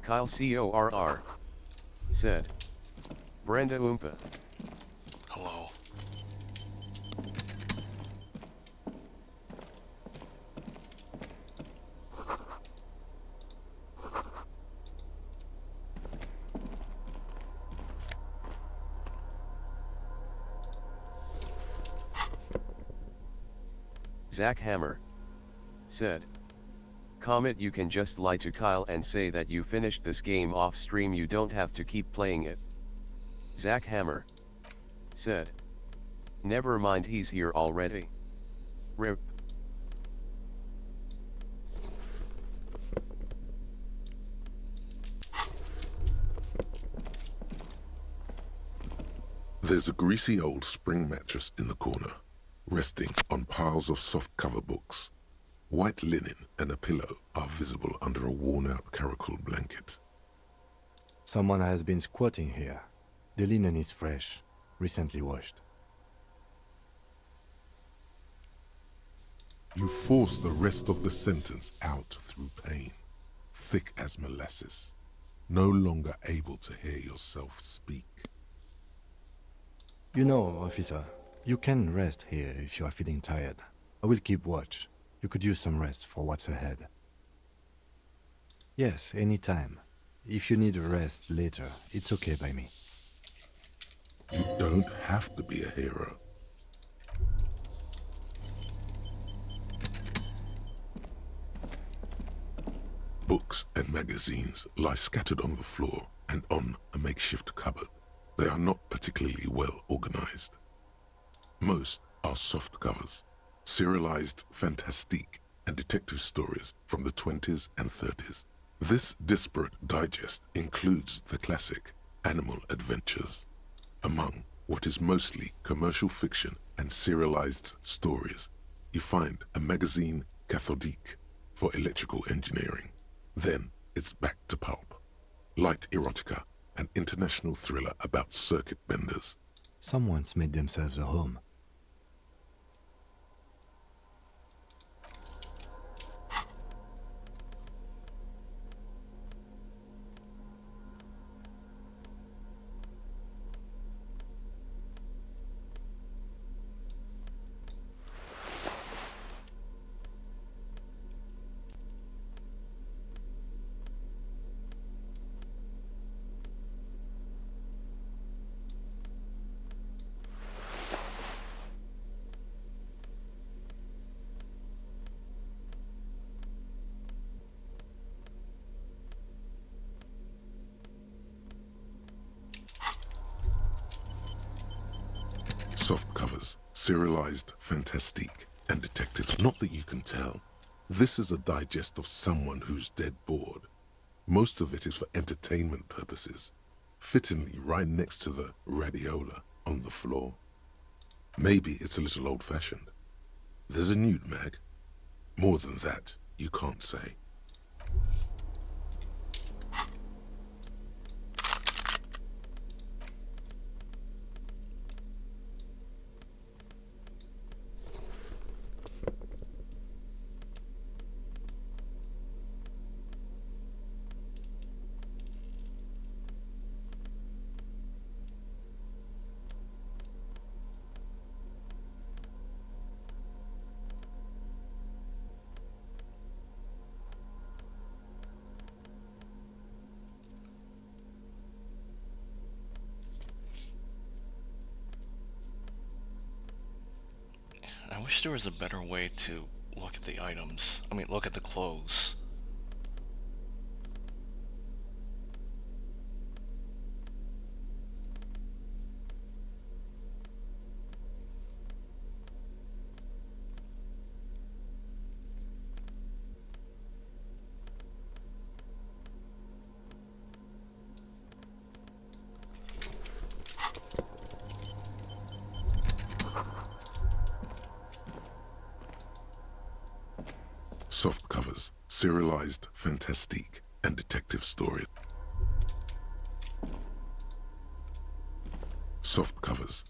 Kyle CORR said. Brenda Oompa. Hello. Zach Hammer said. Comet, you can just lie to Kyle and say that you finished this game off stream, you don't have to keep playing it. Zach Hammer said. Never mind, he's here already. RIP. There's a greasy old spring mattress in the corner, resting on piles of soft cover books. White linen and a pillow are visible under a worn-out caracol blanket. Someone has been squatting here. The linen is fresh, recently washed. You force the rest of the sentence out through pain, thick as molasses, no longer able to hear yourself speak. You know, officer, you can rest here if you are feeling tired. I will keep watch. You could use some rest for what's ahead. Yes, anytime. If you need a rest later, it's okay by me. You don't have to be a hero. Books and magazines lie scattered on the floor and on a makeshift cupboard. They are not particularly well organized. Most are soft covers, serialized fantastique and detective stories from the 20s and 30s. This disparate digest includes the classic Animal Adventures. Among what is mostly commercial fiction and serialized stories, you find a magazine cathodique for electrical engineering. Then it's back to pulp. Light erotica, an international thriller about circuit benders. Someone's made themselves a home. Soft covers, serialized fantastique, and detectives. Not that you can tell. This is a digest of someone who's dead bored. Most of it is for entertainment purposes, fittingly right next to the radiola on the floor. Maybe it's a little old-fashioned. There's a nude mag. More than that, you can't say. I wish there was a better way to look at the items. I mean, look at the clothes. Soft covers, serialized fantastique, and detective stories. Soft covers.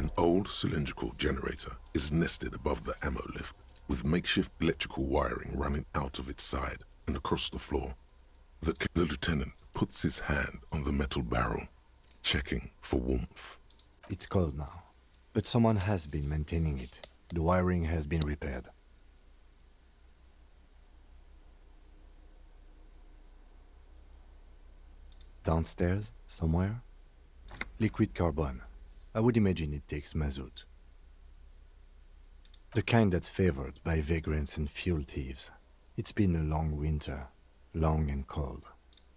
An old cylindrical generator is nested above the ammo lift, with makeshift electrical wiring running out of its side and across the floor. The lieutenant puts his hand on the metal barrel, checking for warmth. It's cold now, but someone has been maintaining it. The wiring has been repaired. Downstairs, somewhere? Liquid carbon. I would imagine it takes mazout. The kind that's favored by vagrants and fuel thieves. It's been a long winter, long and cold.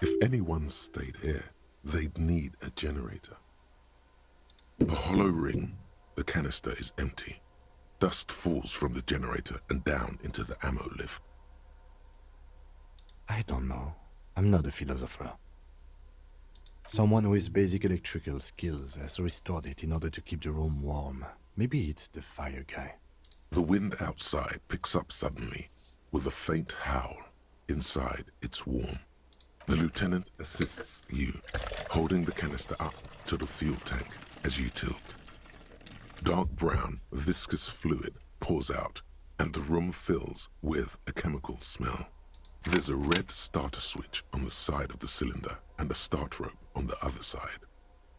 If anyone stayed here, they'd need a generator. A hollow ring, the canister is empty. Dust falls from the generator and down into the ammo lift. I don't know. I'm not a philosopher. Someone with basic electrical skills has restored it in order to keep the room warm. Maybe it's the fire guy. The wind outside picks up suddenly, with a faint howl. Inside, it's warm. The lieutenant assists you, holding the canister up to the fuel tank as you tilt. Dark brown, viscous fluid pours out, and the room fills with a chemical smell. There's a red starter switch on the side of the cylinder and a start rope on the other side.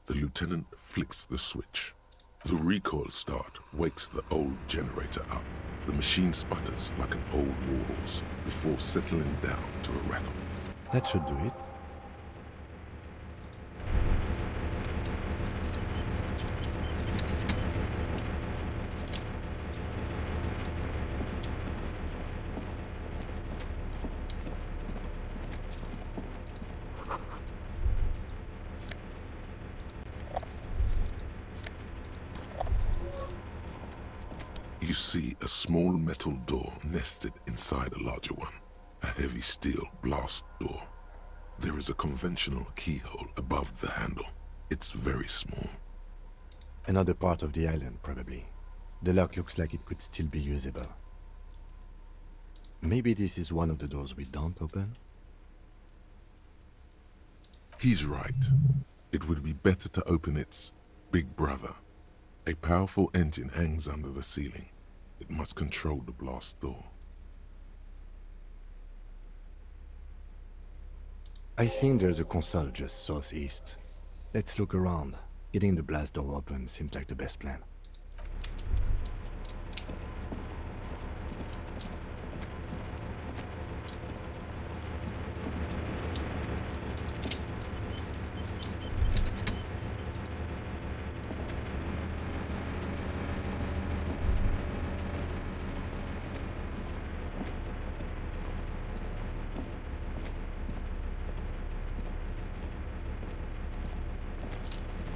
The lieutenant flicks the switch. The recoil start wakes the old generator up. The machine sputters like an old warhorse before settling down to a rattle. That should do it. You see a small metal door nested inside a larger one, a heavy steel blast door. There is a conventional keyhole above the handle. It's very small. Another part of the island, probably. The lock looks like it could still be usable. Maybe this is one of the doors we don't open? He's right. It would be better to open its big brother. A powerful engine hangs under the ceiling. It must control the blast door. I think there's a console just southeast. Let's look around. Getting the blast door open seems like the best plan.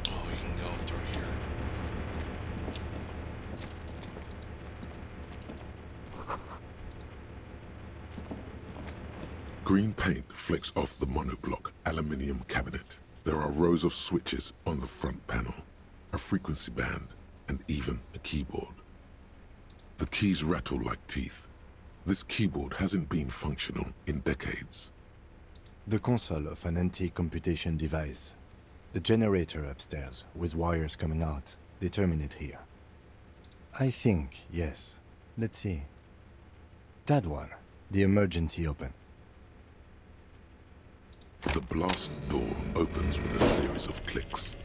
Oh, you can go through here. Green paint flecks off the monoblock aluminium cabinet. There are rows of switches on the front panel, a frequency band, and even a keyboard. The keys rattle like teeth. This keyboard hasn't been functional in decades. The console of an antique computation device. The generator upstairs, with wires coming out, they terminate here. I think, yes. Let's see. That one. The emergency open. The blast door opens with a series of clicks.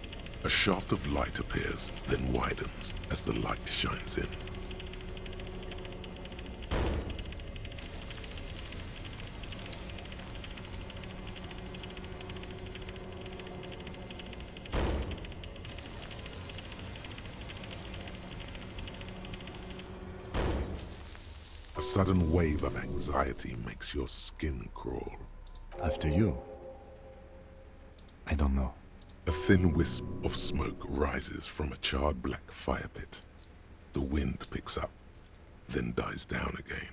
A shaft of light appears, then widens as the light shines in. A sudden wave of anxiety makes your skin crawl. After you. I don't know. A thin wisp of smoke rises from a charred black fire pit. The wind picks up, then dies down again.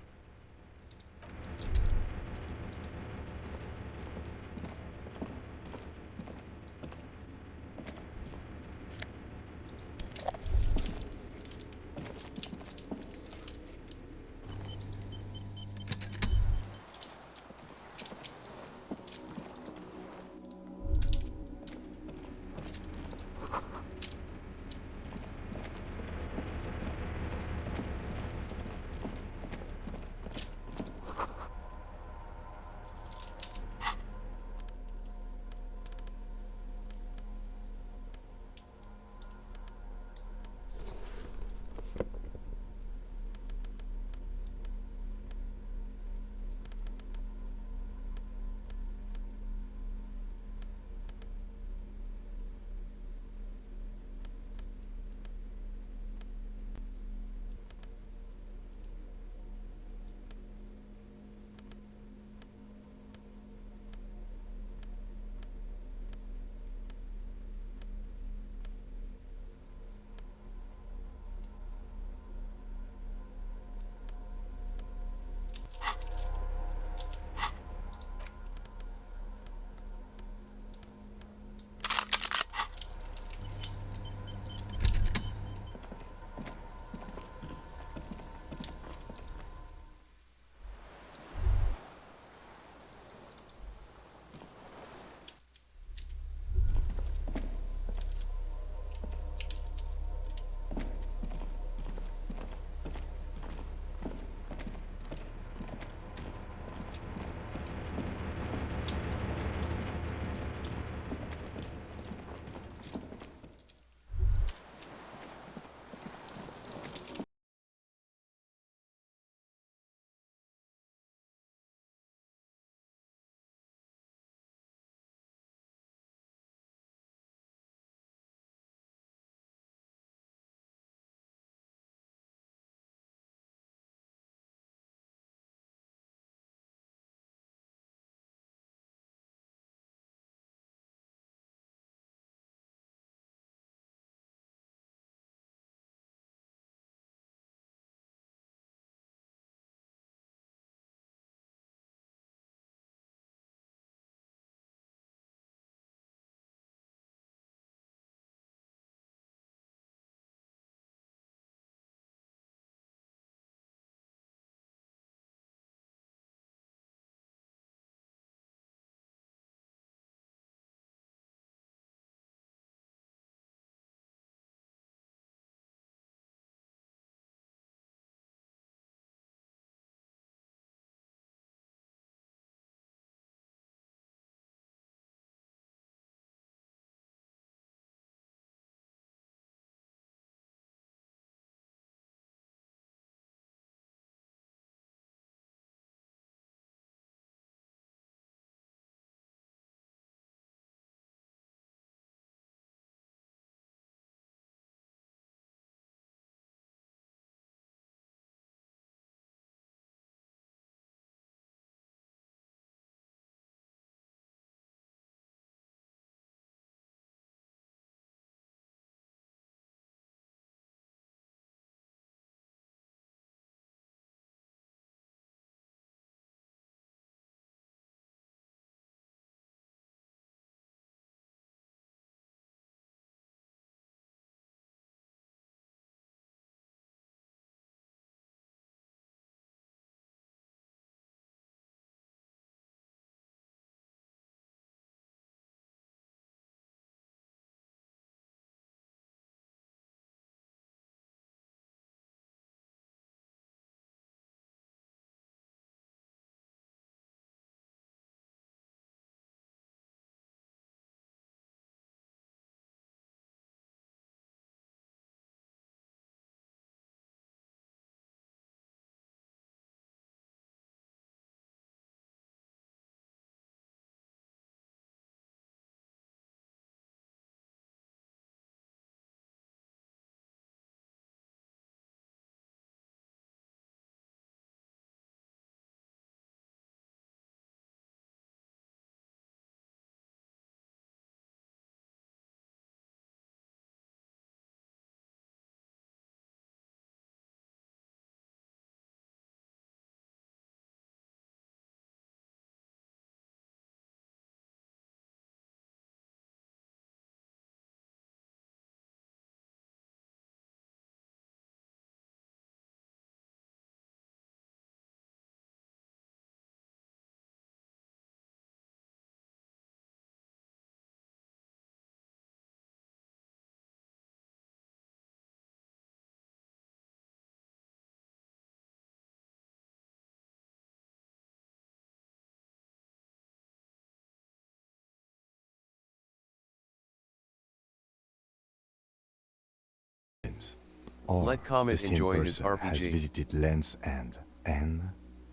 Or Let the Comet same enjoy his person has RPG. visited Land's End and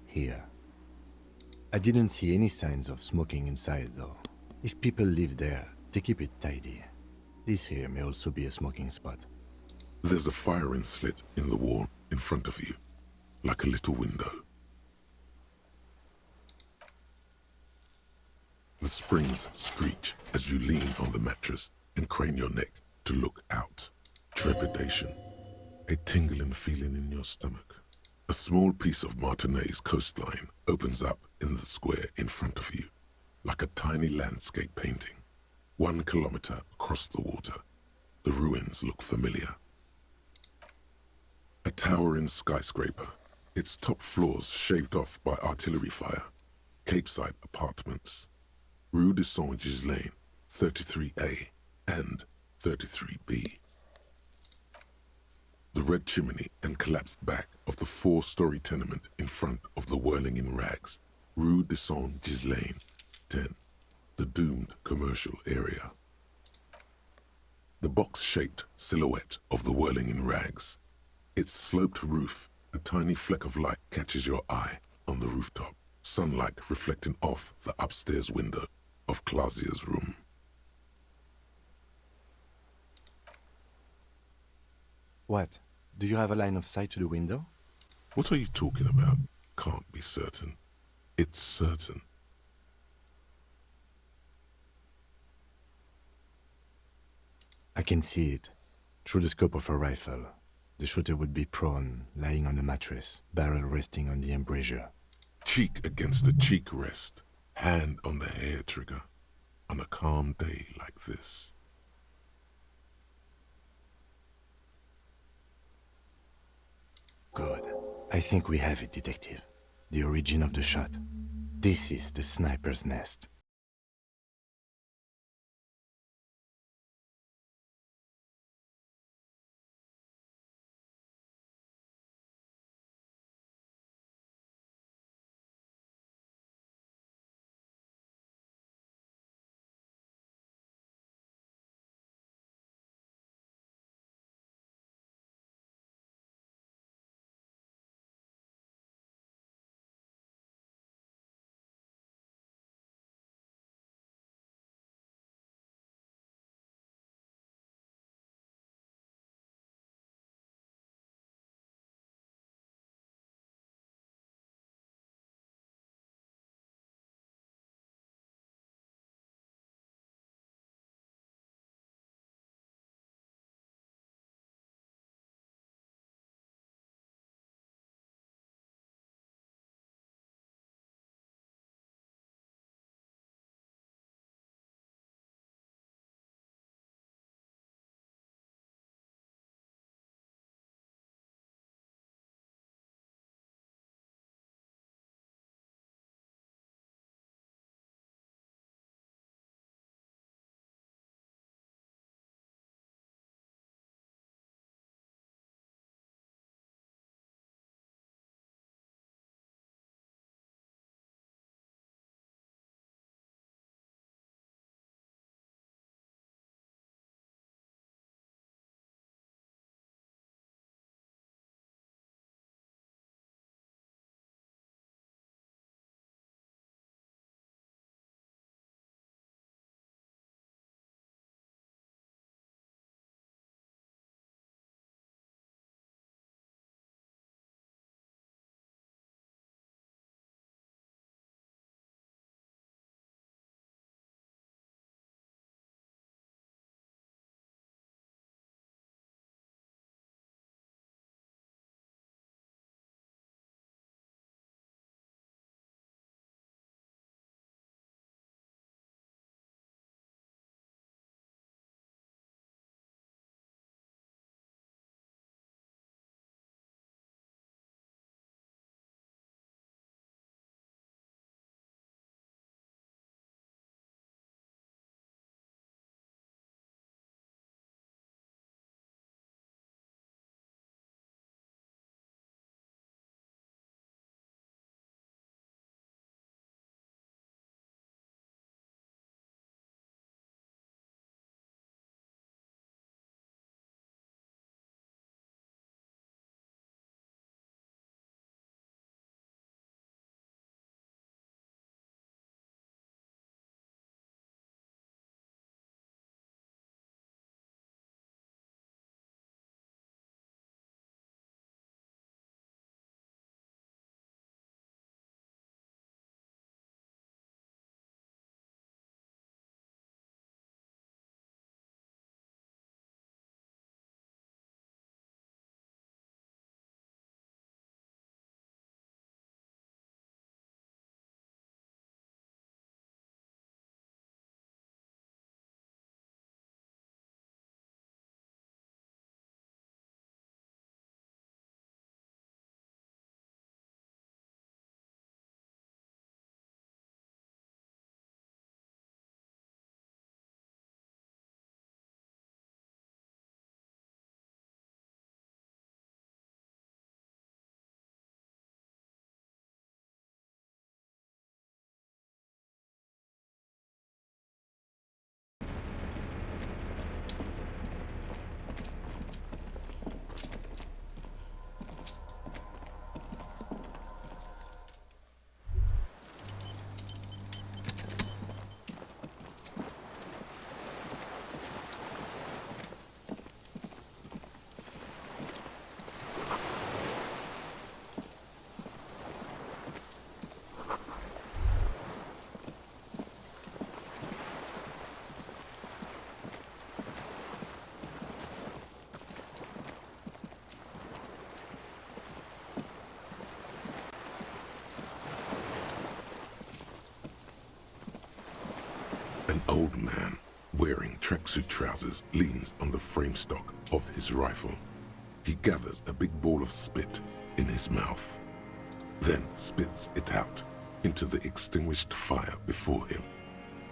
here. I didn't see any signs of smoking inside though. If people live there, they keep it tidy. This here may also be a smoking spot. There's a firing slit in the wall in front of you, like a little window. The springs screech as you lean on the mattress and crane your neck to look out. Trepidation, a tingling feeling in your stomach. A small piece of Martinez coastline opens up in the square in front of you, like a tiny landscape painting. 1 kilometer across the water, the ruins look familiar. A towering skyscraper, its top floors shaved off by artillery fire. Capeside apartments. Rue de Saint-Ghislain, 33A and 33B. The red chimney and collapsed back of the 4-story tenement in front of the whirling in rags. Rue de Saint-Ghislain, 10. The doomed commercial area. The box-shaped silhouette of the whirling in rags. Its sloped roof, a tiny fleck of light catches your eye on the rooftop, sunlight reflecting off the upstairs window of Clausia's room. What? Do you have a line of sight to the window? What are you talking about? Can't be certain. It's certain. I can see it. Through the scope of a rifle. The shooter would be prone, lying on a mattress, barrel resting on the embrasure. Cheek against the cheek rest, hand on the hair trigger, on a calm day like this. Good. I think we have it, Detective. The origin of the shot. This is the sniper's nest. wearing tracksuit trousers, leans on the frame stock of his rifle. He gathers a big ball of spit in his mouth, then spits it out into the extinguished fire before him.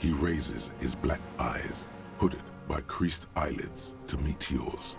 He raises his black eyes, hooded by creased eyelids, to meet yours.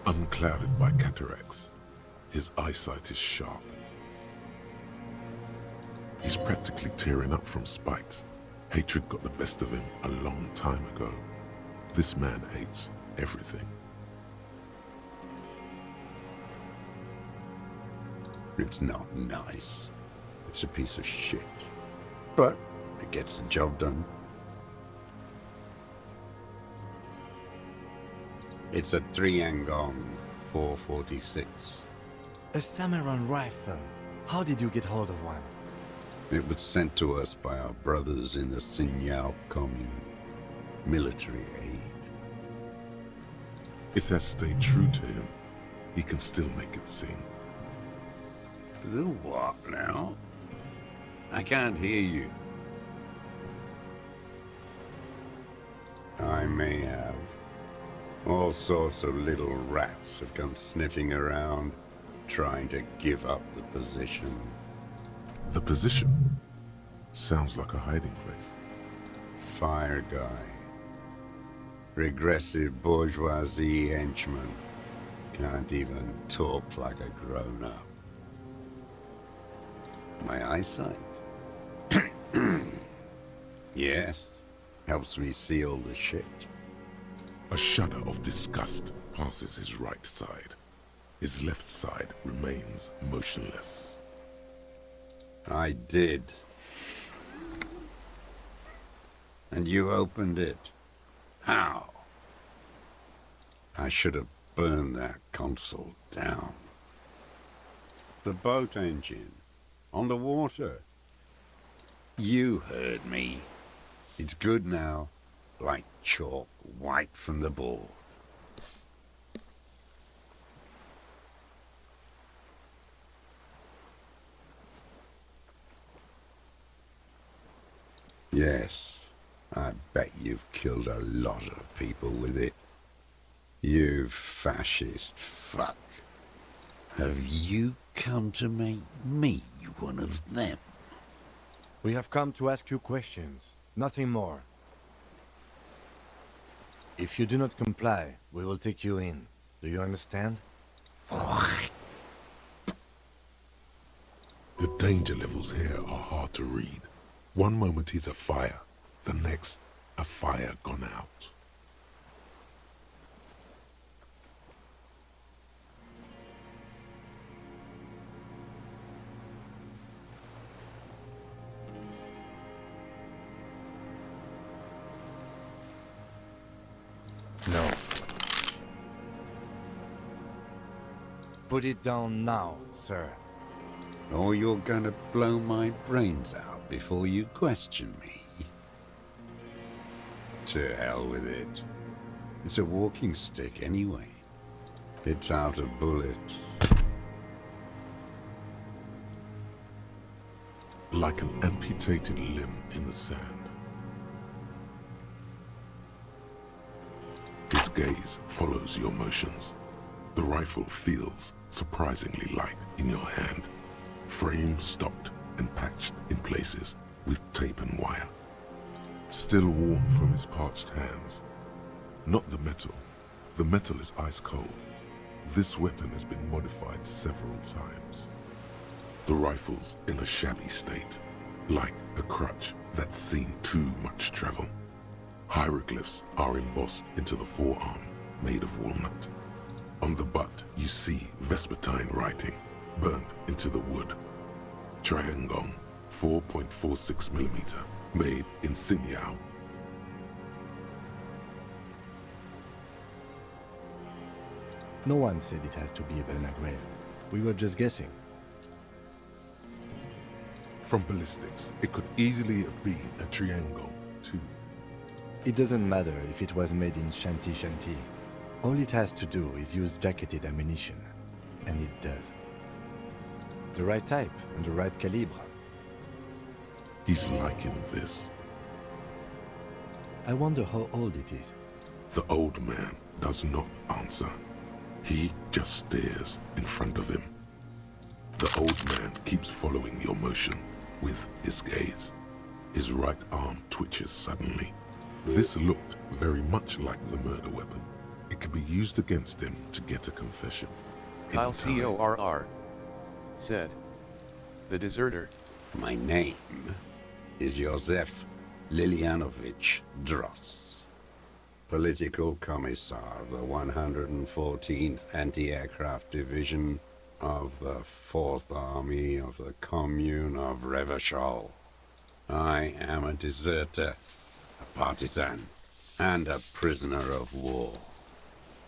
Unclouded by cataracts, his eyesight is sharp. He's practically tearing up from spite. Hatred got the best of him a long time ago. This man hates everything. It's not nice. It's a piece of shit. But it gets the job done. It's a 3-Angong 446. A samurai rifle. How did you get hold of one? It was sent to us by our brothers in the Sinyao Commune. Military aid. It has stayed true to him. He can still make it sing. The what now? I can't hear you. I may have. All sorts of little rats have come sniffing around, trying to give up the position. The position sounds like a hiding place. Fire guy. Regressive bourgeoisie henchman. Can't even talk like a grown-up. My eyesight? Yes. Helps me see all the shit. A shudder of disgust passes his right side. His left side remains motionless. I did. And you opened it. How? I should have burned that console down. The boat engine. On the water. You heard me. It's good now. Like chalk, white from the board. Yes, I bet you've killed a lot of people with it. You fascist fuck. Have you come to make me one of them? We have come to ask you questions, nothing more. If you do not comply, we will take you in. Do you understand? The danger levels here are hard to read. One moment he's a fire, the next, a fire gone out. No. Put it down now, sir. Or you're gonna blow my brains out before you question me. To hell with it. It's a walking stick anyway. It's out of bullets. Like an amputated limb in the sand. His gaze follows your motions. The rifle feels surprisingly light in your hand. Frame stopped and patched in places with tape and wire. Still warm from his parched hands. Not the metal. The metal is ice cold. This weapon has been modified several times. The rifle's in a shabby state, like a crutch that's seen too much travel. Hieroglyphs are embossed into the forearm, made of walnut. On the butt, you see Vespertine writing, burnt into the wood. Triangong, 4.46mm, made in Xinjiao. No one said it has to be a Belnagrave. We were just guessing. From ballistics, it could easily have been a Triangong, too. It doesn't matter if it was made in Shanti Shanti. All it has to do is use jacketed ammunition. And it does. The right type and the right calibre. He's liking this. I wonder how old it is. The old man does not answer. He just stares in front of him. The old man keeps following your motion with his gaze. His right arm twitches suddenly. This looked very much like the murder weapon. It could be used against him to get a confession. Kyle CORR said. The deserter. My name is Josef Lilianovich Dross, Political Commissar of the 114th Anti-Aircraft Division of the 4th Army of the Commune of Revachol. I am a deserter, a partisan, and a prisoner of war.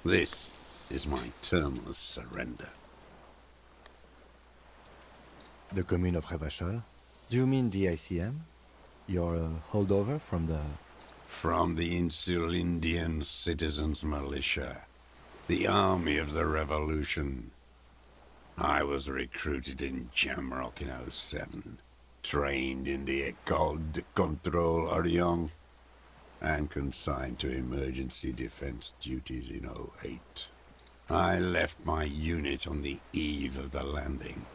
This is my termless surrender. The commune of Revachol? Do you mean the ICM? You're a holdover from the... From the Insular Indian Citizens Militia, the army of the revolution. I was recruited in Jamrock in '07, trained in the École de Contrôle Orient, and consigned to emergency defense duties in '08. I left my unit on the eve of the landing.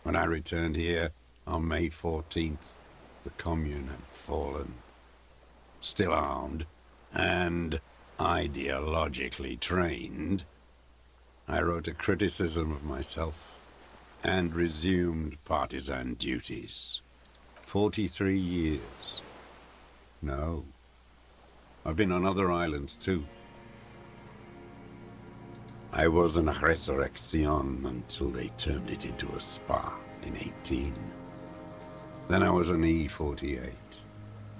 When I returned here on May 14th, the commune had fallen. Still armed and ideologically trained, I wrote a criticism of myself and resumed partisan duties. 43 years. No. I've been on other islands too. I was an Resurrection until they turned it into a spa in 18. Then I was an E-48,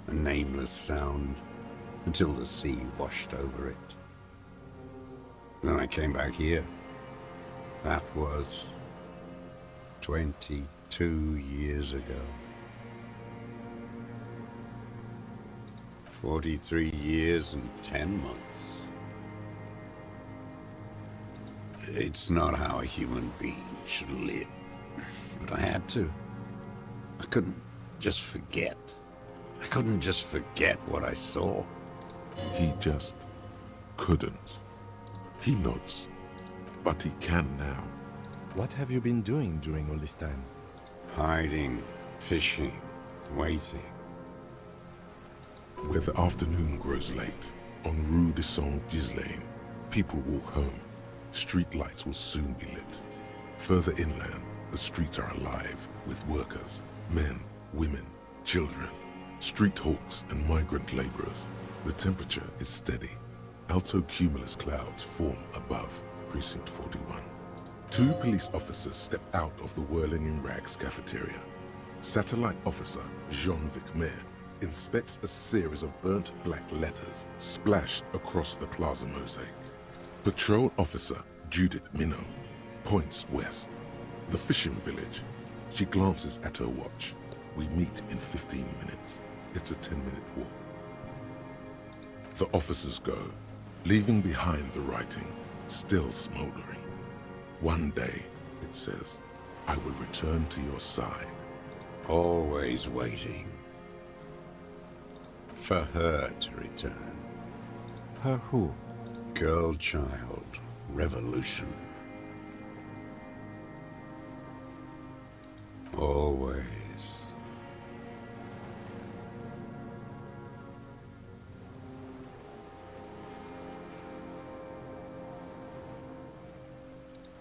a nameless sound, until the sea washed over it. Then I came back here. That was 22 years ago. 43 years and 10 months. It's not how a human being should live. But I had to. I couldn't just forget. I couldn't just forget what I saw. He just couldn't. He nods, but he can now. What have you been doing during all this time? Hiding, fishing, waiting. Where the afternoon grows late, on Rue de Saint-Ghislain, people walk home. Street lights will soon be lit. Further inland, the streets are alive with workers, men, women, children, street hawks and migrant laborers. The temperature is steady. Alto cumulus clouds form above Precinct 41. 2 police officers step out of the Whirling in Rags cafeteria. Satellite officer Jean-Vic Mayer inspects a series of burnt black letters splashed across the plaza mosaic. Patrol officer Judith Minot points west. The fishing village. She glances at her watch. We meet in 15 minutes. It's a 10-minute walk. The officers go, leaving behind the writing, still smoldering. One day, it says, I will return to your side. Always waiting. For her to return. Her who? Girl, child, revolution. Always.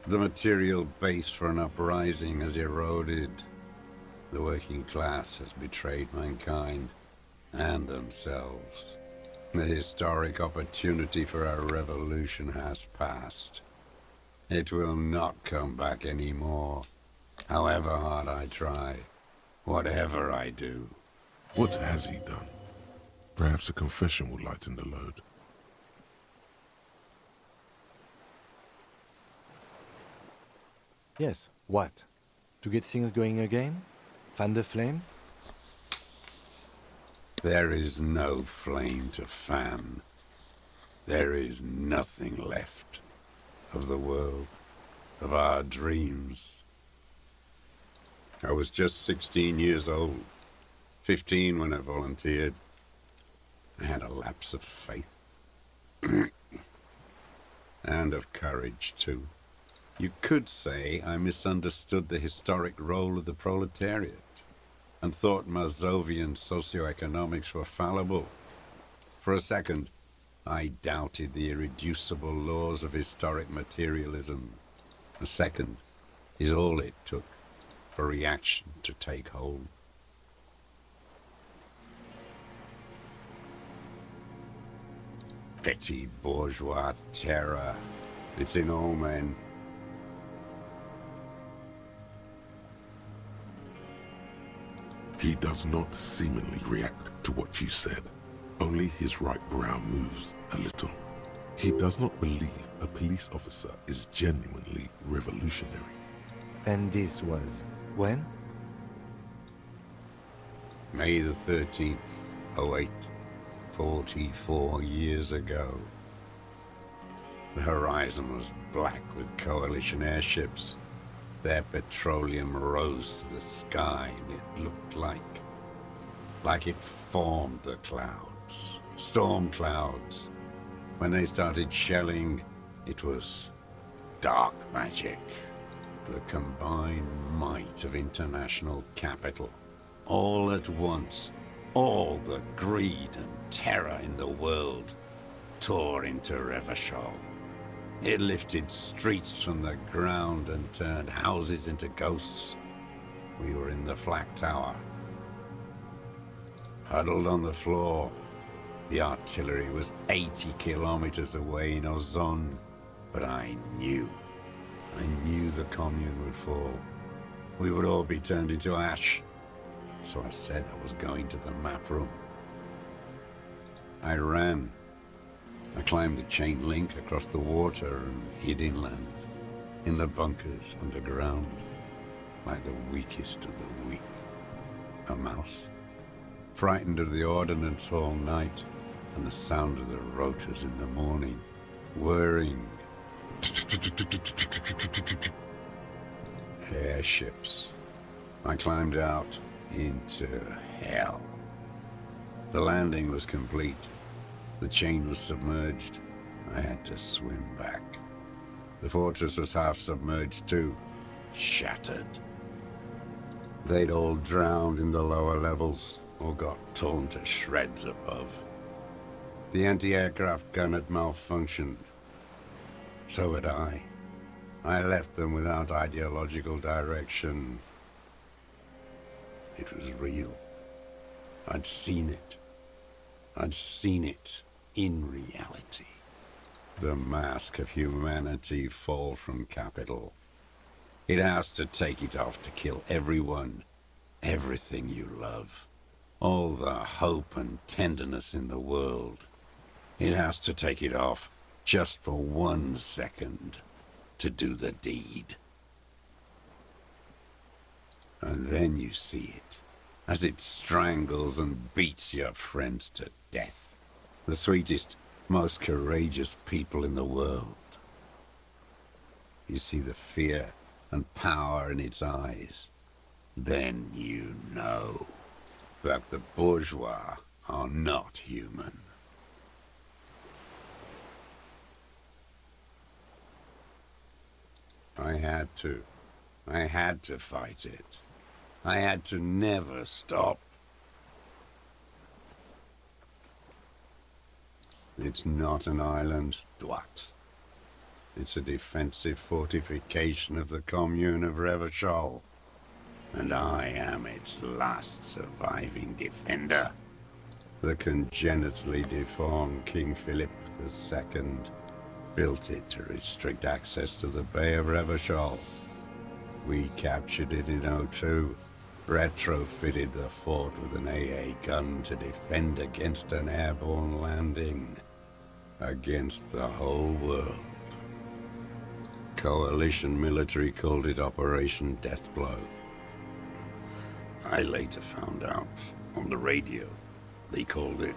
The material base for an uprising has eroded. The working class has betrayed mankind and themselves. The historic opportunity for a revolution has passed. It will not come back anymore. However hard I try, whatever I do. What has he done? Perhaps a confession will lighten the load. Yes, what? To get things going again? Fan the flame? There is no flame to fan. There is nothing left of the world, of our dreams. I was just 16 years old, 15 when I volunteered. I had a lapse of faith. And of courage, too. You could say I misunderstood the historic role of the proletariat and thought Mazovian socioeconomics were fallible. For a second, I doubted the irreducible laws of historic materialism. A second is all it took for reaction to take hold. Petty bourgeois terror. It's in all men. He does not seemingly react to what you said. Only his right brow moves a little. He does not believe a police officer is genuinely revolutionary. And this was when? May the 13th, 08, 44 years ago. The horizon was black with coalition airships. Their petroleum rose to the sky, and it looked like it formed the clouds, storm clouds. When they started shelling, it was dark magic. The combined might of international capital. All at once, all the greed and terror in the world tore into Revachol. It lifted streets from the ground and turned houses into ghosts. We were in the flak tower, huddled on the floor. The artillery was 80 kilometers away in Ozon, but I knew the commune would fall. We would all be turned into ash. So I said I was going to the map room. I ran. I climbed the chain link across the water and hid inland, in the bunkers underground, like the weakest of the weak. A mouse, frightened of the ordnance all night and the sound of the rotors in the morning, whirring. Airships. I climbed out into hell. The landing was complete. The chain was submerged. I had to swim back. The fortress was half submerged too, shattered. They'd all drowned in the lower levels or got torn to shreds above. The anti-aircraft gun had malfunctioned. So had I. I left them without ideological direction. It was real. I'd seen it. I'd seen it in reality. The mask of humanity fall from capital. It has to take it off to kill everyone, everything you love. All the hope and tenderness in the world. It has to take it off just for 1 second to do the deed. And then you see it, as it strangles and beats your friends to death. The sweetest, most courageous people in the world. You see the fear and power in its eyes. Then you know that the bourgeois are not human. I had to fight it. I had to never stop. It's not an island, Dwat. It's a defensive fortification of the commune of Revachol. And I am its last surviving defender. The congenitally deformed King Philip II built it to restrict access to the Bay of Revachol. We captured it in '02. Retrofitted the fort with an AA gun to defend against an airborne landing. Against the whole world. Coalition military called it Operation Deathblow. I later found out on the radio they called it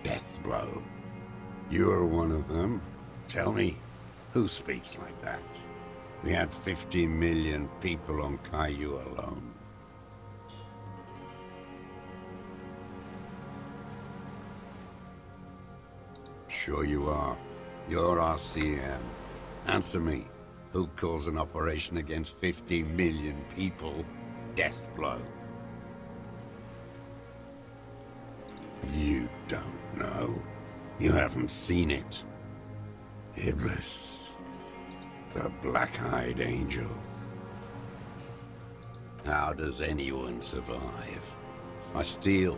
Deathblow. You're one of them. Tell me, who speaks like that? We had 50 million people on Caillou alone. Sure you are. You're RCM. Answer me. Who calls an operation against 50 million people Deathblow? You don't know. You haven't seen it. Iblis. The black-eyed angel. How does anyone survive? I steal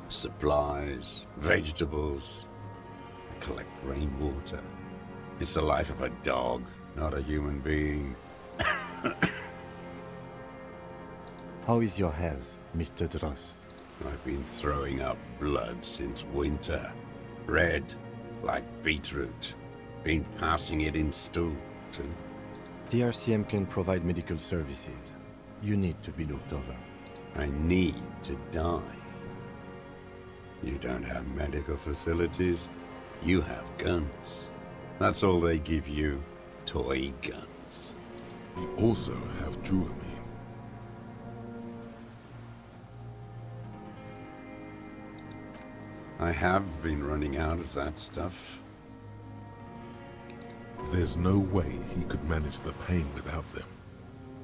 supplies, vegetables. I collect rainwater. It's the life of a dog, not a human being. How is your health, Mr. Dross? I've been throwing up blood since winter. Red, like beetroot. Been passing it in stew, too. The RCM can provide medical services. You need to be looked over. I need to die. You don't have medical facilities. You have guns. That's all they give you. Toy guns. We also have Druamine. I have been running out of that stuff. There's no way he could manage the pain without them.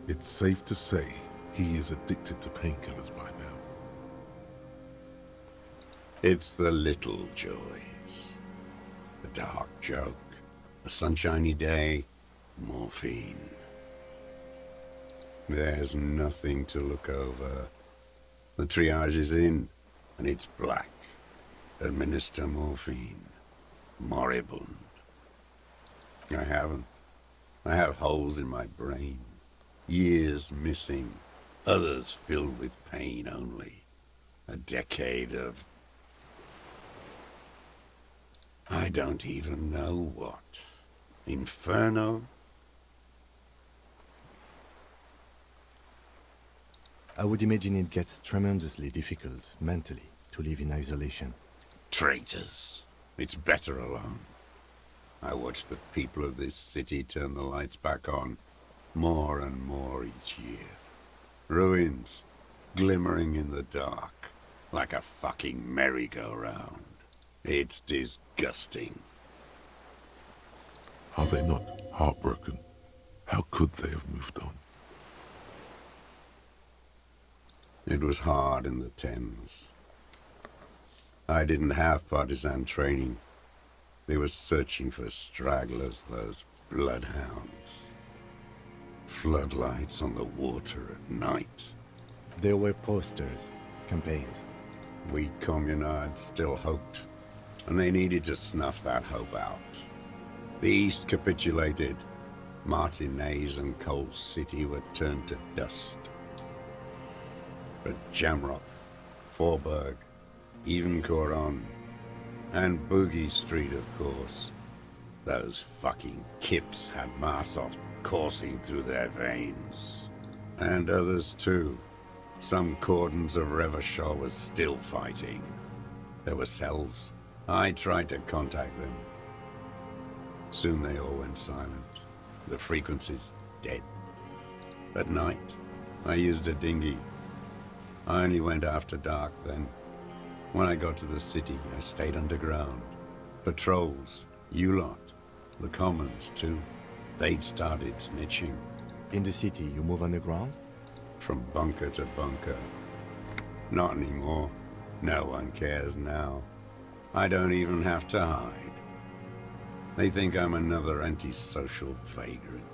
It's safe to say he is addicted to painkillers by now. It's the little joys. A dark joke. A sunshiny day. Morphine. There's nothing to look over. The triage is in, and it's black. Administer morphine. Moribund. I haven't. I have holes in my brain. Years missing. Others filled with pain only. A decade of... I don't even know what. Inferno? I would imagine it gets tremendously difficult, mentally, to live in isolation. Traitors. It's better alone. I watch the people of this city turn the lights back on more and more each year. Ruins, glimmering in the dark, like a fucking merry-go-round. It's disgusting. Are they not heartbroken? How could they have moved on? It was hard in the Thames. I didn't have partisan training. They were searching for stragglers, those bloodhounds. Floodlights on the water at night. There were posters, campaigns. We communards still hoped, and they needed to snuff that hope out. The East capitulated. Martinez and Coal City were turned to dust. But Jamrock, Forburg, even Coron, and Boogie Street, of course. Those fucking kips had Marsov coursing through their veins. And others too. Some cordons of Revachol was still fighting. There were cells. I tried to contact them. Soon they all went silent. The frequencies dead. At night, I used a dinghy. I only went after dark then. When I got to the city, I stayed underground. Patrols, you lot, the commons too. They'd started snitching. In the city, you move underground? From bunker to bunker. Not anymore. No one cares now. I don't even have to hide. They think I'm another antisocial vagrant.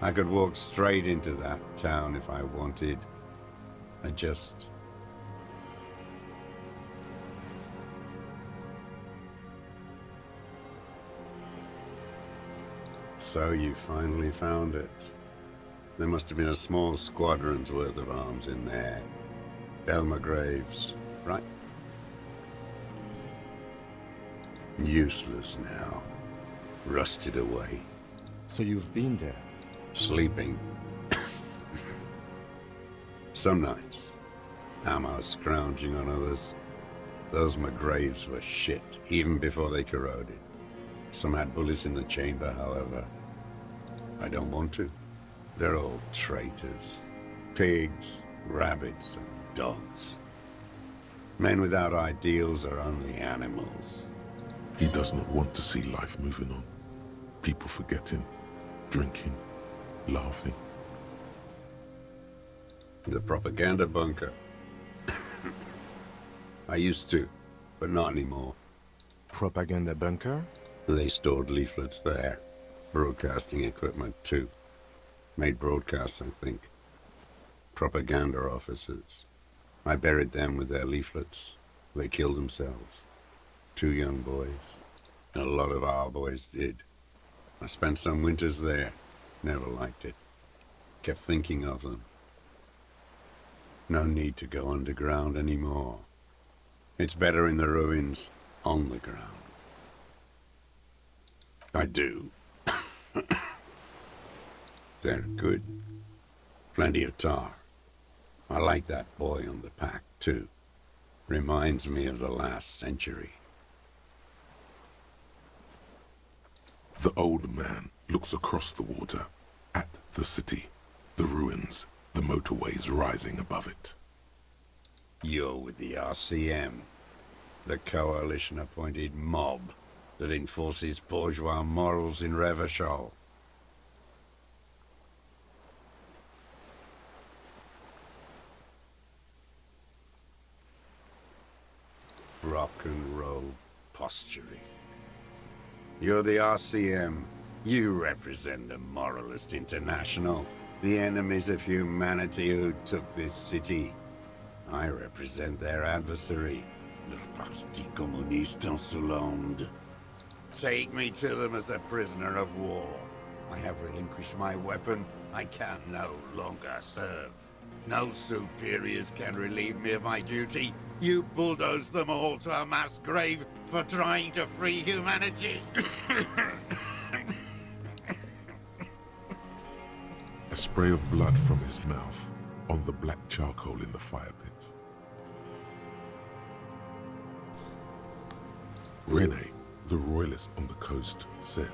I could walk straight into that town if I wanted. I just... So you finally found it. There must have been a small squadron's worth of arms in there. Elmer Graves, right? Useless now. Rusted away. So you've been there? Sleeping. Some nights. Ammo scrounging on others. Those McGraves were shit, even before they corroded. Some had bullets in the chamber, however. I don't want to. They're all traitors. Pigs, rabbits, and dogs. Men without ideals are only animals. He does not want to see life moving on. People forgetting, drinking, laughing. The propaganda bunker. I used to, but not anymore. Propaganda bunker? They stored leaflets there. Broadcasting equipment, too. Made broadcasts, I think. Propaganda officers. I buried them with their leaflets. They killed themselves. 2 young boys. And a lot of our boys did. I spent some winters there. Never liked it. Kept thinking of them. No need to go underground anymore. It's better in the ruins, on the ground. I do. They're good. Plenty of tar. I like that boy on the pack, too. Reminds me of the last century. The old man looks across the water, at the city, the ruins, the motorways rising above it. You're with the RCM, the coalition-appointed mob that enforces bourgeois morals in Revachol. Rock and roll posturing. You're the RCM. You represent the Moralist International, the enemies of humanity who took this city. I represent their adversary, le Parti Communiste Insolente. Take me to them as a prisoner of war. I have relinquished my weapon. I can no longer serve. No superiors can relieve me of my duty. You bulldoze them all to a mass grave for trying to free humanity. A spray of blood from his mouth on the black charcoal in the fire pit. Rene, the royalist on the coast, said,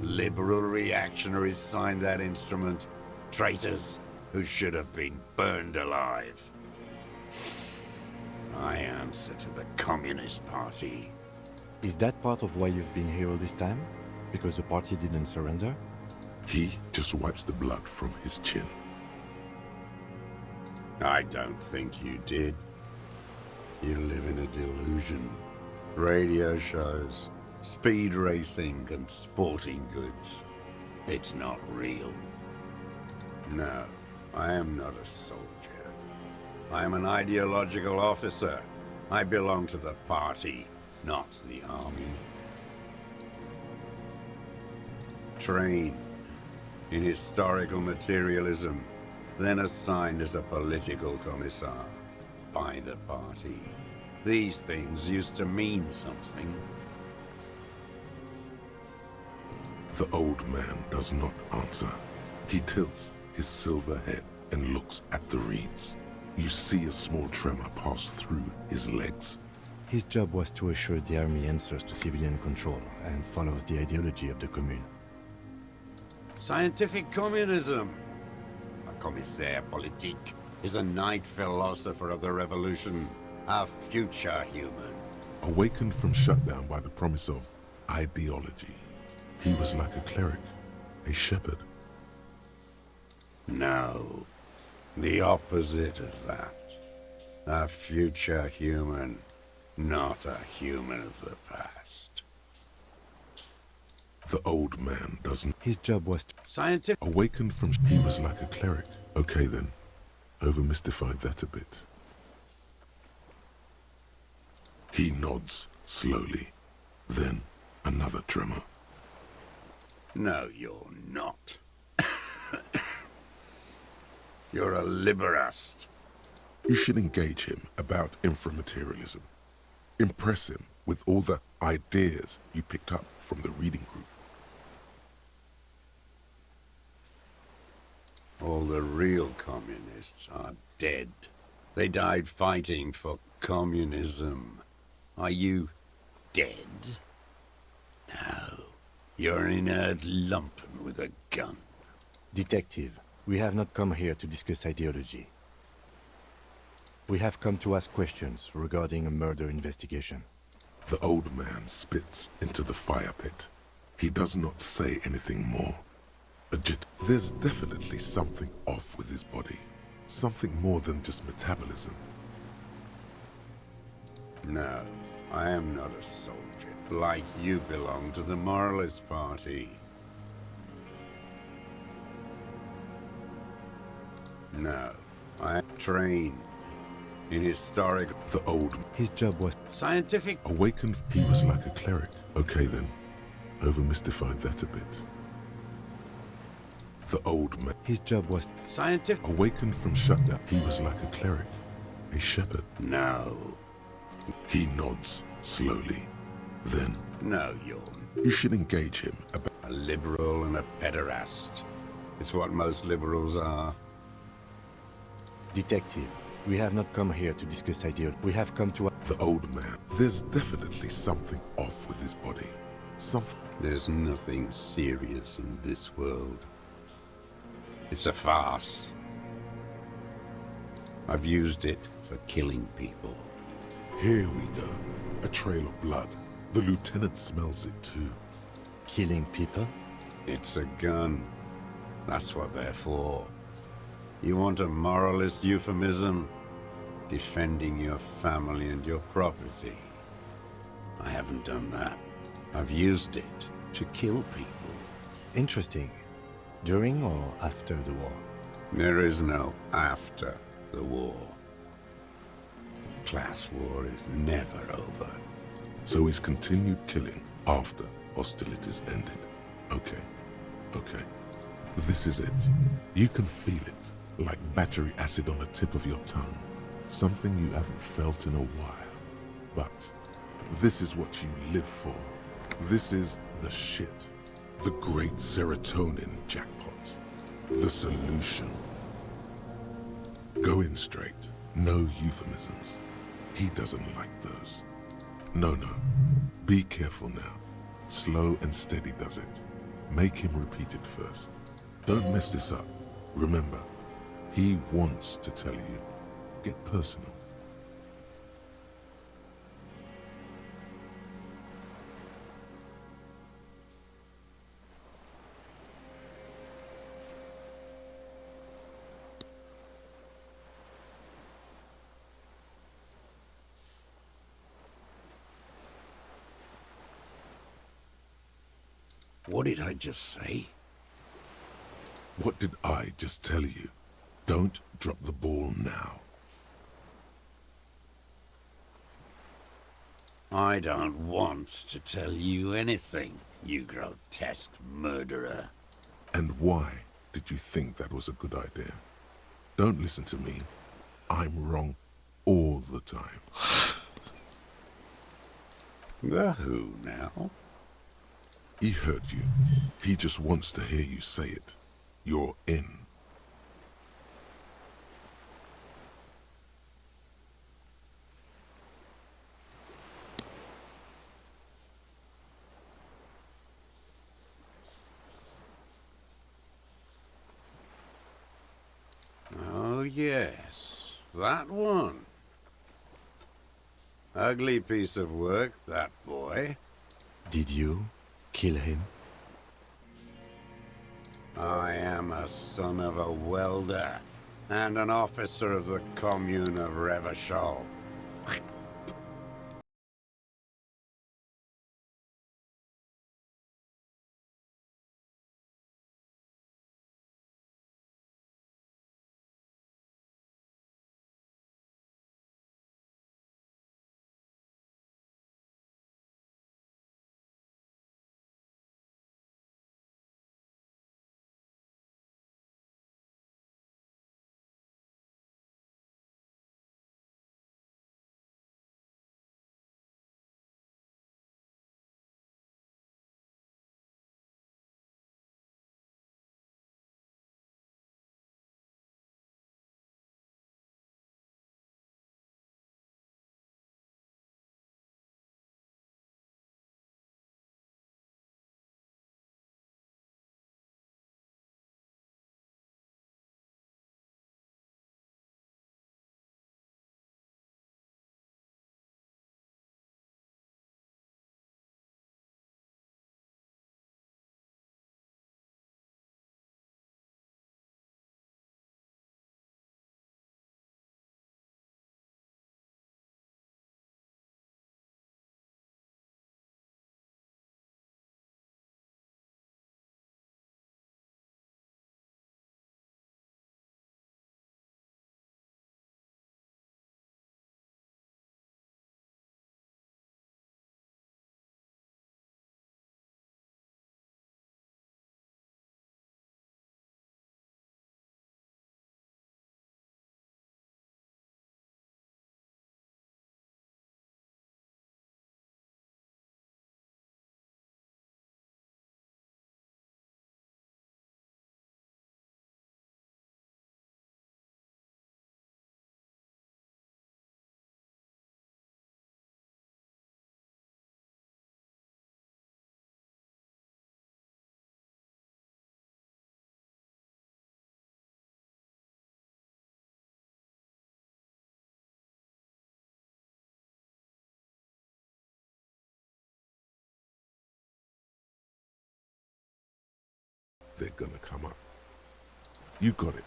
Liberal reactionaries signed that instrument. Traitors who should have been burned alive. I answer to the Communist Party. Is that part of why you've been here all this time? Because the party didn't surrender? he just wipes the blood from his chin. I don't think you did. You live in a delusion. Radio shows, speed racing, and sporting goods. It's not real. No, I am not a soldier. I am an ideological officer. I belong to the party, not the army. Trained in historical materialism, then assigned as a political commissar by the party. These things used to mean something. The old man does not answer. He tilts his silver head and looks at the reeds. You see a small tremor pass through his legs. His job was to assure the army answers to civilian control and follows the ideology of the Commune. Scientific communism. A commissaire politique is a knight philosopher of the revolution, a future human. Awakened from shutdown by the promise of ideology, he was like a cleric, a shepherd. No, the opposite of that. A future human, not a human of the past. The old man doesn't. His job was to... Scientific... Awakened from... He was like a cleric. Okay then, over-mystified that a bit. He nods slowly, then another tremor. No, you're not. You're a liberast. You should engage him about inframaterialism. Impress him with all the ideas you picked up from the reading group. All the real communists are dead. They died fighting for communism. Are you dead? No. You're an inert lumpen with a gun. Detective, we have not come here to discuss ideology. We have come to ask questions regarding a murder investigation. The old man spits into the fire pit. He does not say anything more. There's definitely something off with his body. Something more than just metabolism. No, I am not a soldier. Like you belong to the Moralist Party. No, I am trained in historic... The old His job was... scientific... awakened, he was like a cleric. Okay then, over-mystified that a bit. The old man His job was... scientific... awakened from shutdown. He was like a cleric, a shepherd. No. He nods slowly. Then No, you're you should engage him about... a liberal and a pederast. It's what most liberals are. Detective, we have not come here to discuss ideology. We have come to... The old man. There's definitely something off with his body. Something... There's nothing serious in this world. It's a farce. I've used it for killing people. Here we go. A trail of blood. The lieutenant smells it too. Killing people? It's a gun. That's what they're for. You want a moralist euphemism? Defending your family and your property. I haven't done that. I've used it to kill people. Interesting. During or after the war? There is no after the war. Class war is never over. So he's continued killing after hostilities ended. Okay. This is it. You can feel it, like battery acid on the tip of your tongue. Something you haven't felt in a while. But this is what you live for. This is the shit. The great serotonin jackpot. The solution. Go in straight. No euphemisms. He doesn't like those. No. Be careful now. Slow and steady does it. Make him repeat it first. Don't mess this up. Remember, he wants to tell you. Get personal. What did I just say? What did I just tell you? Don't drop the ball now. I don't want to tell you anything, you grotesque murderer. And why did you think that was a good idea? Don't listen to me. I'm wrong all the time. The who now? He heard you. He just wants to hear you say it. You're in. Oh yes, that one. Ugly piece of work, that boy. Did you kill him? I am a son of a welder and an officer of the commune of Revachol. they're gonna come up. You got it.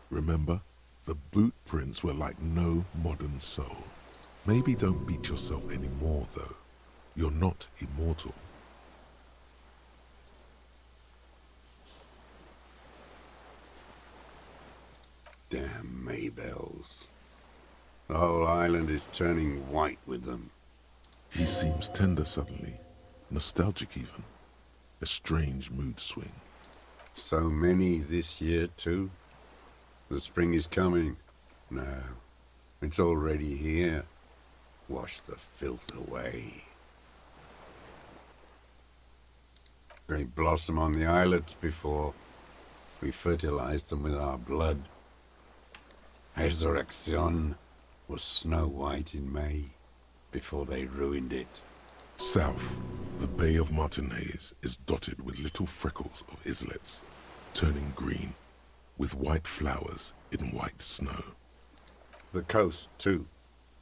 Remember, the boot prints were like no modern soul. Maybe don't beat yourself anymore, though. You're not immortal. Damn Maybells. The whole island is turning white with them. He seems tender suddenly, nostalgic even. A strange mood swing. So many this year, too. The spring is coming. No, it's already here. Wash the filth away. They blossom on the islets before we fertilize them with our blood. Resurrection was snow white in May, before they ruined it. South, the Bay of Martinez is dotted with little freckles of islets, turning green, with white flowers in white snow. The coast, too,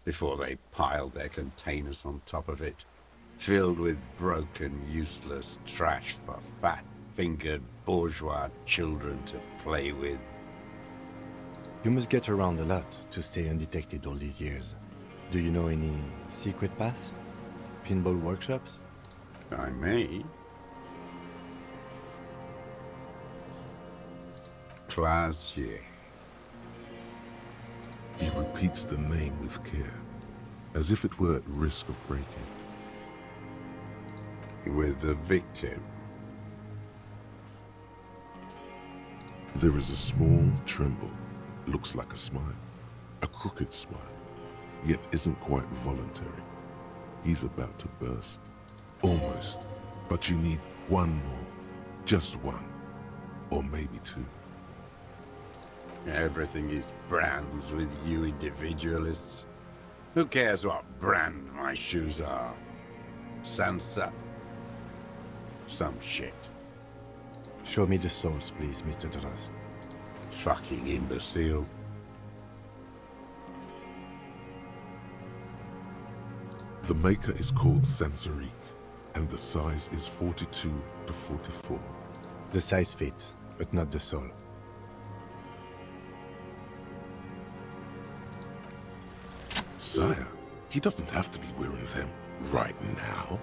before they piled their containers on top of it, filled with broken, useless trash for fat-fingered bourgeois children to play with. You must get around a lot to stay undetected all these years. Do you know any secret paths? Pinball workshops? I may. Classier. He repeats the name with care, as if it were at risk of breaking. With the victim. There is a small tremble, looks like a smile, a crooked smile, yet isn't quite voluntary. He's about to burst. Almost. But you need one more. Just one. Or maybe two. Everything is brands with you individualists. Who cares what brand my shoes are? Sansa. Some shit. Show me the souls, please, Mr. Duras. Fucking imbecile. The maker is called Sansarique, and the size is 42 to 44. The size fits, but not the soul. Sire, he doesn't have to be wearing them right now.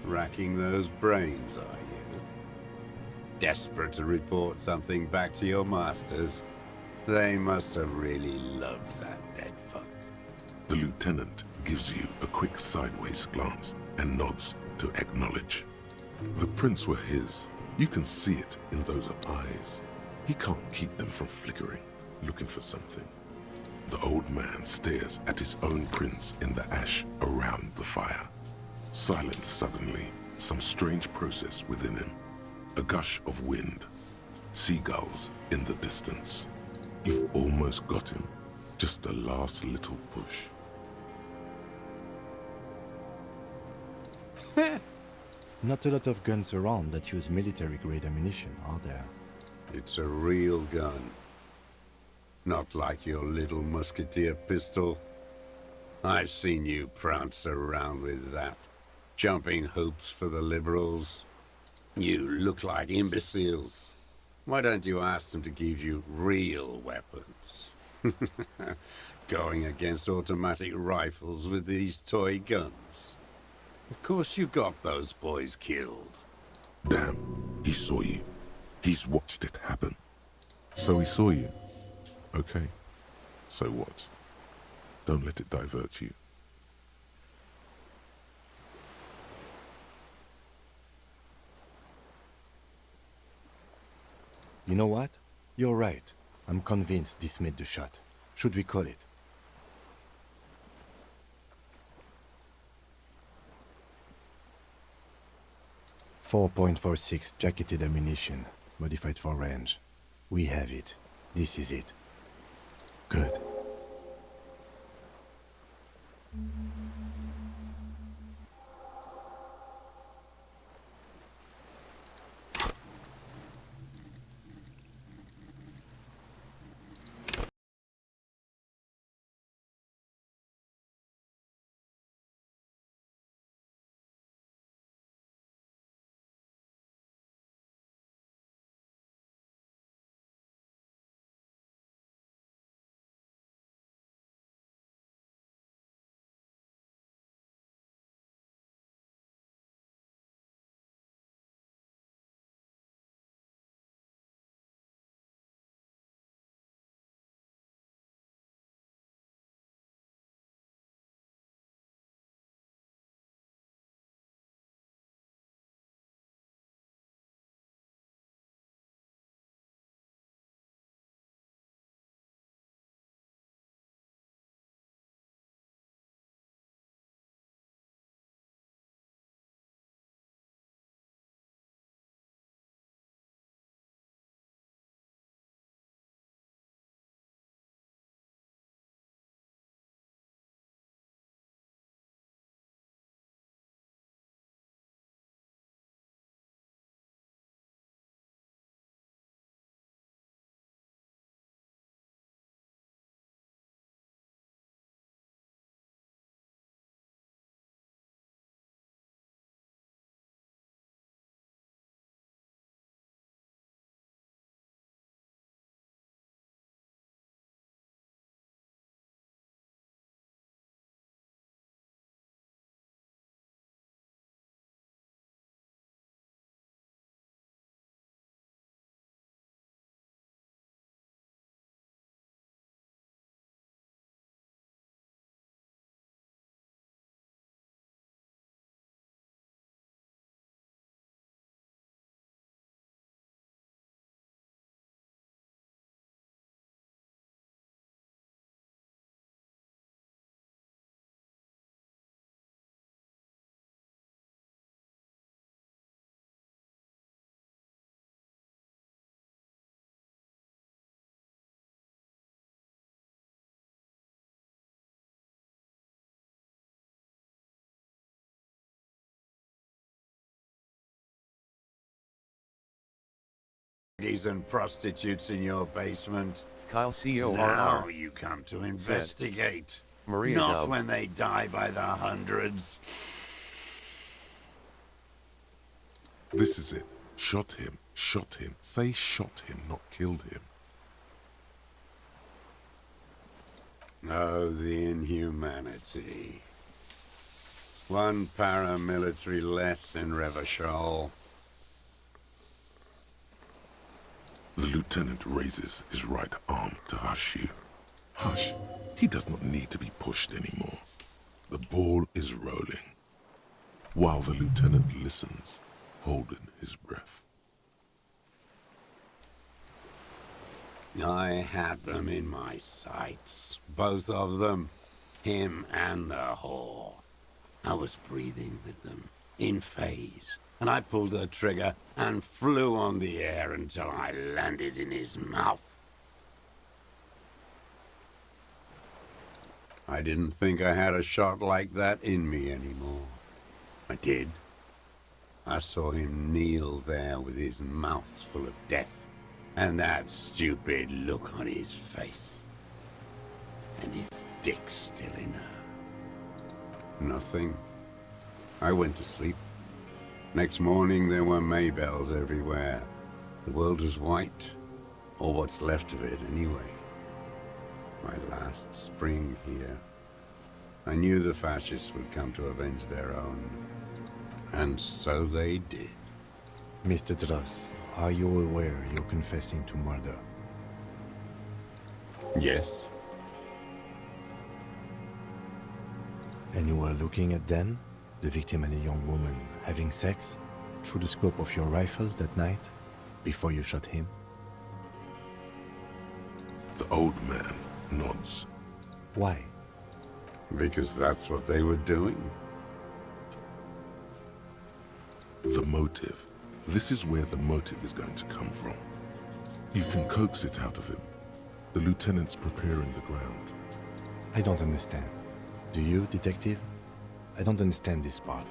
Racking those brains, are you? Desperate to report something back to your masters? They must have really loved that dead fuck. The lieutenant gives you a quick sideways glance and nods to acknowledge. The prints were his. You can see it in those eyes. He can't keep them from flickering, looking for something. The old man stares at his own prints in the ash around the fire. Silent suddenly, some strange process within him. A gush of wind. Seagulls in the distance. You've almost got him. Just the last little push. Not a lot of guns around that use military-grade ammunition, are there? It's a real gun. Not like your little musketeer pistol. I've seen you prance around with that. Jumping hoops for the liberals. You look like imbeciles. Why don't you ask them to give you real weapons? Going against automatic rifles with these toy guns. Of course you got those boys killed. Damn, he saw you. He's watched it happen. So he saw you. Okay. So what? Don't let it divert you. You know what? You're right. I'm convinced this made the shot. Should we call it? 4.46 jacketed ammunition, modified for range. We have it. This is it. Good. and prostitutes in your basement. Kyle Now CORR, you come to investigate. Maria Not Dove. when they die by the hundreds. This is it. Shot him. Shot him. Say shot him, not killed him. Oh, the inhumanity. One paramilitary less in Revachol. The lieutenant raises his right arm to hush you. Hush. He does not need to be pushed anymore. The ball is rolling. While the lieutenant listens, holding his breath. I had them in my sights. Both of them. Him and the whore. I was breathing with them, in phase. And I pulled the trigger and flew on the air until I landed in his mouth. I didn't think I had a shot like that in me anymore. I did. I saw him kneel there with his mouth full of death, and that stupid look on his face. And his dick still in her. Nothing. I went to sleep. Next morning there were Maybells everywhere. The world was white, or what's left of it anyway. My last spring here. I knew the fascists would come to avenge their own. And so they did. Mr. Dross, are you aware you're confessing to murder? Yes. And you were looking at Dan, the victim and a young woman, having sex through the scope of your rifle that night, before you shot him? The old man nods. Why? Because that's what they were doing. The motive. This is where the motive is going to come from. You can coax it out of him. The lieutenant's preparing the ground. I don't understand. Do you, detective? I don't understand this part.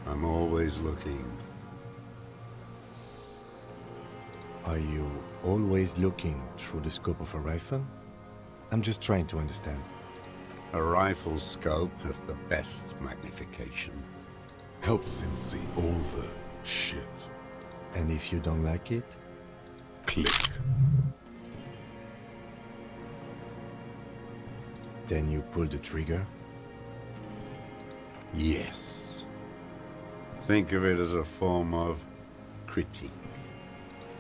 I'm always looking. Are you always looking through the scope of a rifle? I'm just trying to understand. A rifle scope has the best magnification. Helps him see all the shit. And if you don't like it? Click. Then you pull the trigger? Yes. Think of it as a form of critique.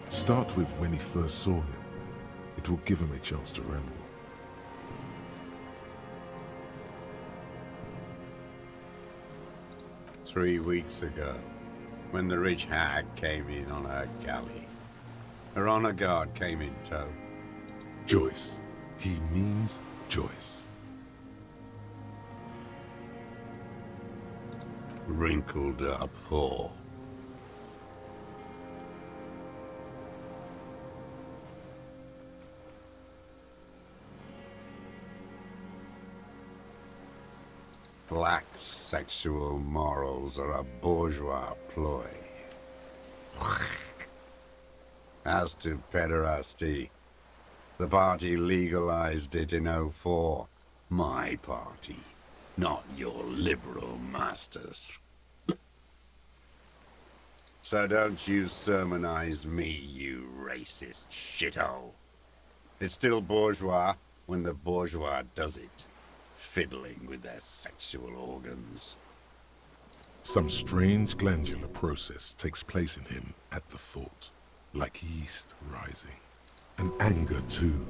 Start with when he first saw him. It will give him a chance to ramble. "3 weeks ago, when the rich hag came in on her galley. Her honor guard came in tow. Joyce. He means Joyce. Wrinkled up whore. Black sexual morals are a bourgeois ploy. As to pederasty, the party legalized it in '04. My party, not your liberal masters. So don't you sermonize me, you racist shithole. It's still bourgeois when the bourgeois does it. Fiddling with their sexual organs. Some strange glandular process takes place in him at the thought, like yeast rising. And anger too,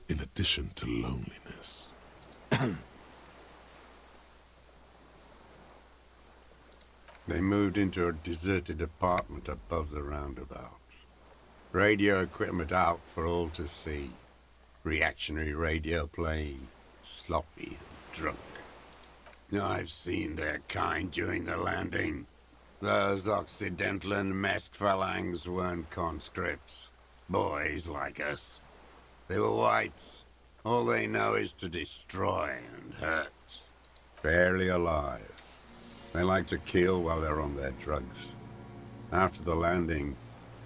in addition to loneliness. They moved into a deserted apartment above the roundabout. Radio equipment out for all to see. Reactionary radio playing, sloppy and drunk. I've seen their kind during the landing. Those Occidental and Mesk phalangs weren't conscripts. Boys like us. They were whites. All they know is to destroy and hurt. Barely alive. They like to kill while they're on their drugs. After the landing,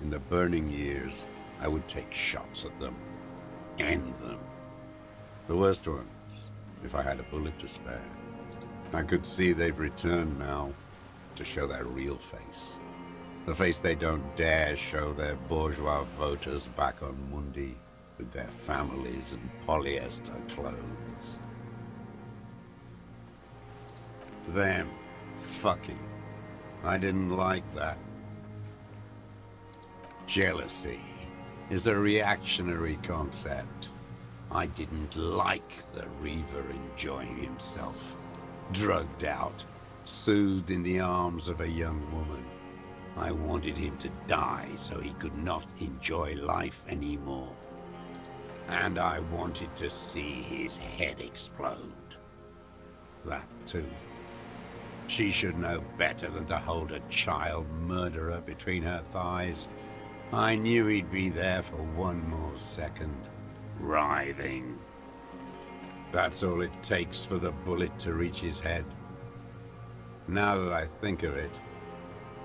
In the burning years, I would take shots at them. End them. The worst ones, if I had a bullet to spare. I could see they've returned now to show their real face. The face they don't dare show their bourgeois voters back on Mundi with their families and polyester clothes. Them fucking. I didn't like that. Jealousy is a reactionary concept. I didn't like the Reaver enjoying himself, drugged out, soothed in the arms of a young woman. I wanted him to die so he could not enjoy life anymore. And I wanted to see his head explode. That too. She should know better than to hold a child murderer between her thighs. I knew he'd be there for one more second, writhing. That's all it takes for the bullet to reach his head. Now that I think of it,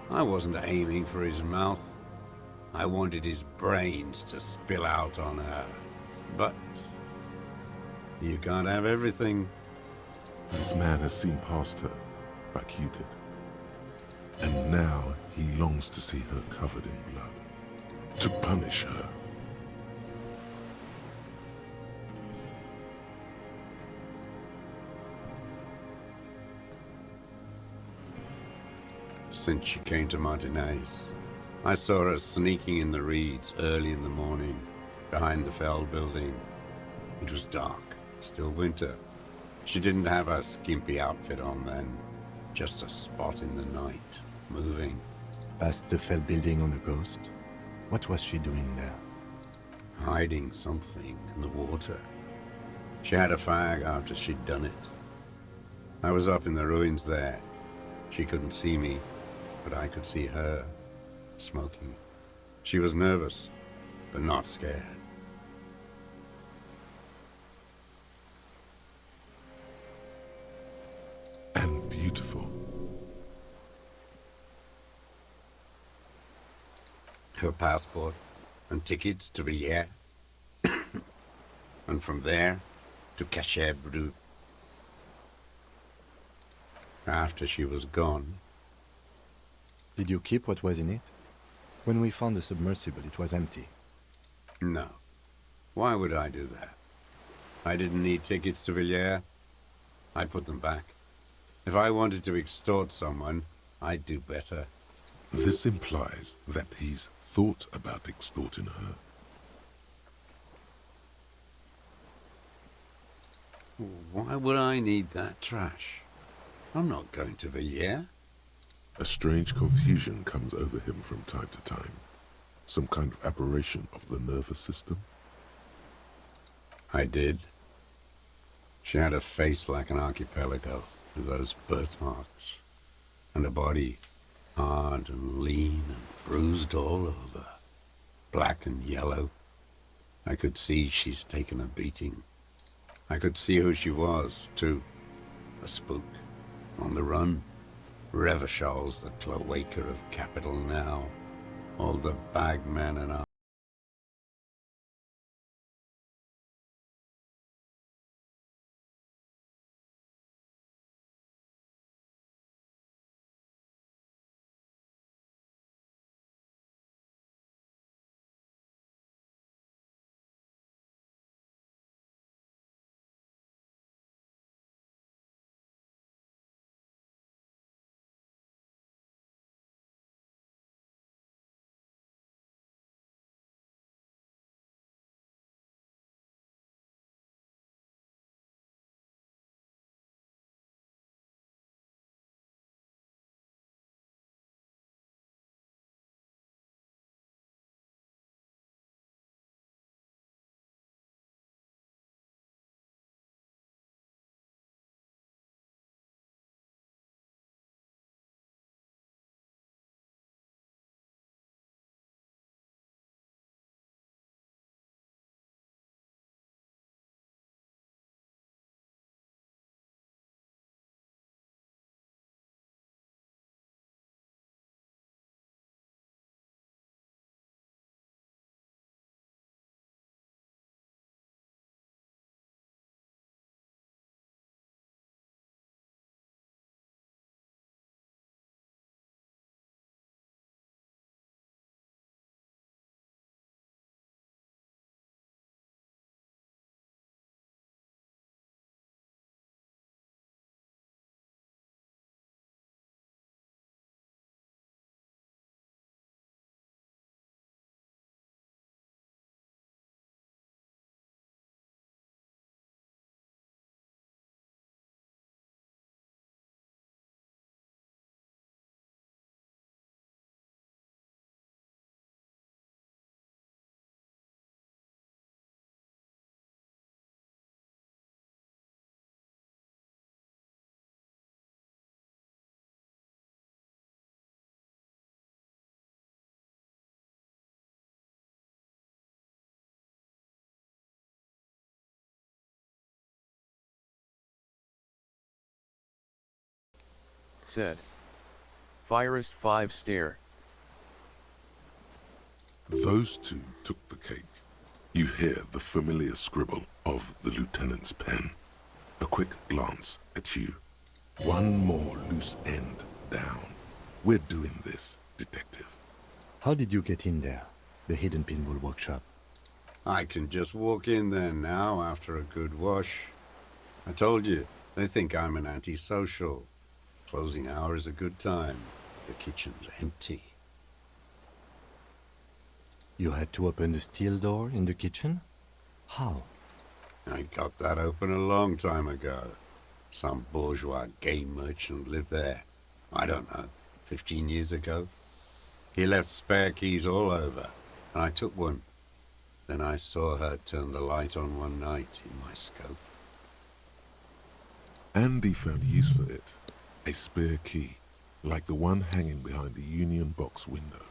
I wasn't aiming for his mouth. I wanted his brains to spill out on her. But you can't have everything. This man has seen past her, like you did. And now he longs to see her covered in blood. To punish her. Since she came to Martinez, I saw her sneaking in the reeds early in the morning, behind the Fell building. It was dark, still winter. She didn't have her skimpy outfit on then, just a spot in the night, moving. Past the Fell building on the coast? What was she doing there? Hiding something in the water. She had a fag after she'd done it. I was up in the ruins there. She couldn't see me, but I could see her, smoking. She was nervous, but not scared. And beautiful. Her passport and tickets to Villiers. And from there to Cachet Brut. After she was gone, Did you keep what was in it? When we found the submersible, it was empty. no. Why would I do that? I didn't need tickets to Villiers. I'd put them back. If I wanted to extort someone, I'd do better. This implies that he's thought about extorting her. Why would I need that trash? I'm not going to Villiers. A strange confusion comes over him from time to time. Some kind of aberration of the nervous system. I did. She had a face like an archipelago, with those birthmarks, and a body hard and lean and bruised all over, black and yellow. I could see she's taken a beating. I could see who she was, too. A spook, on the run. Revachol's the cloaca of capital now. All the bagmen and said. Firest 5 stare. Those two took the cake. You hear the familiar scribble of the lieutenant's pen. A quick glance at you. One more loose end down. We're doing this, detective. How did you get in there? The hidden pinball workshop. I can just walk in there now after a good wash. I told you, they think I'm an antisocial. Closing hour is a good time. The kitchen's empty. You had to open the steel door in the kitchen? How? I got that open a long time ago. Some bourgeois game merchant lived there. I don't know, 15 years ago. He left spare keys all over, and I took one. Then I saw her turn the light on one night in my scope. Andy found use for it. A spare key, like the one hanging behind the Union Box window.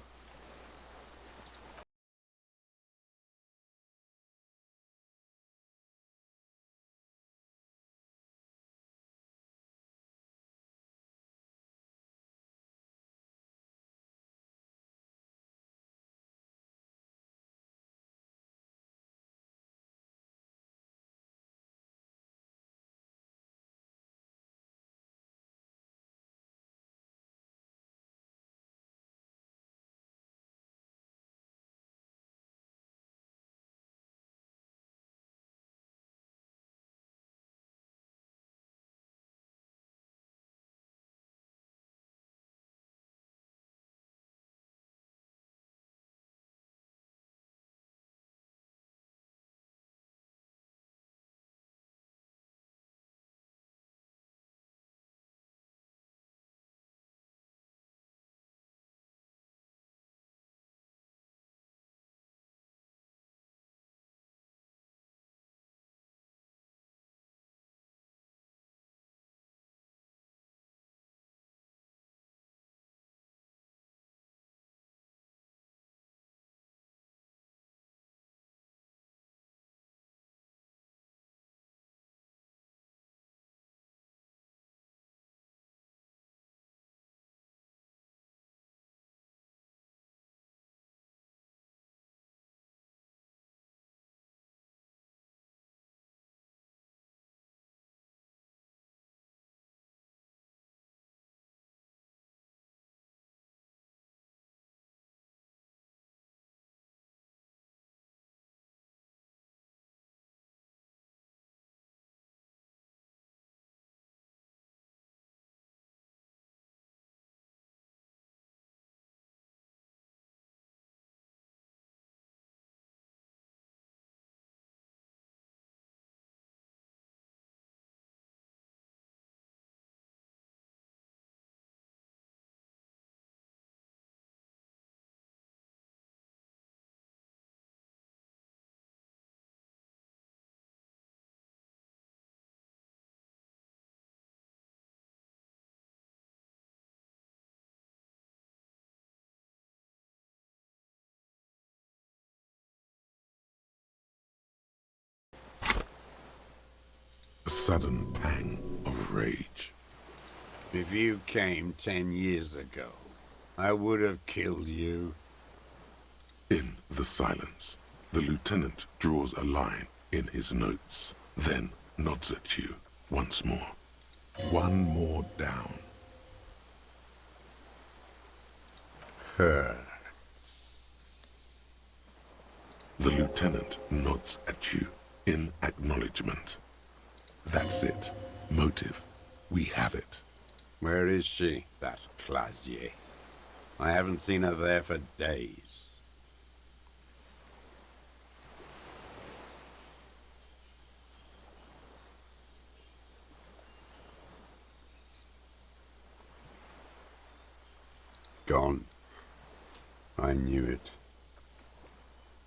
A sudden pang of rage. If you came 10 years ago, I would have killed you. In the silence, the lieutenant draws a line in his notes, then nods at you once more. One more down. Her. The lieutenant nods at you in acknowledgement. That's it. Motive. We have it. Where is she, that Clasier? I haven't seen her there for days. Gone. I knew it.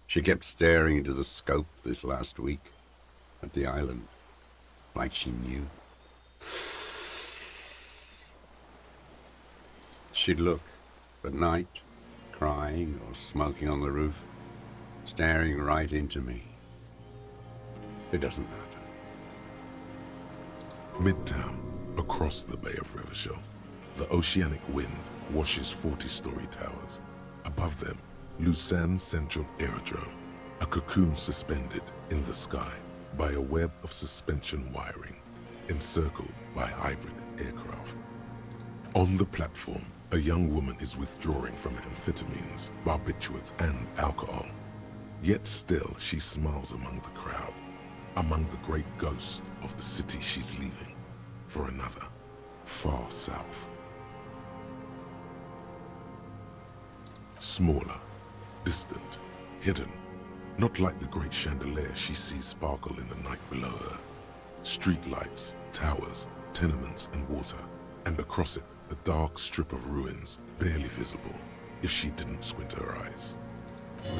She kept staring into the scope this last week at the island, like she knew. She'd look at night, crying or smoking on the roof, staring right into me. It doesn't matter. Midtown, across the Bay of Rivershell. The oceanic wind washes 40-story towers. Above them, Lucerne Central Aerodrome, a cocoon suspended in the sky by a web of suspension wiring, encircled by hybrid aircraft. On the platform, a young woman is withdrawing from amphetamines, barbiturates, and alcohol. Yet still she smiles among the crowd, among the great ghost of the city she's leaving, for another, far south. Smaller, distant, hidden, not like the great chandelier she sees sparkle in the night below her. Streetlights, towers, tenements, and water, and across it, a dark strip of ruins, barely visible, if she didn't squint her eyes.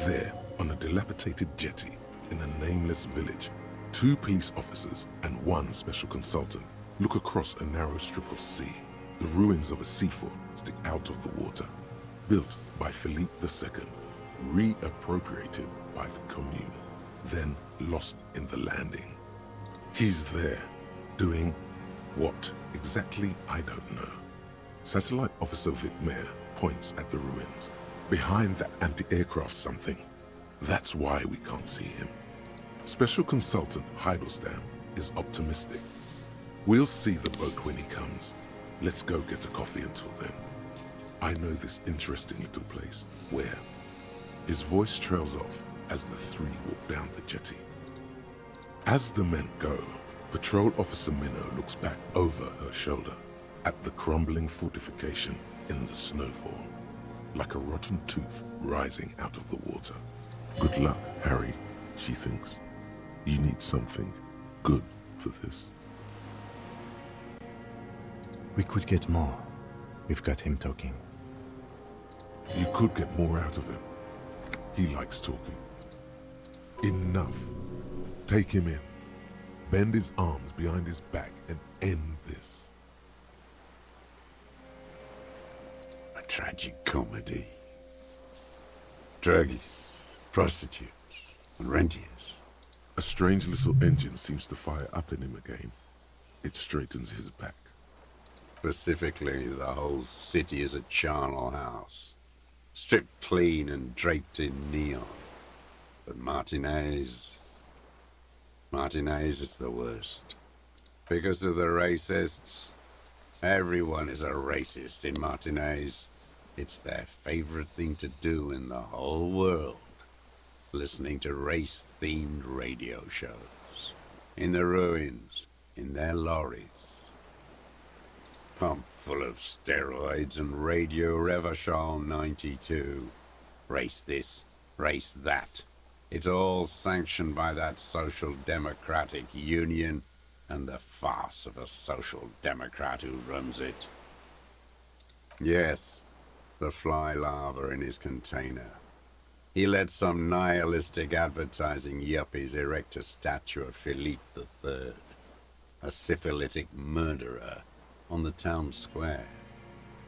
There, on a dilapidated jetty, in a nameless village, 2 police officers and 1 special consultant look across a narrow strip of sea. The ruins of a seafort stick out of the water, built by Philippe II, reappropriated by the Commune, then lost in the landing. He's there, doing what exactly, I don't know. Satellite Officer Vicmair points at the ruins. Behind that anti-aircraft something. That's why we can't see him. Special Consultant Heidelstein is optimistic. We'll see the boat when he comes. Let's go get a coffee until then. I know this interesting little place. Where? His voice trails off as the 3 walk down the jetty. As the men go, Patrol Officer Minnow looks back over her shoulder at the crumbling fortification in the snowfall, like a rotten tooth rising out of the water. Good luck, Harry, she thinks. You need something good for this. We could get more. We've got him talking. You could get more out of him. He likes talking. Enough. Take him in. Bend his arms behind his back and end this. A tragic comedy. Druggies, prostitutes, and rentiers. A strange little engine seems to fire up in him again. It straightens his back. Specifically, the whole city is a charnel house. Stripped clean and draped in neon. But Martinez is the worst. Because of the racists. Everyone is a racist in Martinez. It's their favorite thing to do in the whole world. Listening to race-themed radio shows. In the ruins, in their lorries. Pumped full of steroids and Radio Revachol 92. Race this, race that. It's all sanctioned by that Social Democratic Union and the farce of a Social Democrat who runs it. Yes, the fly larva in his container. He let some nihilistic advertising yuppies erect a statue of Philippe III, a syphilitic murderer, on the town square,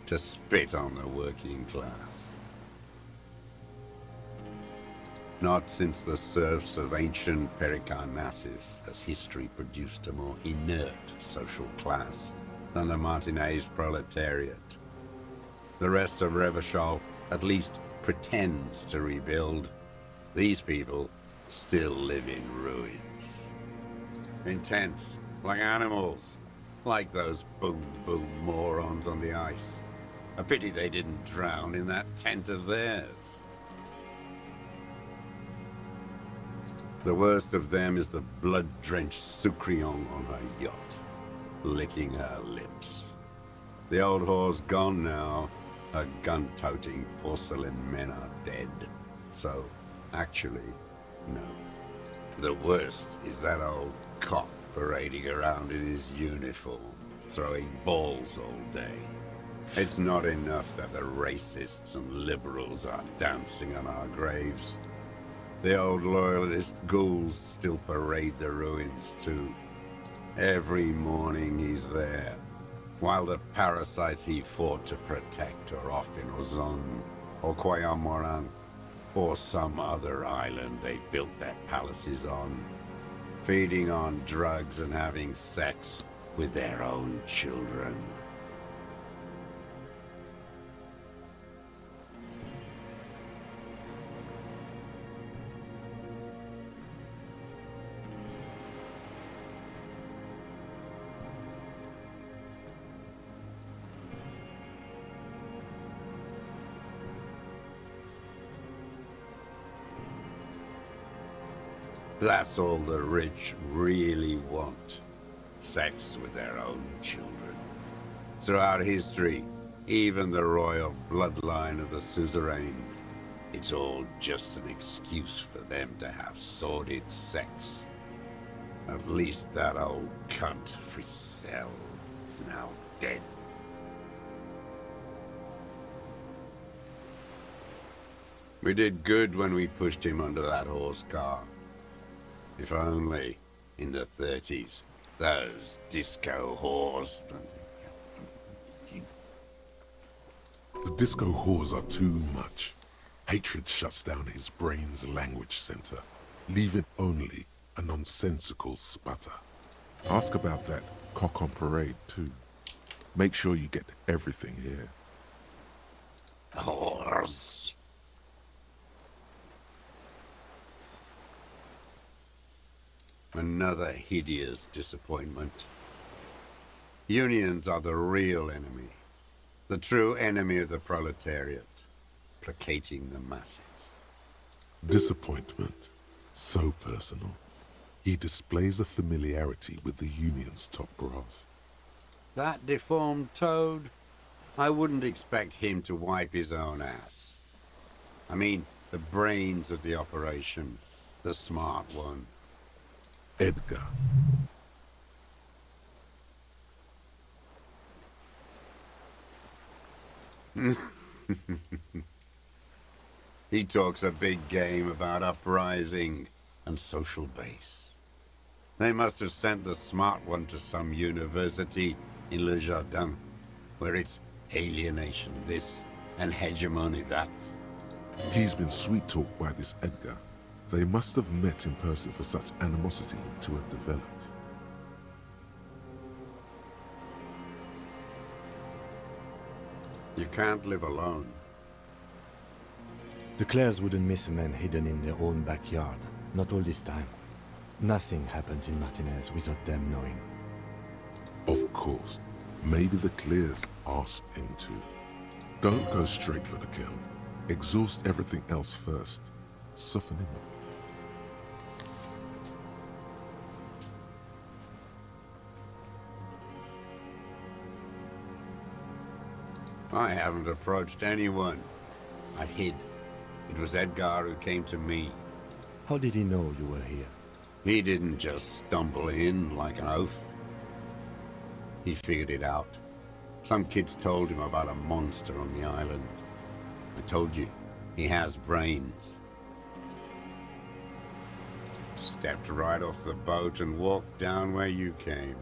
to spit on the working class. Not since the serfs of ancient Pericarnassus has history produced a more inert social class than the Martinez proletariat. The rest of Revachol at least pretends to rebuild. These people still live in ruins. In tents, like animals, like those boom-boom morons on the ice. A pity they didn't drown in that tent of theirs. The worst of them is the blood-drenched Sucrion on her yacht, licking her lips. The old whore's gone now. Her gun-toting porcelain men are dead. So, actually, no. The worst is that old cop parading around in his uniform, throwing balls all day. It's not enough that the racists and liberals are dancing on our graves. The old loyalist ghouls still parade the ruins too. Every morning he's there, while the parasites he fought to protect are off in Ozon, or Quayamoran, or some other island they built their palaces on, feeding on drugs and having sex with their own children. That's all the rich really want. Sex with their own children. Throughout history, even the royal bloodline of the suzerain, it's all just an excuse for them to have sordid sex. At least that old cunt, Frisell, is now dead. We did good when we pushed him under that horse car. If only, in the 30s, those disco whores... The disco whores are too much. Hatred shuts down his brain's language center, leaving only a nonsensical sputter. Ask about that cock on parade too. Make sure you get everything here. Whores. Another hideous disappointment. Unions are the real enemy. The true enemy of the proletariat. Placating the masses. Disappointment. So personal. He displays a familiarity with the union's top brass. That deformed toad? I wouldn't expect him to wipe his own ass. I mean, the brains of the operation. The smart one. Edgar. He talks a big game about uprising and social base. They must have sent the smart one to some university in Le Jardin, where it's alienation this and hegemony that. He's been sweet-talked by this Edgar. They must have met in person for such animosity to have developed. You can't live alone. The Clares wouldn't miss a man hidden in their own backyard. Not all this time. Nothing happens in Martinez without them knowing. Of course. Maybe the Clears asked him to. Don't go straight for the kill. Exhaust everything else first. Soften him up. I haven't approached anyone. I hid. It was Edgar who came to me. How did he know you were here? He didn't just stumble in like an oaf. He figured it out. Some kids told him about a monster on the island. I told you, he has brains. Stepped right off the boat and walked down where you came.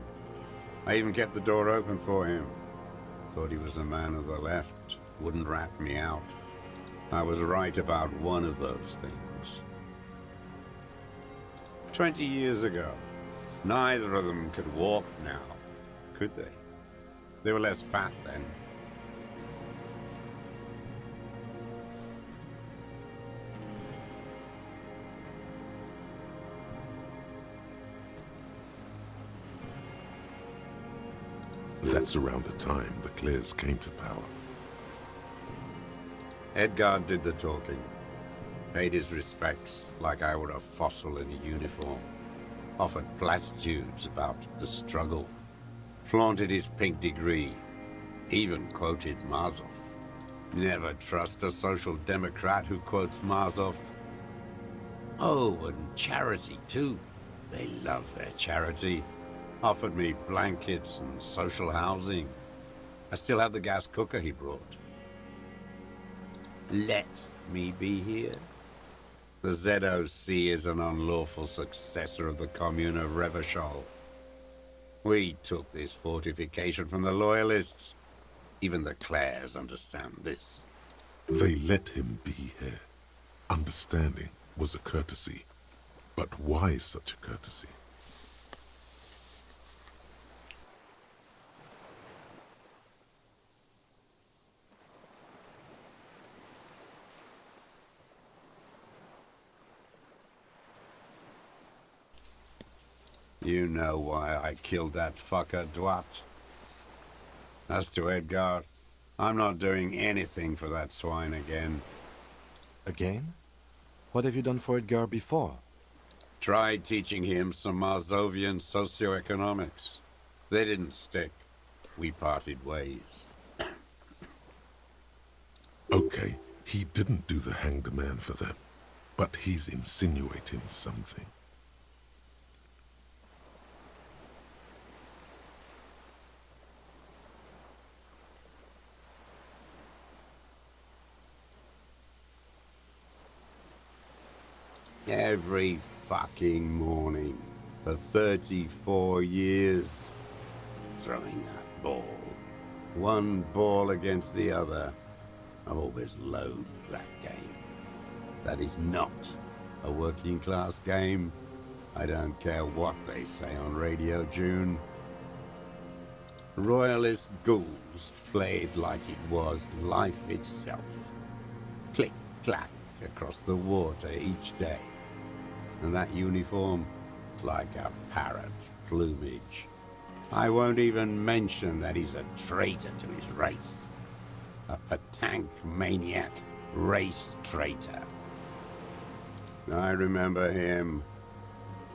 I even kept the door open for him. Thought he was a man of the left, wouldn't rat me out. I was right about one of those things. 20 years ago, neither of them could walk now, could they? They were less fat then. That's around the time the Clears came to power. Edgar did the talking. Paid his respects like I were a fossil in a uniform. Offered platitudes about the struggle. Flaunted his pink degree. Even quoted Mazov. Never trust a social democrat who quotes Mazov. Oh, and charity too. They love their charity. Offered me blankets and social housing. I still have the gas cooker he brought. Let me be here. The ZOC is an unlawful successor of the Commune of Revachol. We took this fortification from the Loyalists. Even the Clares understand this. They let him be here. Understanding was a courtesy. But why such a courtesy? You know why I killed that fucker, Dwat. As to Edgar, I'm not doing anything for that swine again. Again? What have you done for Edgar before? Tried teaching him some Marsovian socioeconomics. They didn't stick. We parted ways. Okay, he didn't do the hanged man for them, but he's insinuating something. Every fucking morning for 34 years. Throwing that ball. One ball against the other. I've always loathed that game. That is not a working class game. I don't care what they say on Radio June. Royalist ghouls played like it was life itself. Click, clack across the water each day. And that uniform, like a parrot plumage. I won't even mention that he's a traitor to his race. A Patank maniac race traitor. I remember him.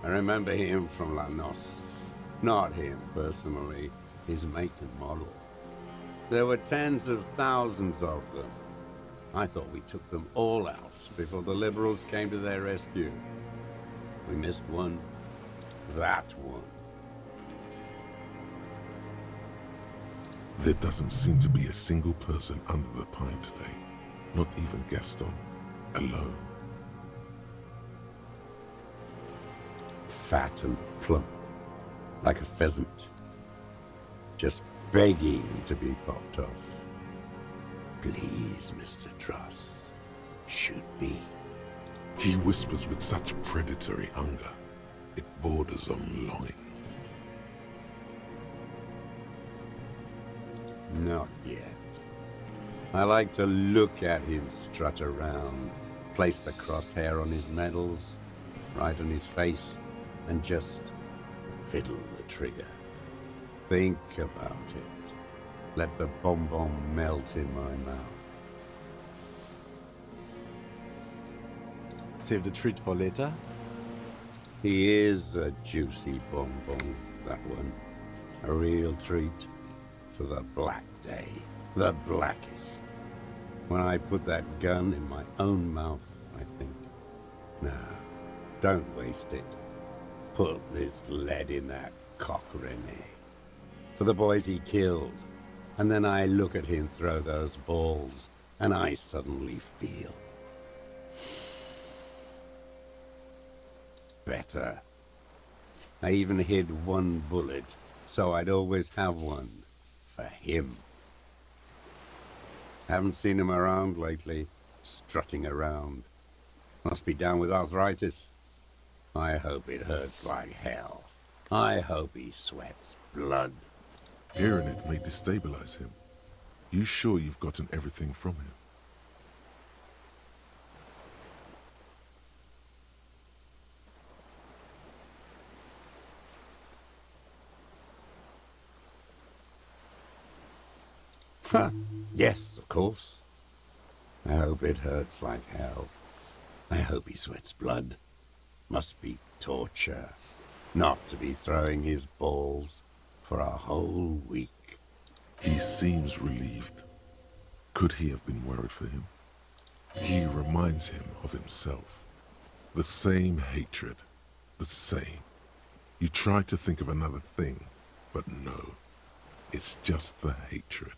I remember him from La Noce. Not him personally, his make and model. There were tens of thousands of them. I thought we took them all out before the liberals came to their rescue. We missed one. That one. There doesn't seem to be a single person under the pine today, not even Gaston, alone. Fat and plump, like a pheasant. Just begging to be popped off. Please, Mr. Dross, shoot me. He whispers with such predatory hunger, it borders on longing. Not yet. I like to look at him strut around, place the crosshair on his medals, right on his face, and just fiddle the trigger. Think about it. Let the bonbon melt in my mouth. Save the treat for later? He is a juicy bonbon, that one. A real treat for the black day. The blackest. When I put that gun in my own mouth, I think, nah, don't waste it. Put this lead in that cock, René. For the boys he killed. And then I look at him throw those balls, and I suddenly feel better. I even hid one bullet, so I'd always have one for him. Haven't seen him around lately, strutting around. Must be down with arthritis. I hope it hurts like hell. I hope he sweats blood. Hearing it may destabilize him. You sure you've gotten everything from him? Huh. Yes, of course. I hope it hurts like hell. I hope he sweats blood. Must be torture. Not to be throwing his balls for a whole week. He seems relieved. Could he have been worried for him? He reminds him of himself. The same hatred. The same. You try to think of another thing, but no. It's just the hatred.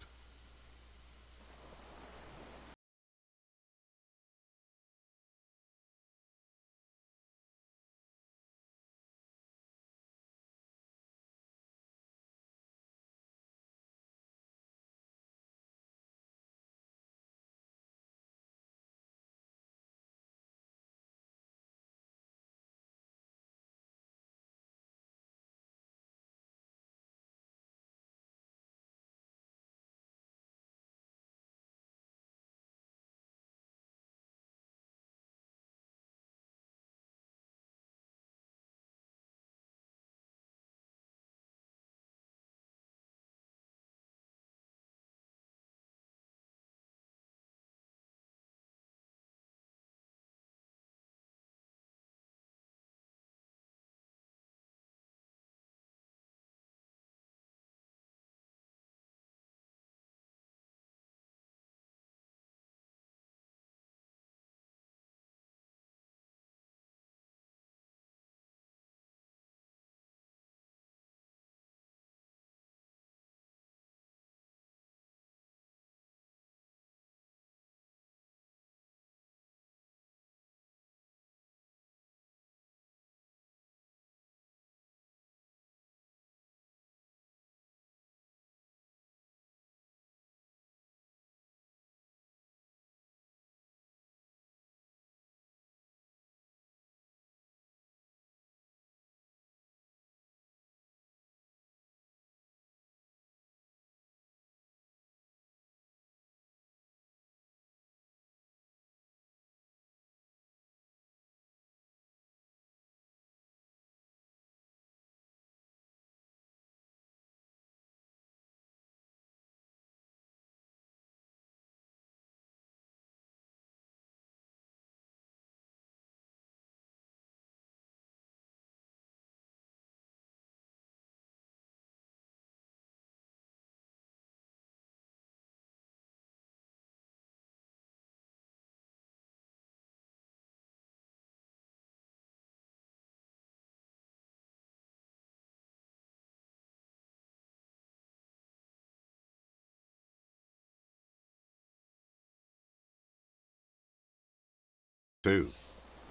Too.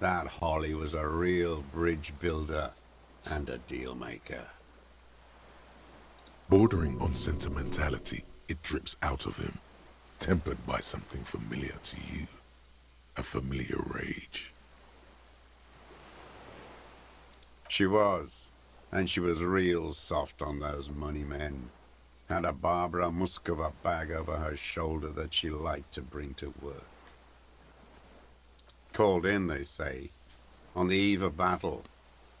That Holly was a real bridge builder and a deal maker. Bordering on sentimentality, it drips out of him, tempered by something familiar to you. A familiar rage. She was. And she was real soft on those money men. Had a Barbara Muscova bag over her shoulder that she liked to bring to work. Called in, they say, on the eve of battle.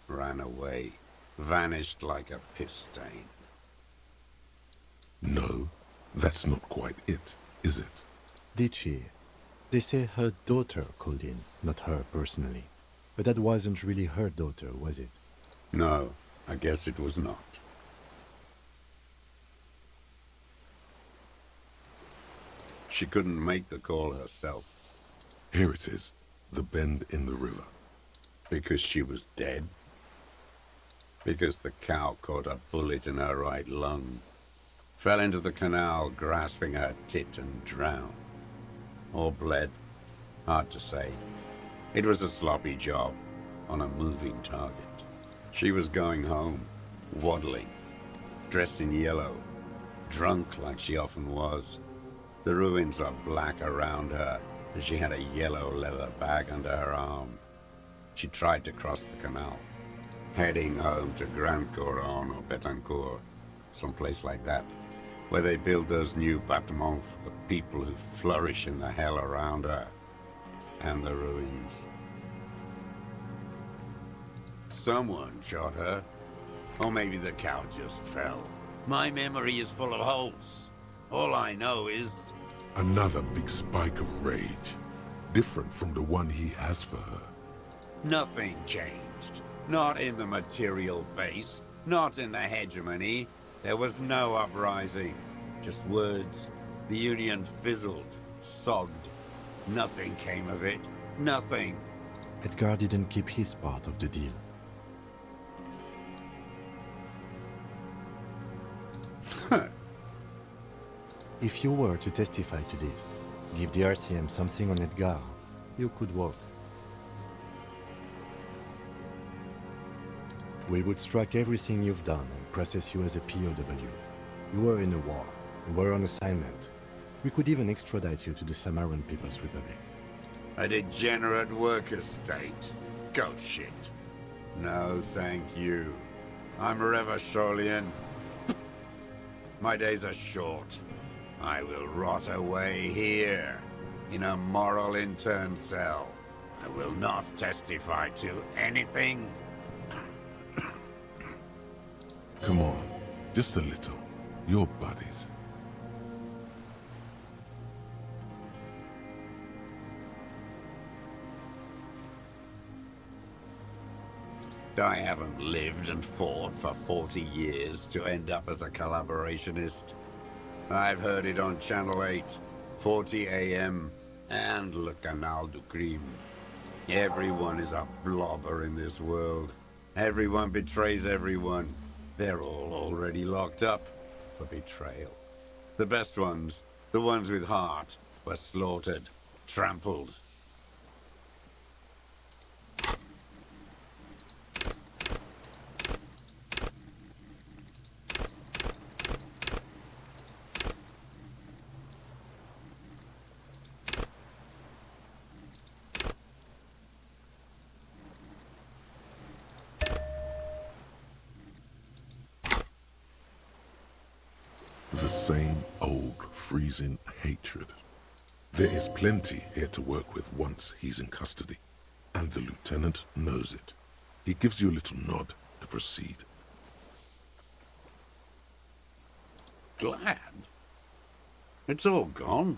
Ran away. Vanished like a piss stain. No, that's not quite it, is it? Did she? They say her daughter called in, not her personally. But that wasn't really her daughter, was it? No, I guess it was not. She couldn't make the call herself. Here it is, the bend in the river. Because she was dead. Because the cow caught a bullet in her right lung. Fell into the canal, grasping her tit, and drowned. Or bled. Hard to say. It was a sloppy job, on a moving target. She was going home, waddling, dressed in yellow, drunk like she often was. The ruins were black around her, and she had a yellow leather bag under her arm. She tried to cross the canal, heading home to Grand Couronne or Betancourt, someplace like that, where they build those new bâtiments for the people who flourish in the hell around her, and the ruins. Someone shot her, or maybe the cow just fell. My memory is full of holes. All I know is... Another big spike of rage, different from the one he has for her. nothing changed. Not in the material base, not in the hegemony. There was no uprising. Just words. The Union fizzled, sogged. Nothing came of it. Nothing. Edgar didn't keep his part of the deal. If you were to testify to this, give the RCM something on Edgar, you could walk. We would strike everything you've done and process you as a POW. You were in a war. You were on assignment. We could even extradite you to the Samaran People's Republic. A degenerate worker state. Ghost shit. No, thank you. I'm Revacholian. My days are short. I will rot away here, in a moral intern cell. I will not testify to anything. Come on, just a little. Your buddies. I haven't lived and fought for 40 years to end up as a collaborationist. I've heard it on Channel 8, 40 AM, and Le Canal du Crime. Everyone is a blobber in this world. Everyone betrays everyone. They're all already locked up for betrayal. The best ones, the ones with heart, were slaughtered, trampled. The same old freezing hatred. There is plenty here to work with once he's in custody, and the lieutenant knows it. He gives you a little nod to proceed. Glad? It's all gone.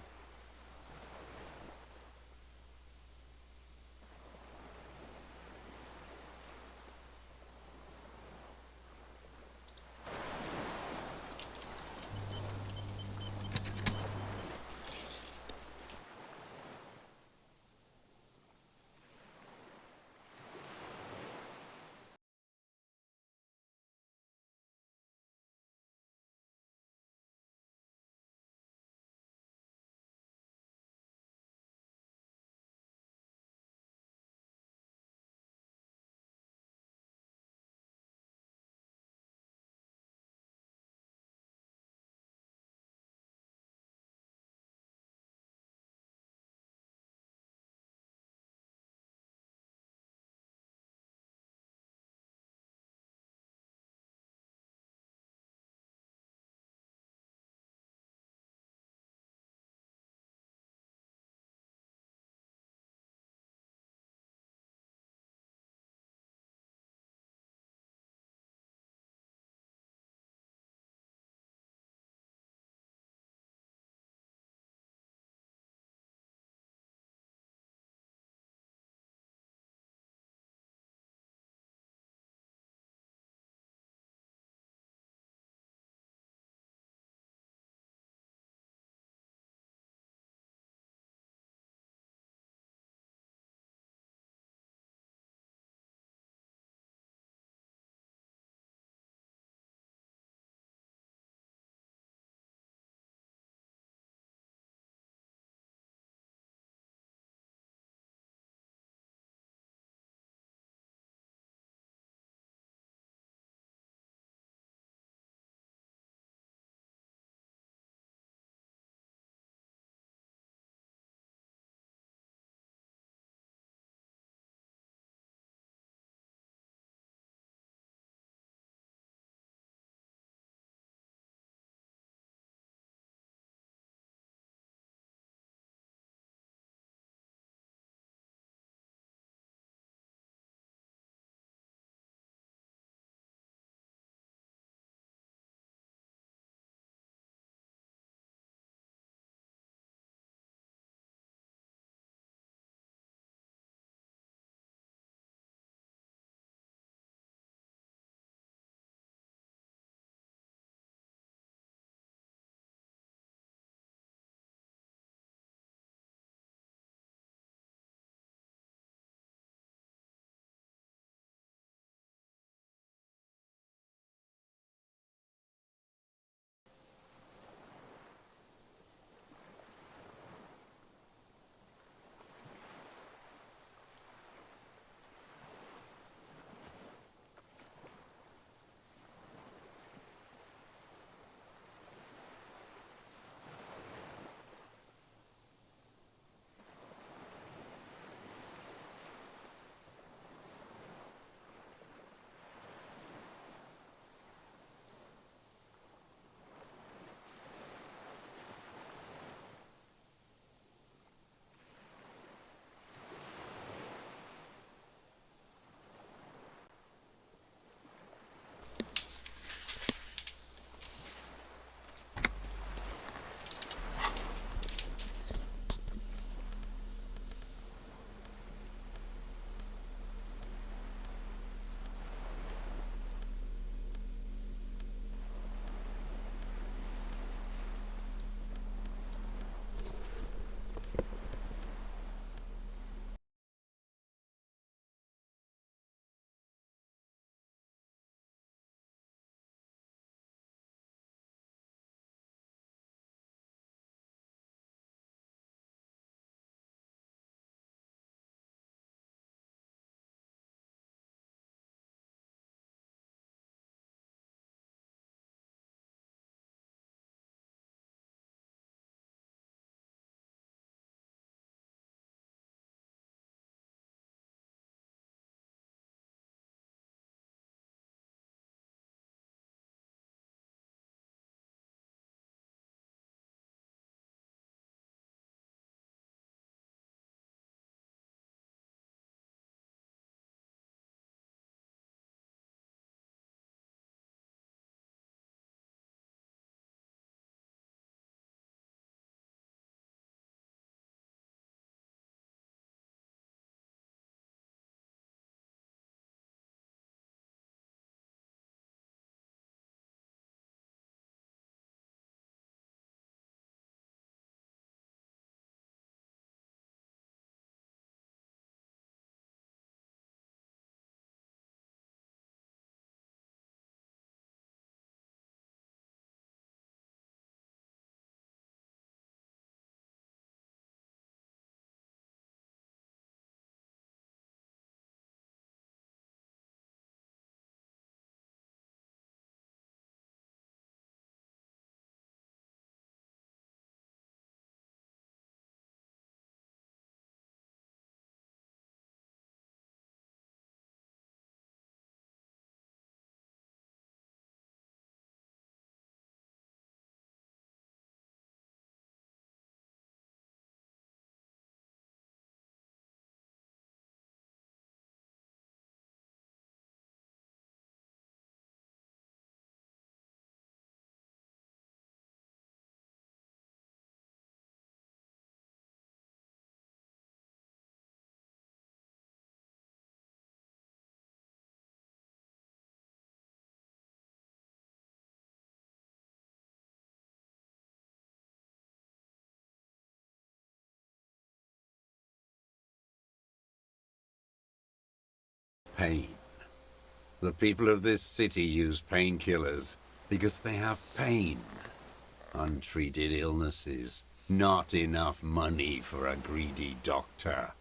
pain. The people of this city use painkillers because they have pain. Untreated illnesses. Not enough money for a greedy doctor.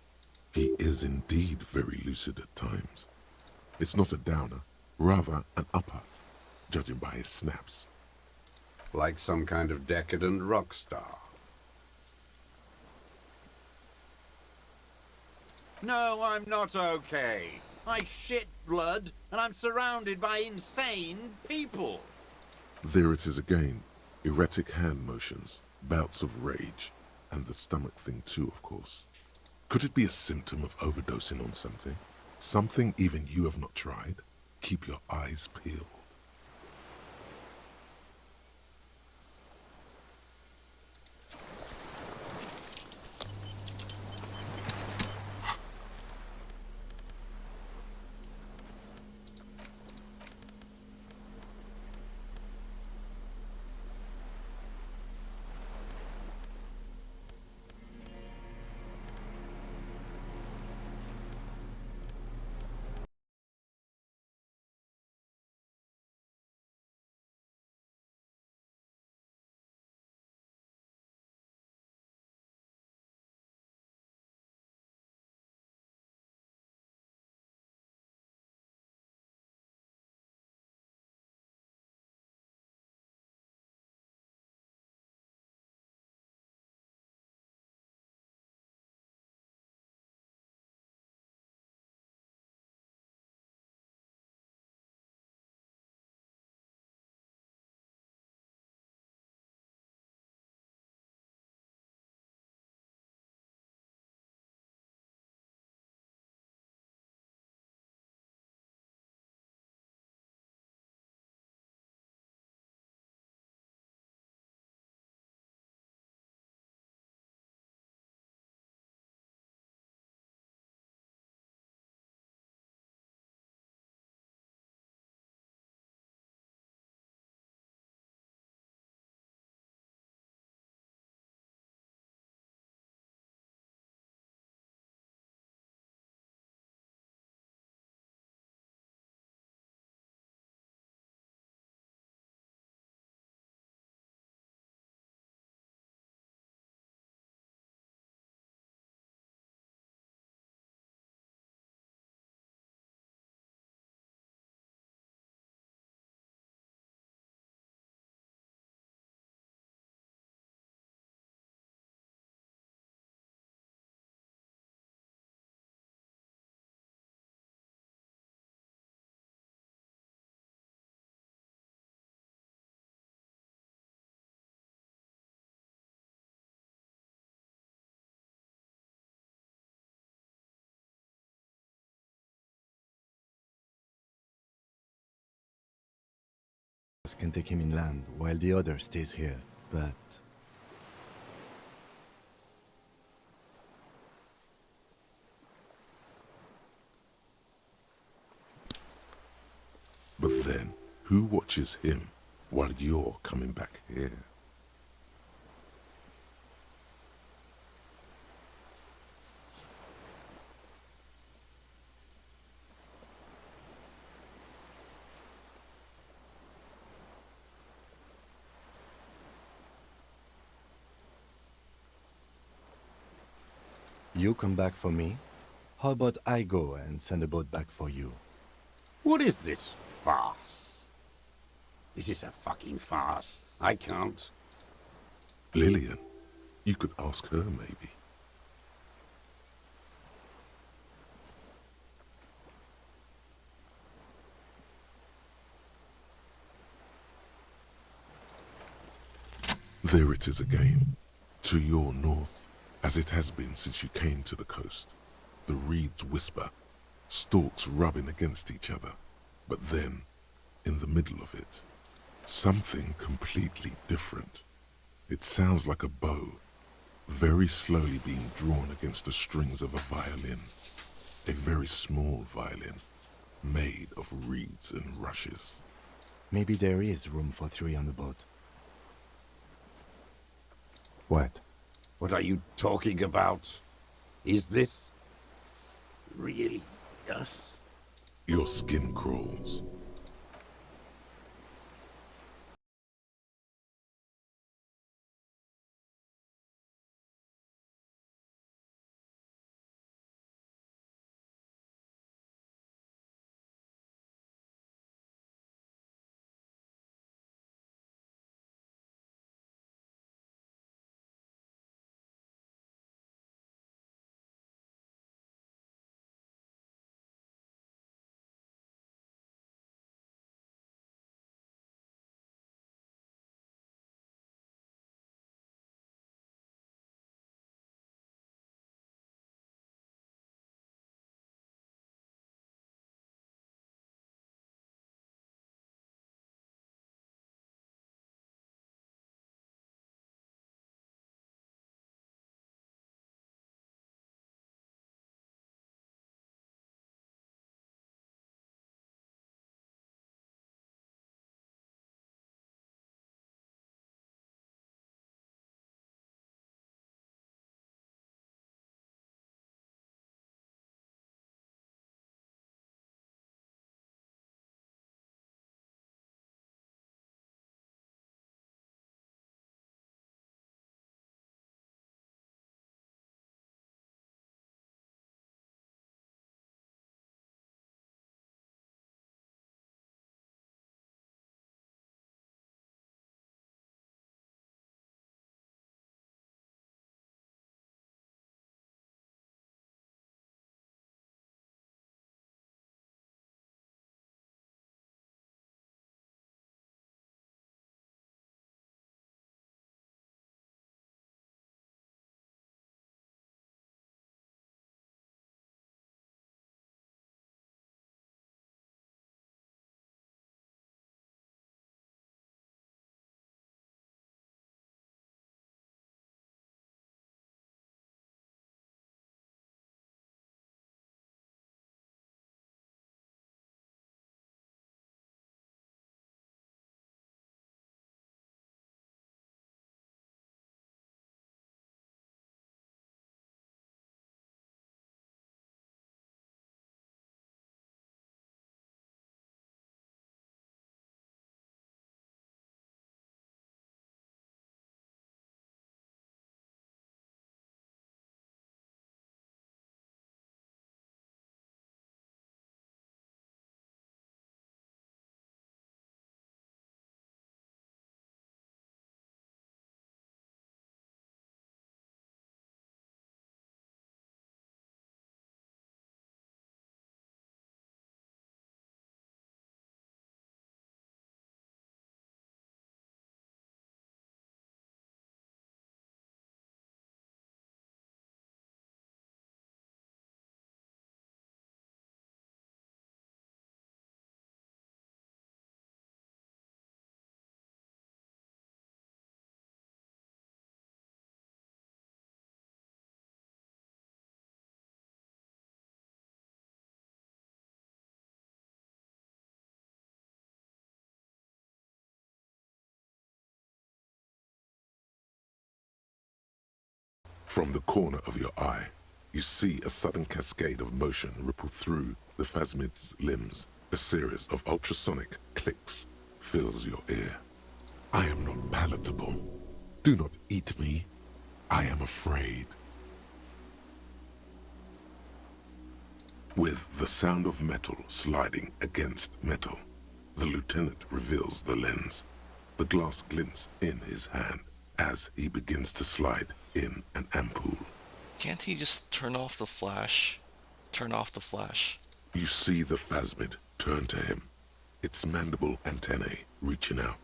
He is indeed very lucid at times. It's not a downer, rather an upper, judging by his snaps. Like some kind of decadent rock star. No, I'm not okay. I shit blood, and I'm surrounded by insane people. There it is again. Erratic hand motions, bouts of rage, and the stomach thing too, of course. Could it be a symptom of overdosing on something? Something even you have not tried? Keep your eyes peeled. Can take him inland while the other stays here, but But then, who watches him while you're coming back here? you come back for me? How about I go and send a boat back for you? What is this farce? This is a fucking farce. I can't. Lillian, you could ask her maybe. There it is again, to your north, as it has been since you came to the coast. The reeds whisper, stalks rubbing against each other, but then, in the middle of it, something completely different. It sounds like a bow, very slowly being drawn against the strings of a violin. A very small violin, made of reeds and rushes. Maybe there is room for 3 on the boat. What? What are you talking about? Is this really us? Your skin crawls. From the corner of your eye, you see a sudden cascade of motion ripple through the phasmid's limbs. A series of ultrasonic clicks fills your ear. I am not palatable. Do not eat me. I am afraid. With the sound of metal sliding against metal, the lieutenant reveals the lens. The glass glints in his hand as he begins to slide in an ampoule. Can't he just turn off the flash? Turn off the flash. You see the phasmid turn to him, its mandible antennae reaching out.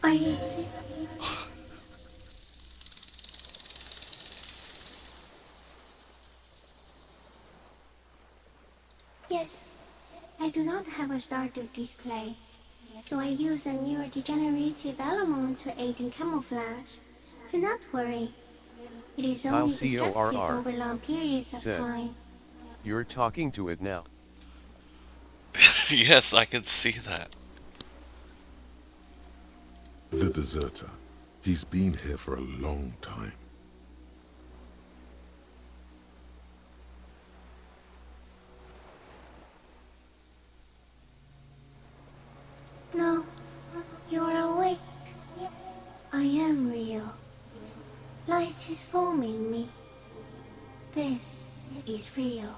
I exist. Yes, I do not have a starter display, so I use a neurodegenerative element to aid in camouflage. Do not worry, it is Kyle only destructive CORR over long periods of said, time. "You're talking to it now." Yes, I can see that. The deserter. He's been here for a long time. No, you are awake. I am real. Light is forming me. This is real.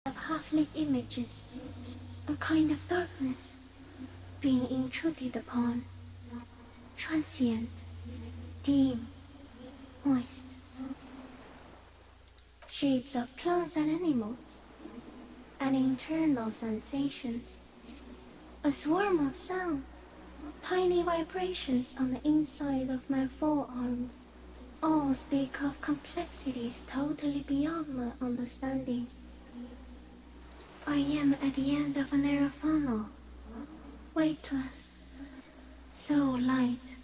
Of half-lit images, a kind of darkness being intruded upon, transient, dim, moist. Shapes of plants and animals, and internal sensations. A swarm of sounds, tiny vibrations on the inside of my forearms. All speak of complexities totally beyond my understanding. I am at the end of a narrow funnel, weightless, so light,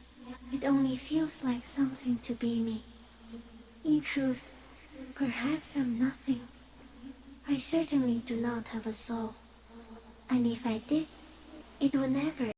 it only feels like something to be me. In truth, perhaps I'm nothing. I certainly do not have a soul, and if I did, it would never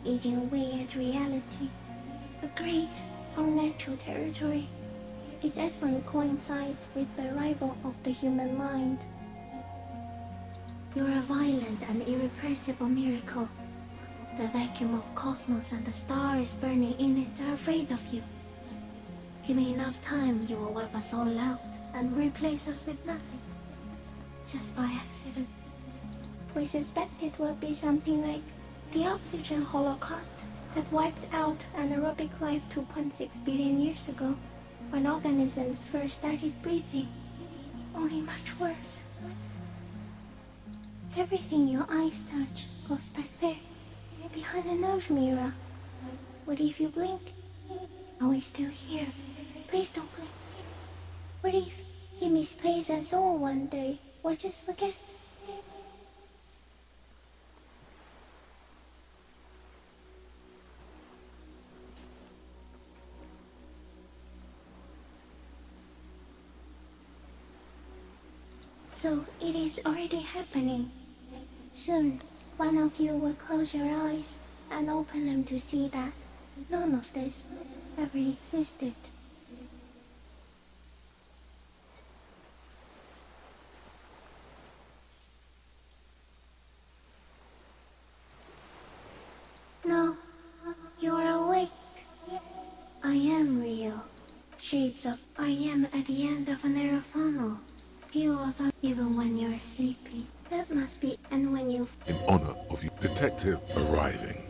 eating away at reality. A great, unnatural territory. Its advent coincides with the arrival of the human mind. You're a violent and irrepressible miracle. The vacuum of cosmos and the stars burning in it are afraid of you. Give me enough time, you will wipe us all out and replace us with nothing. Just by accident. We suspect it will be something like the oxygen holocaust that wiped out anaerobic life 2.6 billion years ago, when organisms first started breathing. Only much worse. Everything your eyes touch goes back there, behind the nose mirror. What if you blink? Are we still here? Please don't blink. What if he misplaces us all one day, or just forget? So it is already happening. Soon, one of you will close your eyes and open them to see that none of this ever existed. No, you're awake. I am real. Shapes of I am at the end of a narrow funnel. Few of us, even when you're sleeping. That must be, and when you In honor of you, detective arriving.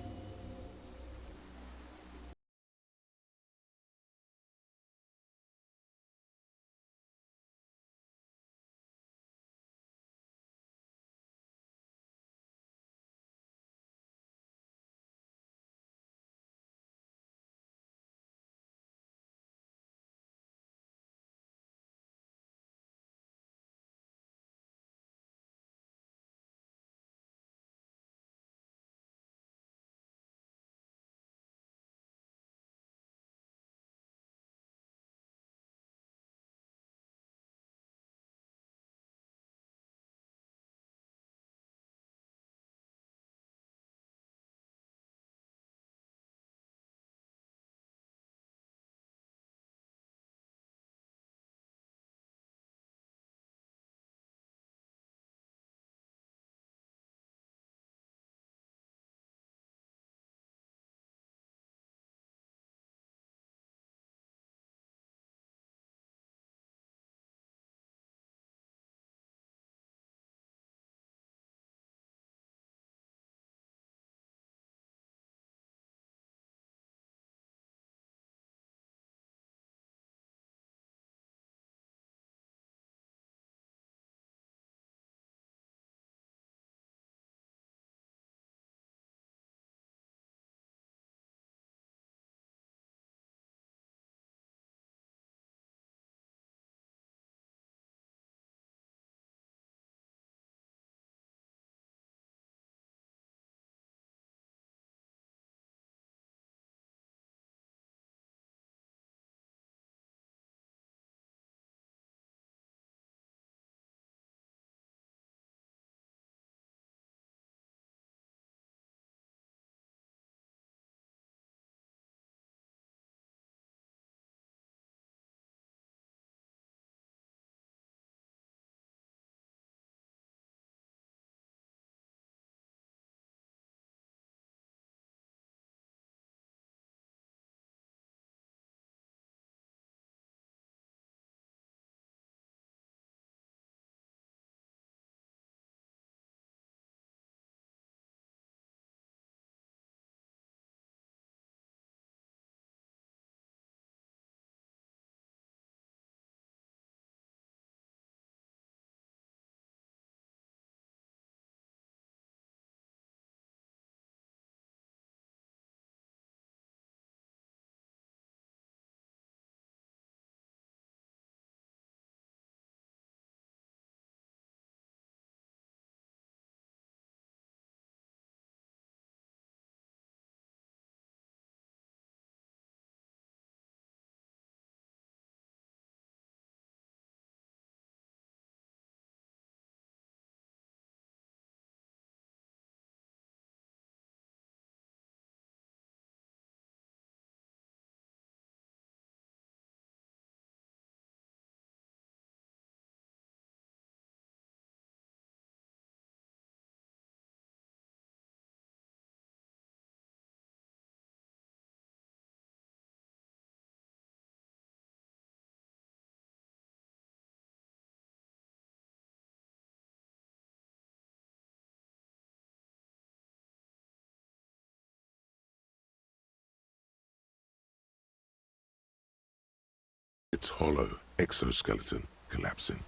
its hollow exoskeleton collapsing.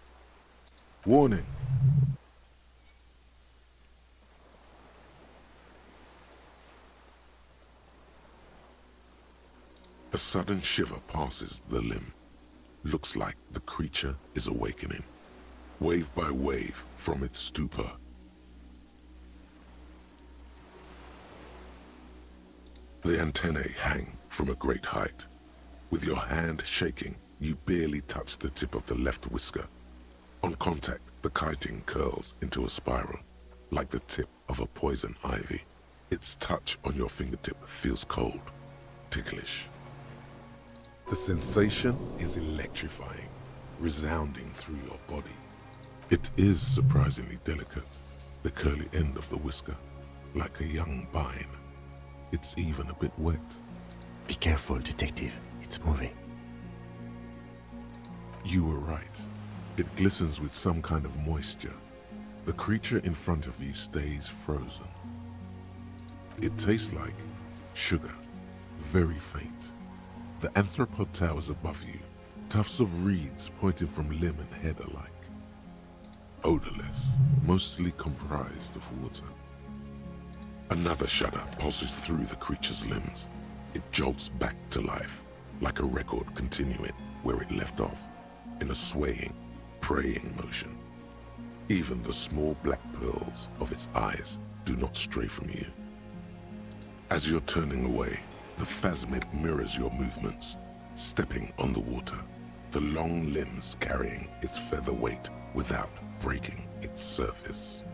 Warning! A sudden shiver passes the limb. Looks like the creature is awakening, wave by wave from its stupor. The antennae hang from a great height. With your hand shaking, you barely touch the tip of the left whisker. On contact, the chitin curls into a spiral, like the tip of a poison ivy. Its touch on your fingertip feels cold, ticklish. The sensation is electrifying, resounding through your body. It is surprisingly delicate, the curly end of the whisker, like a young vine. It's even a bit wet. Be careful, detective. It's moving. You were right. It glistens with some kind of moisture. The creature in front of you stays frozen. It tastes like sugar, very faint. The anthropod towers above you, tufts of reeds pointing from limb and head alike. Odorless, mostly comprised of water. Another shudder pulses through the creature's limbs. It jolts back to life, like a record continuing where it left off, in a swaying, praying motion. Even the small black pearls of its eyes do not stray from you. As you're turning away, the phasmid mirrors your movements, stepping on the water, the long limbs carrying its feather weight without breaking its surface.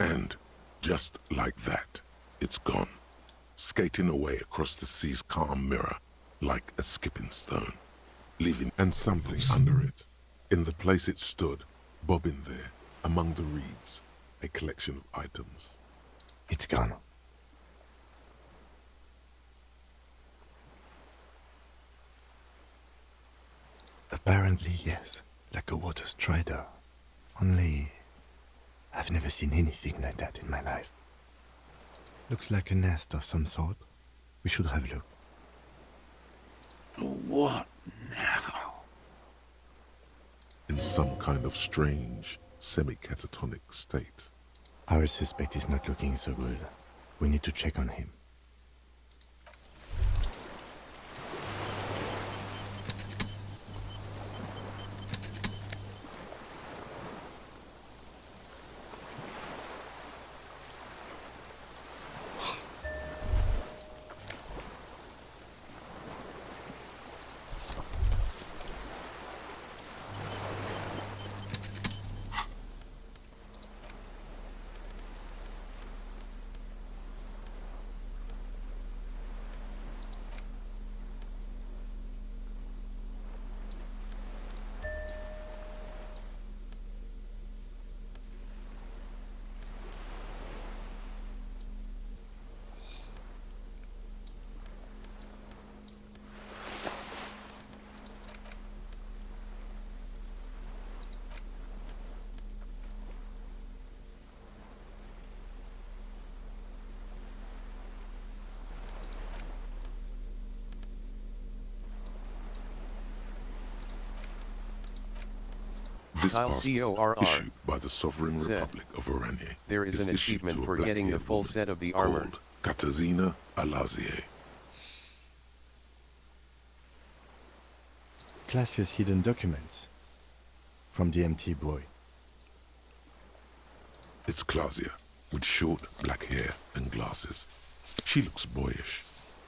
And just like that, it's gone, skating away across the sea's calm mirror like a skipping stone, leaving and something under it. In the place it stood, bobbing there, among the reeds, a collection of items. It's gone. Apparently, yes, like a water strider. Only, I've never seen anything like that in my life. Looks like a nest of some sort. We should have a look. What now? In some kind of strange, semi-catatonic state. Our suspect is not looking so good. We need to check on him. This Kyle passport, CORR issued by the Sovereign said, Republic of Oranje, there is an issued achievement to a for getting the black-haired full woman set of the armor. called Katarzyna Alazie. Classia's hidden documents. From the MT boy. It's Clausia, with short black hair and glasses. She looks boyish,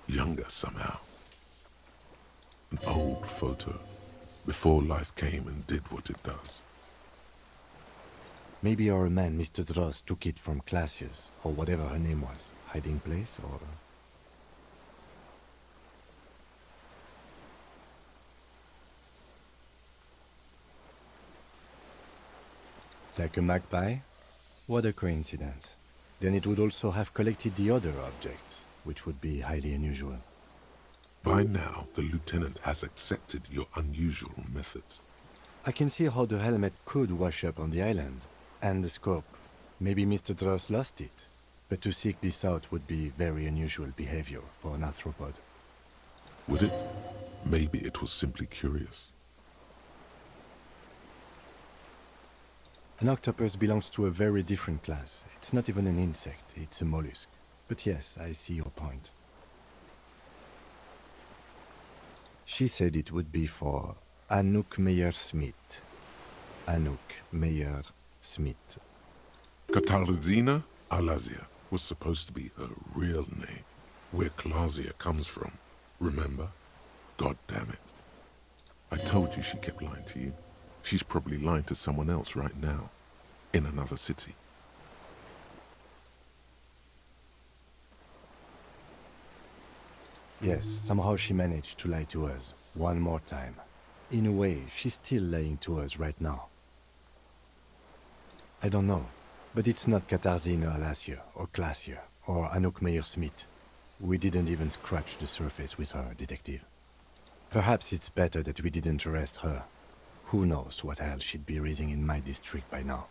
younger somehow. An old photo, before life came and did what it does. Maybe our man, Mr. Dross, took it from Classia's, or whatever her name was. Hiding place, or... Like a magpie? What a coincidence. Then it would also have collected the other objects, which would be highly unusual. By now, the lieutenant has accepted your unusual methods. I can see how the helmet could wash up on the island. And the scope. Maybe Mr. Dross lost it. But to seek this out would be very unusual behavior for an arthropod. Would it? Maybe it was simply curious. An octopus belongs to a very different class. It's not even an insect, it's a mollusk. But yes, I see your point. She said it would be for Anouk Meyer-Smith. Anouk Meyer-Smith. Katarzyna Alazia was supposed to be her real name, where Klasia comes from. Remember? God damn it. I told you she kept lying to you. She's probably lying to someone else right now, in another city. Yes, somehow she managed to lie to us, one more time. In a way, she's still lying to us right now. I don't know, but it's not Katarzyna Alasia, or Klasia, or Anouk Meyer-Smith. We didn't even scratch the surface with her, detective. Perhaps it's better that we didn't arrest her. Who knows what hell she'd be raising in my district by now.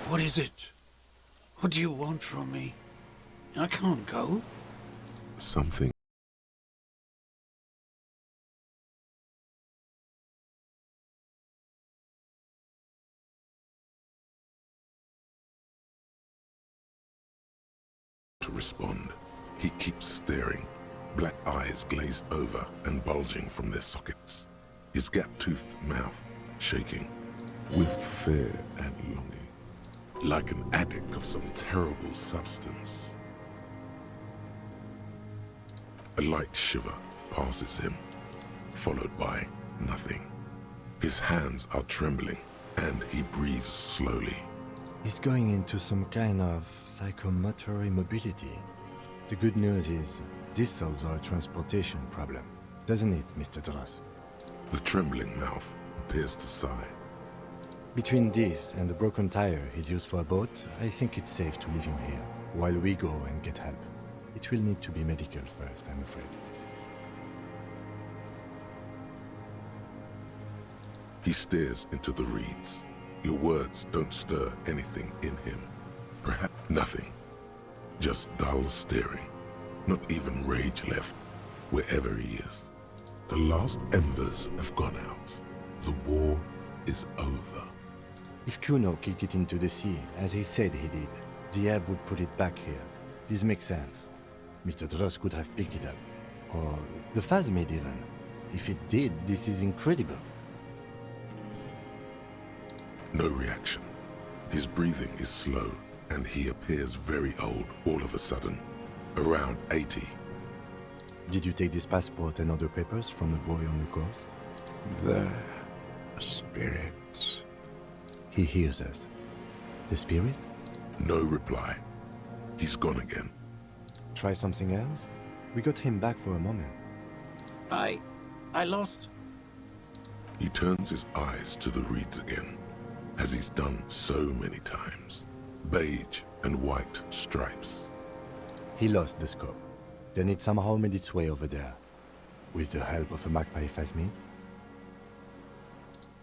What is it? What do you want from me? I can't go. Something. To respond. He keeps staring, black eyes glazed over and bulging from their sockets. His gap-toothed mouth shaking, with fear and longing, like an addict of some terrible substance. A light shiver passes him, followed by nothing. His hands are trembling, and he breathes slowly. He's going into some kind of psychomotor immobility. The good news is, this solves our transportation problem, doesn't it, Mr. Dross? The trembling mouth appears to sigh. Between this and the broken tire he's used for a boat, I think it's safe to leave him here, while we go and get help. It will need to be medical first, I'm afraid. He stares into the reeds. Your words don't stir anything in him. Perhaps nothing. Just dull staring. Not even rage left, wherever he is. The last embers have gone out. The war is over. If Kuno kicked it into the sea, as he said he did, the ebb would put it back here. This makes sense. Mr. Dross could have picked it up. Or the Phasmid even. If it did, this is incredible. No reaction. His breathing is slow, and he appears very old all of a sudden. Around 80. Did you take this passport and other papers from the boy on the course? The spirits. He hears us. The spirit? No reply. He's gone again. Try something else? We got him back for a moment. I lost. He turns his eyes to the reeds again, as he's done so many times. Beige and white stripes. He lost the scope. Then it somehow made its way over there. With the help of a magpie Phasmid.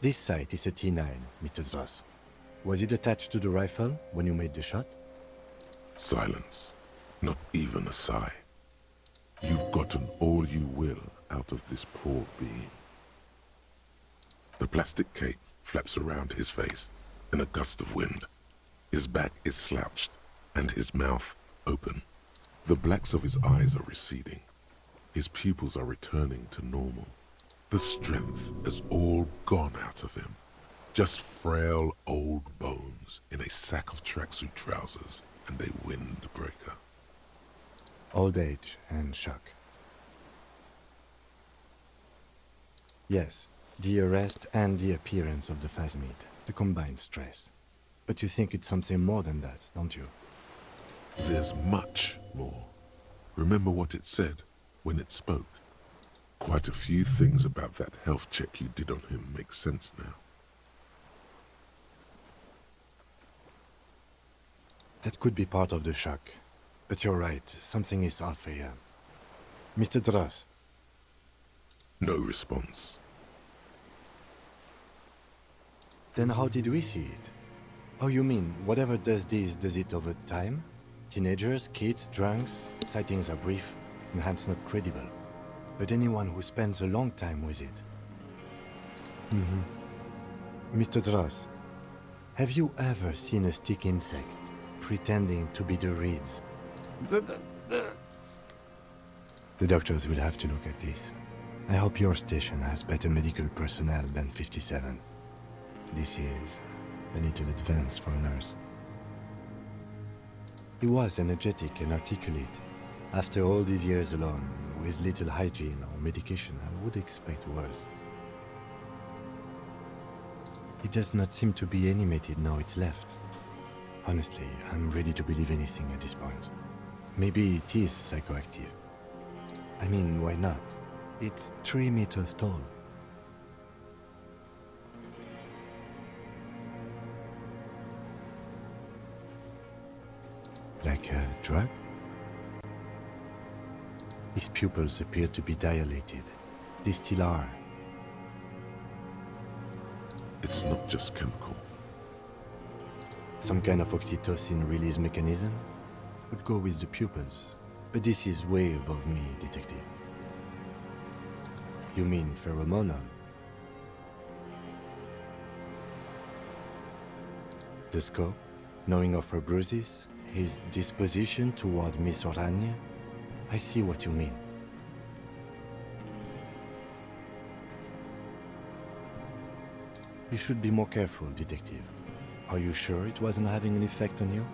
This sight is a T9, Mr. Dross. Was it attached to the rifle when you made the shot? Silence. Not even a sigh. You've gotten all you will out of this poor being. The plastic cape flaps around his face in a gust of wind. His back is slouched and his mouth open. The blacks of his eyes are receding. His pupils are returning to normal. The strength has all gone out of him. Just frail old bones in a sack of tracksuit trousers and a windbreaker. Old age and shock. Yes, The arrest and the appearance of the phasmid, the combined stress. But you think it's something more than that, don't you? There's much more. Remember what it said when it spoke? Quite a few things about that health check you did on him make sense now. That could be part of the shock. But you're right, something is off here. Mr. Dross. No response. Then how did we see it? Oh, you mean, whatever does this, does it over time? Teenagers, kids, drunks, sightings are brief, and hence not credible. But anyone who spends a long time with it. Mr. Dross, have you ever seen a stick insect pretending to be the reeds? The doctors will have to look at this. I hope your station has better medical personnel than 57. This is a little advanced for a nurse. He was energetic and articulate. After all these years alone, with little hygiene or medication, I would expect worse. He does not seem to be animated now it's left. Honestly, I'm ready to believe anything at this point. Maybe it is psychoactive. I mean, why not? It's 3 meters tall. Like a drug? His pupils appear to be dilated. They still are. It's not just chemical. Some kind of oxytocin release mechanism? Would go with the pupils. But this is way above me, detective. You mean pheromonal? The scope, knowing of her bruises, his disposition toward Miss Oranje? I see what you mean. You should be more careful, detective. Are you sure it wasn't having an effect on you?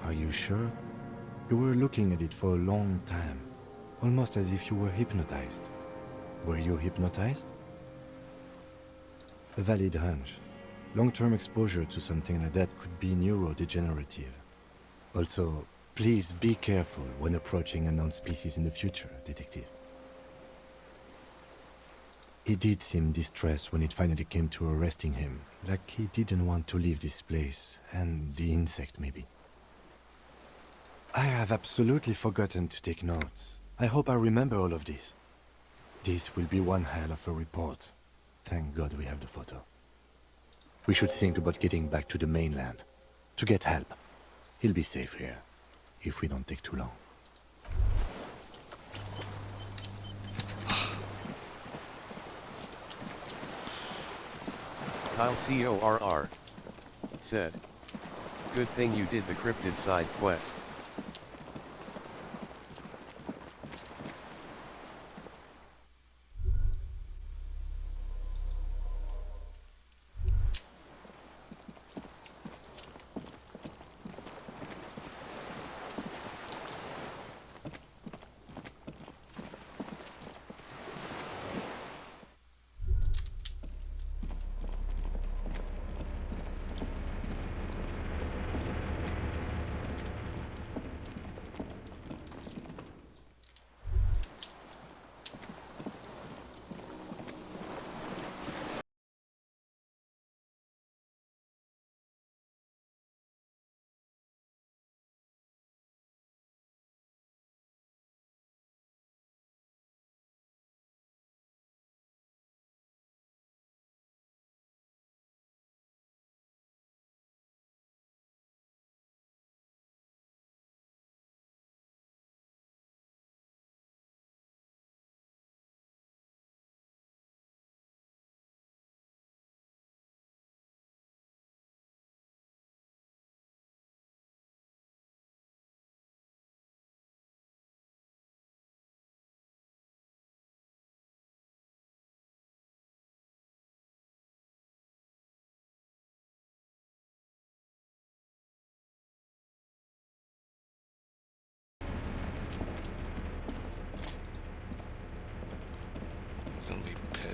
Are you sure? You were looking at it for a long time, almost as if you were hypnotized. Were you hypnotized? A valid hunch. Long-term exposure to something like that could be neurodegenerative. Also, please be careful when approaching unknown species in the future, detective. He did seem distressed when it finally came to arresting him, like he didn't want to leave this place, and the insect maybe. I have absolutely forgotten to take notes. I hope I remember all of this. This will be one hell of a report. Thank God we have the photo. We should think about getting back to the mainland. To get help. He'll be safe here, if we don't take too long. Kyle CORR said, "Good thing you did the cryptid side quest."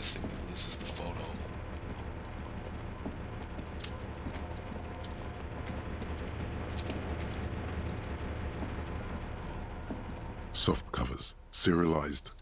last thing we lose is the photo. Soft covers, serialized.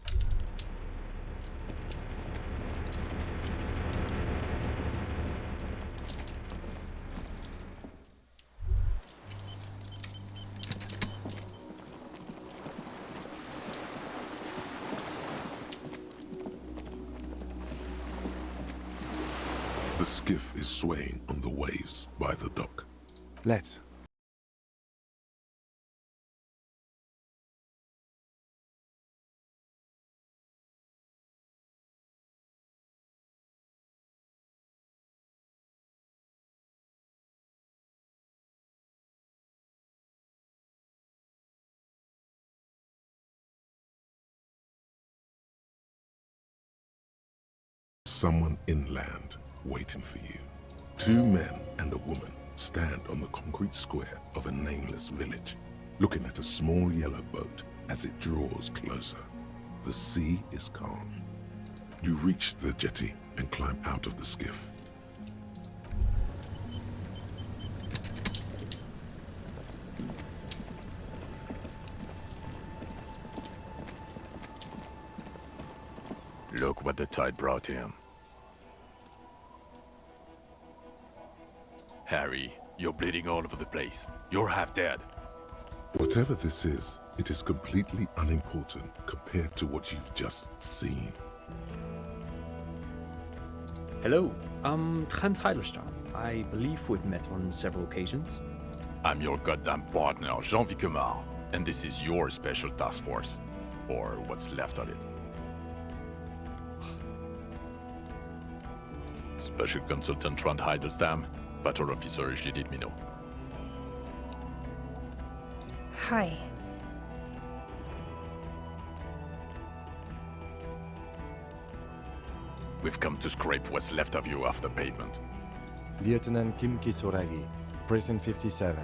The skiff is swaying on the waves by the dock. Let's. Someone inland waiting for you. Two men and a woman stand on the concrete square of a nameless village, looking at a small yellow boat as it draws closer. The sea is calm. You reach the jetty and climb out of the skiff. Look what the tide brought him. Harry, you're bleeding all over the place. You're half dead. Whatever this is, it is completely unimportant compared to what you've just seen. Hello, I'm Trent Heilerstein. I believe we've met on several occasions. I'm your goddamn partner, Jean-Vic Quemar, and this is your special task force. Or what's left of it. Special Consultant Trent Heilerstam, Battle Officer Judith Minot. Hi. We've come to scrape what's left of you off the pavement. Lieutenant Kim Kisuragi, Prison 57.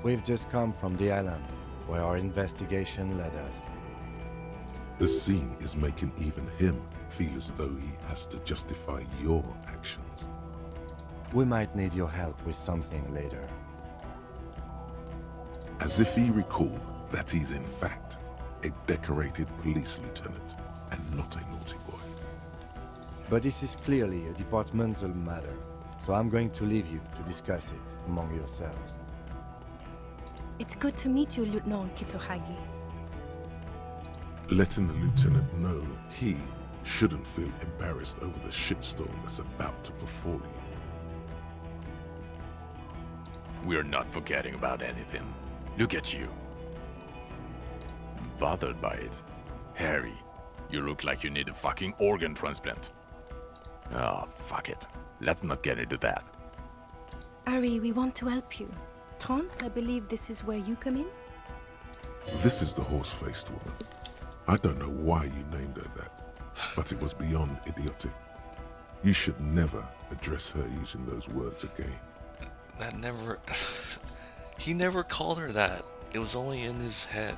We've just come from the island, where our investigation led us. The scene is making even him feel as though he has to justify your actions. We might need your help with something later. As if he recalled that he's in fact a decorated police lieutenant and not a naughty boy. But this is clearly a departmental matter, so I'm going to leave you to discuss it among yourselves. It's good to meet you, Lieutenant Kitsuhagi. Letting the lieutenant know he shouldn't feel embarrassed over the shitstorm that's about to befall you. We're not forgetting about anything. Look at you. Bothered by it. Harry, you look like you need a fucking organ transplant. Oh, fuck it. Let's not get into that. Ari, we want to help you. Trent, I believe this is where you come in? This is the horse-faced woman. I don't know why you named her that, but it was beyond idiotic. You should never address her using those words again. That never... He never called her that. It was only in his head.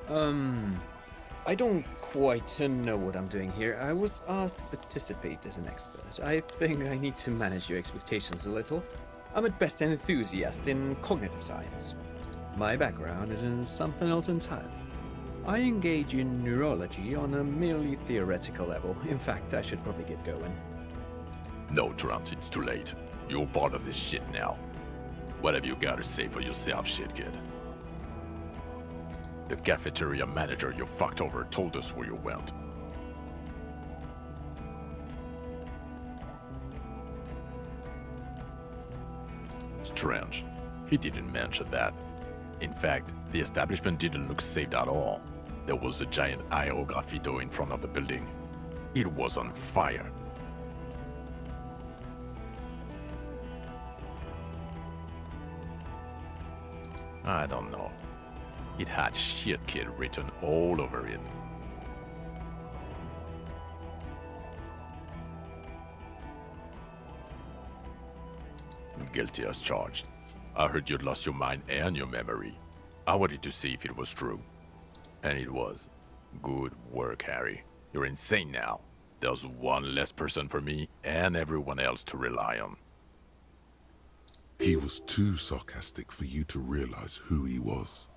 I don't quite know what I'm doing here. I was asked to participate as an expert. I think I need to manage your expectations a little. I'm at best an enthusiast in cognitive science. My background is in something else entirely. I engage in neurology on a merely theoretical level. In fact, I should probably get going. No, Trent, it's too late. You're part of this shit now. What have you got to say for yourself, shit kid? The cafeteria manager you fucked over told us where you went. Strange. He didn't mention that. In fact, the establishment didn't look saved at all. There was a giant aerograffito in front of the building. It was on fire. I don't know. It had shit kid written all over it. Guilty as charged. I heard you'd lost your mind and your memory. I wanted to see if it was true. And it was. Good work, Harry. You're insane now. There's one less person for me and everyone else to rely on. He was too sarcastic for you to realize who he was.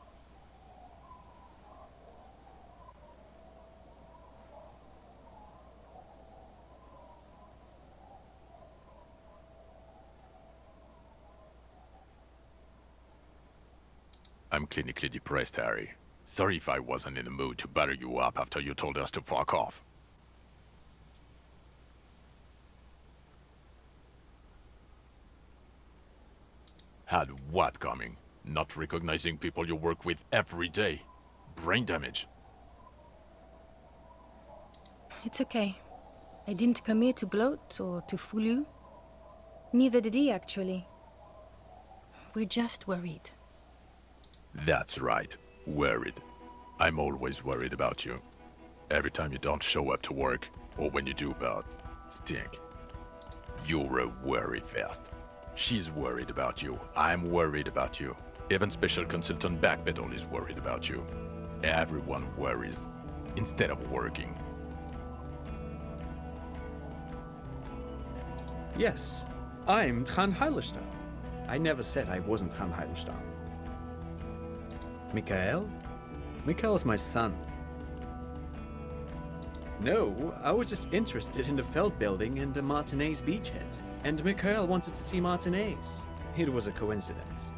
I'm clinically depressed, Harry. Sorry if I wasn't in the mood to butter you up after you told us to fuck off. Had what coming? Not recognizing people you work with every day. Brain damage. It's okay. I didn't come here to gloat or to fool you. Neither did he, actually. We're just worried. That's right. Worried. I'm always worried about you. Every time you don't show up to work, or when you do but stink. You're a worry fest. She's worried about you. I'm worried about you. Even Special Consultant Backpedal is worried about you. Everyone worries instead of working. Yes, I'm Tran Heilstein. I never said I wasn't Tran Heilstein. Mikhail? Mikhail's my son. No, I was just interested in the Feld building and the Martinez beachhead. And Mikhail wanted to see Martinez. It was a coincidence.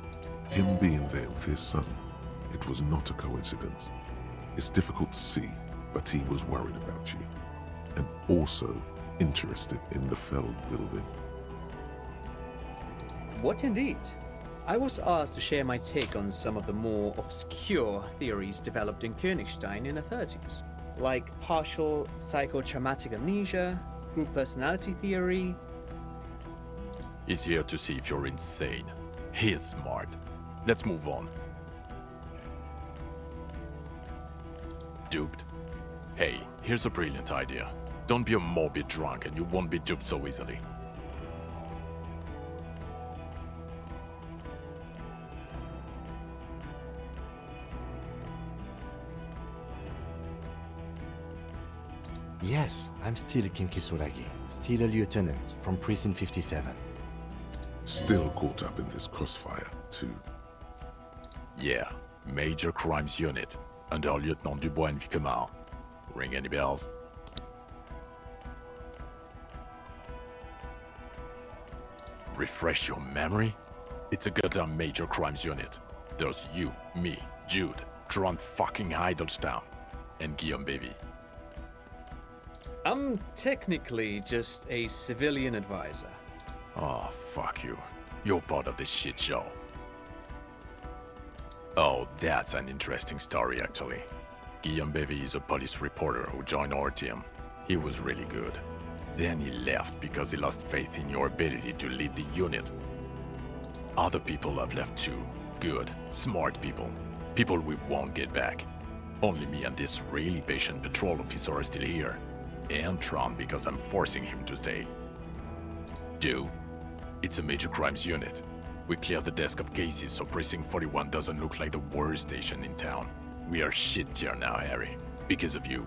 Him being there with his son, it was not a coincidence. It's difficult to see, but he was worried about you. And also interested in the Feld building. What indeed? I was asked to share my take on some of the more obscure theories developed in Königstein in the 30s, like partial psychotraumatic amnesia, group personality theory. He's here to see if you're insane. He is smart. Let's move on. Duped? Hey, here's a brilliant idea. Don't be a morbid drunk and you won't be duped so easily. Yes, I'm still Kinkisuragi, still a lieutenant from Precinct 57. Still caught up in this crossfire, too. Yeah, Major Crimes Unit, under Lieutenant Dubois and Vicomar. Ring any bells? Refresh your memory? It's a goddamn Major Crimes Unit. There's you, me, Jude, Tron fucking Heidelstown, and Guillaume Baby. I'm technically just a civilian advisor. Oh, fuck you. You're part of this shit show. Oh, that's an interesting story, actually. Guillaume Bevy is a police reporter who joined our team. He was really good. Then he left because he lost faith in your ability to lead the unit. Other people have left too. Good, smart people. People we won't get back. Only me and this really patient patrol officer are still here. And Tron because I'm forcing him to stay. Do? It's a Major Crimes Unit. We clear the desk of cases so Precinct 41 doesn't look like the worst station in town. We are shit tier now, Harry. Because of you.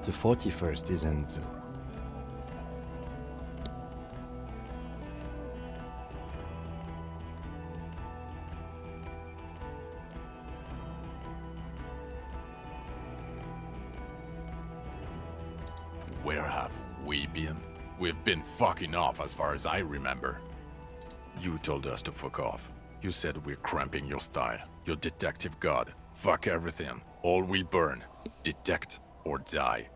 The 41st isn't... Where have we been? We've been fucking off as far as I remember. You told us to fuck off. You said we're cramping your style. Your detective god. Fuck everything. All will burn. Detect or die.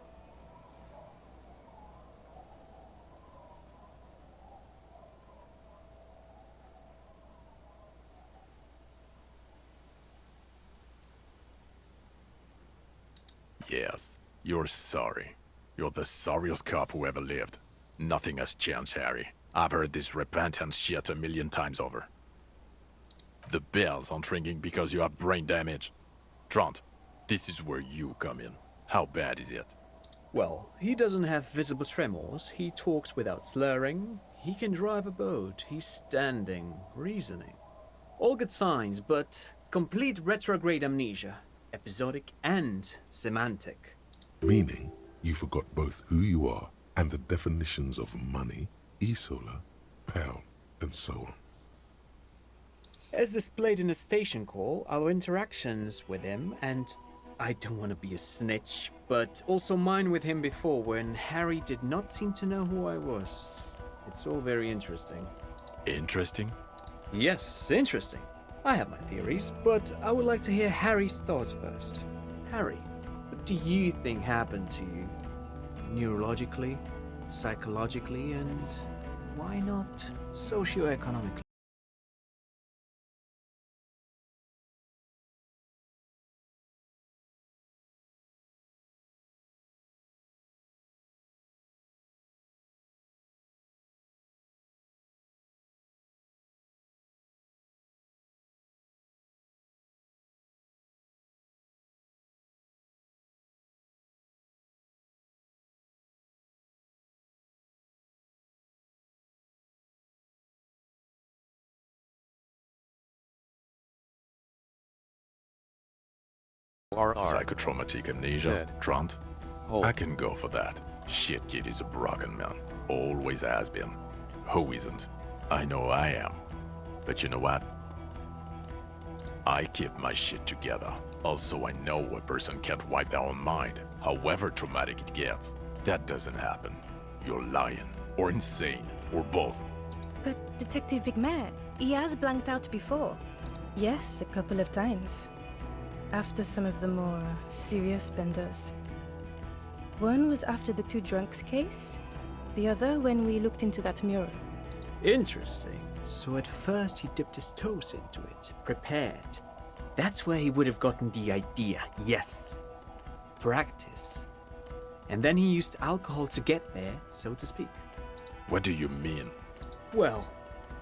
Yes, you're sorry. You're the sorriest cop who ever lived. Nothing has changed, Harry. I've heard this repentance shit a million times over. The bells aren't ringing because you have brain damage. Trant, this is where you come in. How bad is it? Well, he doesn't have visible tremors, he talks without slurring, he can drive a boat, he's standing, reasoning. All good signs, but complete retrograde amnesia, episodic and semantic. Meaning, you forgot both who you are and the definitions of money, Isola, pound, and so on. As displayed in the station call, our interactions with him, and I don't want to be a snitch, but also mine with him before when Harry did not seem to know who I was. It's all very interesting. Interesting? Yes, interesting. I have my theories, but I would like to hear Harry's thoughts first. Harry, what do you think happened to you? Neurologically, psychologically, and why not socioeconomically? RR. Psychotraumatic amnesia, Said. Trant? Hold. I can go for that. Shit kid is a broken man. Always has been. Who isn't? I know I am. But you know what? I keep my shit together. Also, I know a person can't wipe their own mind, however traumatic it gets. That doesn't happen. You're lying, or insane, or both. But Detective Vigmer, he has blanked out before. Yes, a couple of times. After some of the more serious benders. One was after the two drunks case, the other when we looked into that mural. Interesting. So at first he dipped his toes into it, prepared. That's where he would have gotten the idea, yes. Practice. And then he used alcohol to get there, so to speak. What do you mean? Well,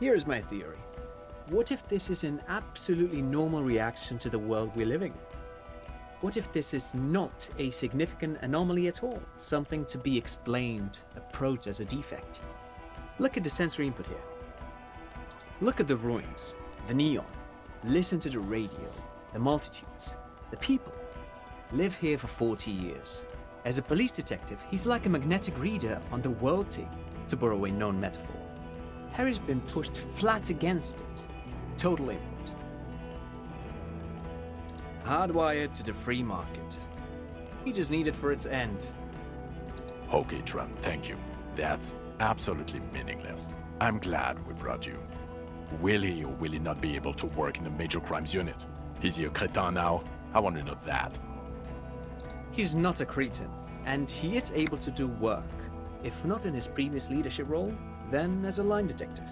here's my theory. What if this is an absolutely normal reaction to the world we're living in? What if this is not a significant anomaly at all? Something to be explained, approached as a defect? Look at the sensory input here. Look at the ruins, the neon. Listen to the radio, the multitudes, the people. Live here for 40 years. As a police detective, he's like a magnetic reader on the world team, to borrow a known metaphor. Harry's been pushed flat against it. Total input. Hardwired to the free market. He just needed for it to end. Okay, Trent, thank you. That's absolutely meaningless. I'm glad we brought you. Will he or will he not be able to work in the major crimes unit? Is he a cretin now? I want to know that. He's not a cretin, and he is able to do work. If not in his previous leadership role, then as a line detective.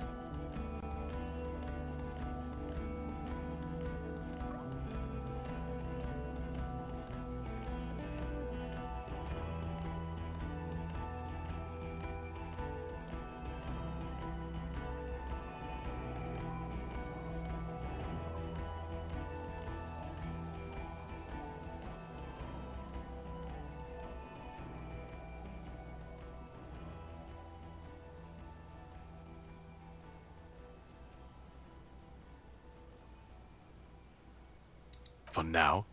For now,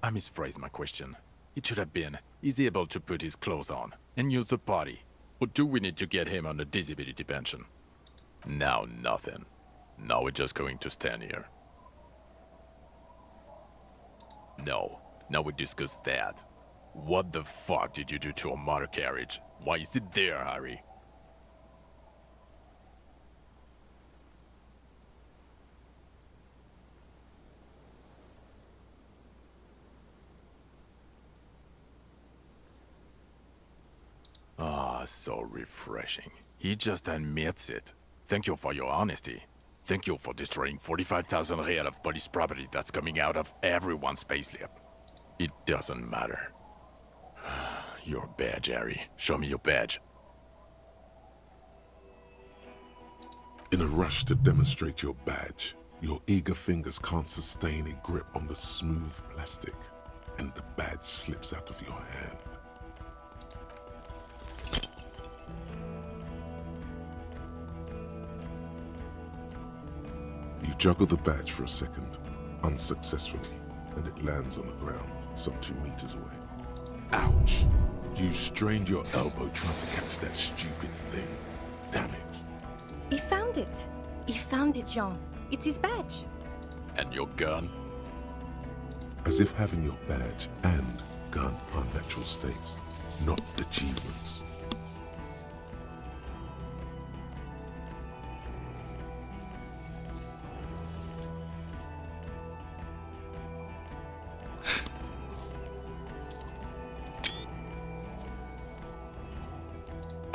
I misphrased my question. It should have been, is he able to put his clothes on and use the party? Or do we need to get him on a disability pension? Now nothing. Now we're just going to stand here. No, now we discuss that. What the fuck did you do to a motor carriage? Why is it there, Harry? Ah, so refreshing. He just admits it. Thank you for your honesty. Thank you for destroying 45,000 real of police property that's coming out of everyone's payslip. It doesn't matter. Your badge, Harry. Show me your badge. In a rush to demonstrate your badge, your eager fingers can't sustain a grip on the smooth plastic, and the badge slips out of your hand. You You juggle the badge for a second, unsuccessfully, and it lands on the ground, some 2 meters away. Ouch! You strained your elbow trying to catch that stupid thing. Damn it. He found it. He found it, Jean. It's his badge. And your gun? As if having your badge and gun are natural states, not achievements.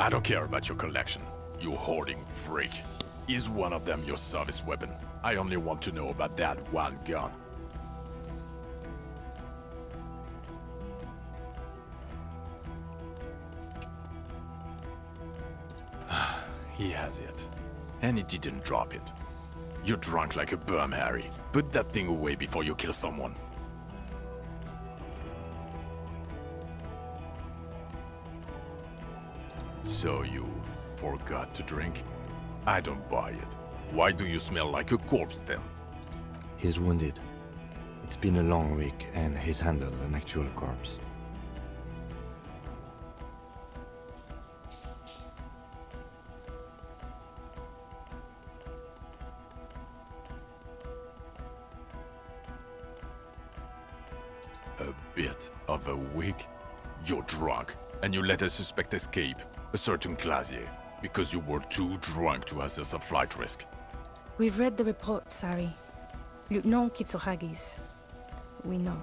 I don't care about your collection, you hoarding freak. Is one of them your service weapon? I only want to know about that one gun. He has it. And he didn't drop it. You're drunk like a bum, Harry. Put that thing away before you kill someone. So you forgot to drink? I don't buy it. Why do you smell like a corpse then? He's wounded. It's been a long week, and he's handled an actual corpse. A bit of a week? You're drunk, and you let a suspect escape, a certain Clasier, because you were too drunk to assess a flight risk. We've read the report, Sari. Lieutenant Kitsuhagi's. We know.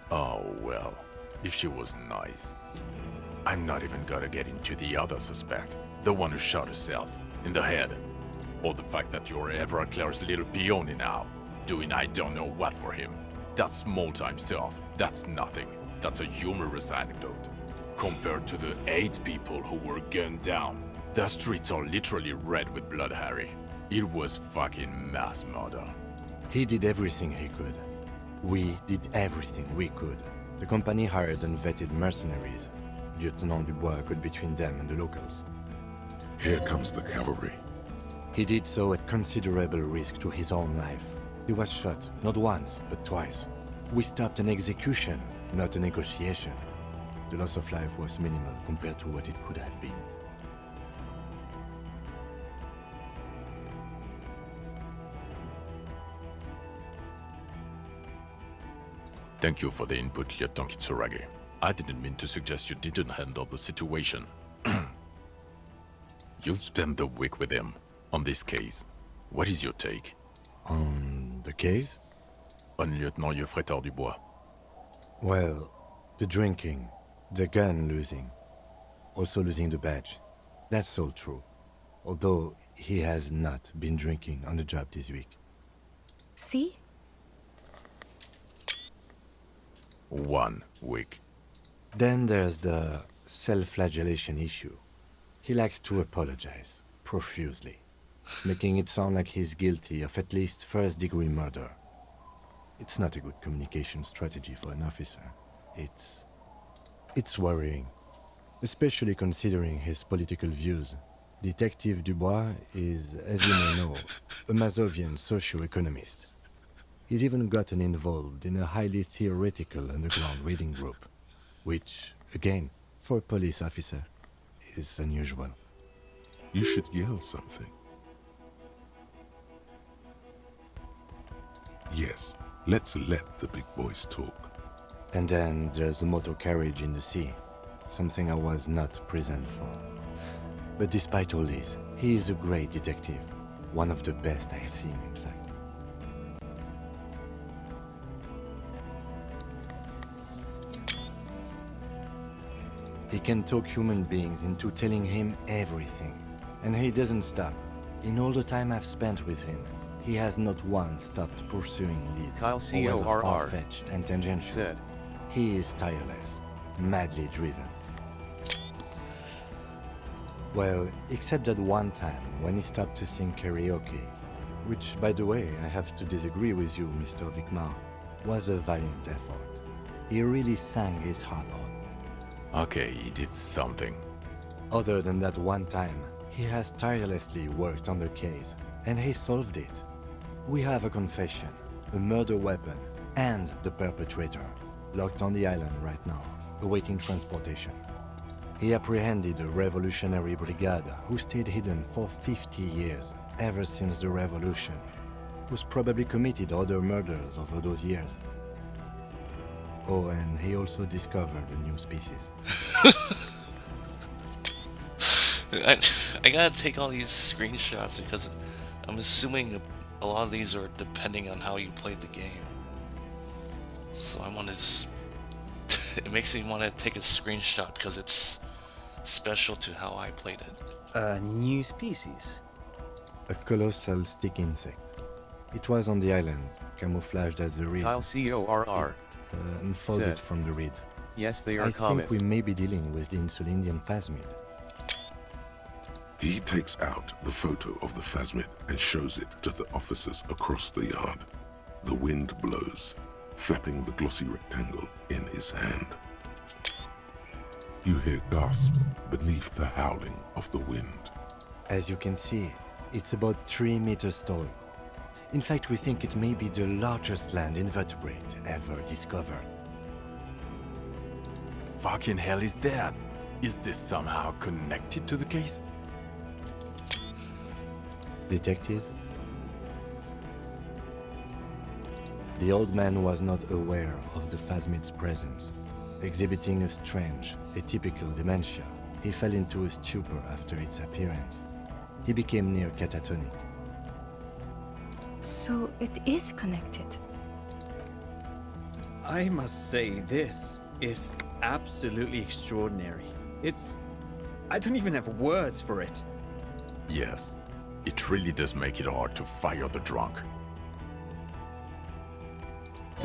Oh well, if she was nice. I'm not even gonna get into the other suspect, the one who shot herself, in the head. Or the fact that you're Everard Claire's little peony now, doing I don't know what for him. That's small-time stuff, that's nothing. That's a humorous anecdote. Compared to the 8 people who were gunned down, the streets are literally red with blood, Harry. It was fucking mass murder. He did everything he could. We did everything we could. The company hired unvetted mercenaries. Lieutenant Dubois got between them and the locals. Here comes the cavalry. He did so at considerable risk to his own life. He was shot, not once, but twice. We stopped an execution, not a negotiation. The loss of life was minimal compared to what it could have been. Thank you for the input, Lieutenant Kitsuragi. I didn't mean to suggest you didn't handle the situation. You've spent the week with him, on this case. What is your take? On the case? On Lieutenant Geoffrey Dubois. Well, the drinking, the gun losing, also losing the badge. That's all true. Although he has not been drinking on the job this week. See? 1 week. Then there's the self-flagellation issue. He likes to apologize, profusely, making it sound like he's guilty of at least first-degree murder. It's not a good communication strategy for an officer. It's worrying, especially considering his political views. Detective Dubois is, as you may know, a Mazovian socio-economist. He's even gotten involved in a highly theoretical underground reading group, which, again, for a police officer, is unusual. You should yell something. Yes, let's let the big boys talk. And then there's the motor carriage in the sea, something I was not present for. But despite all this, he is a great detective, one of the best I have seen, in fact. He can talk human beings into telling him everything, and he doesn't stop. In all the time I've spent with him, he has not once stopped pursuing leads, Kyle however CORR far-fetched and tangential. said, He is tireless, madly driven. Well, except that one time when he stopped to sing karaoke, which, by the way, I have to disagree with you, Mr. Vicmar, was a valiant effort. He really sang his heart out. Okay, he did something. Other than that one time, he has tirelessly worked on the case, and he solved it. We have a confession, a murder weapon, and the perpetrator, locked on the island right now, awaiting transportation. He apprehended a revolutionary brigade who stayed hidden for 50 years, ever since the revolution, who's probably committed other murders over those years. Oh, and he also discovered a new species. I gotta take all these screenshots because I'm assuming a lot of these are depending on how you played the game. So I want to. It makes me want to take a screenshot because it's special to how I played it. A new species? A colossal stick insect. It was on the island, camouflaged as a reed. Kyle CORR. Unfolded said, from the reeds. Yes, they are I common. think we may be dealing with the Insulindian phasmid. He takes out the photo of the phasmid and shows it to the officers across the yard. The wind blows, flapping the glossy rectangle in his hand. You hear gasps beneath the howling of the wind. As you can see, it's about 3 meters tall. In fact, we think it may be the largest land invertebrate ever discovered. Fucking hell is that? Is this somehow connected to the case? Detective? The old man was not aware of the phasmid's presence. Exhibiting a strange, atypical dementia, he fell into a stupor after its appearance. He became near catatonic. So it is connected. I must say, this is absolutely extraordinary. I don't even have words for it. Yes, it really does make it hard to fire the drunk.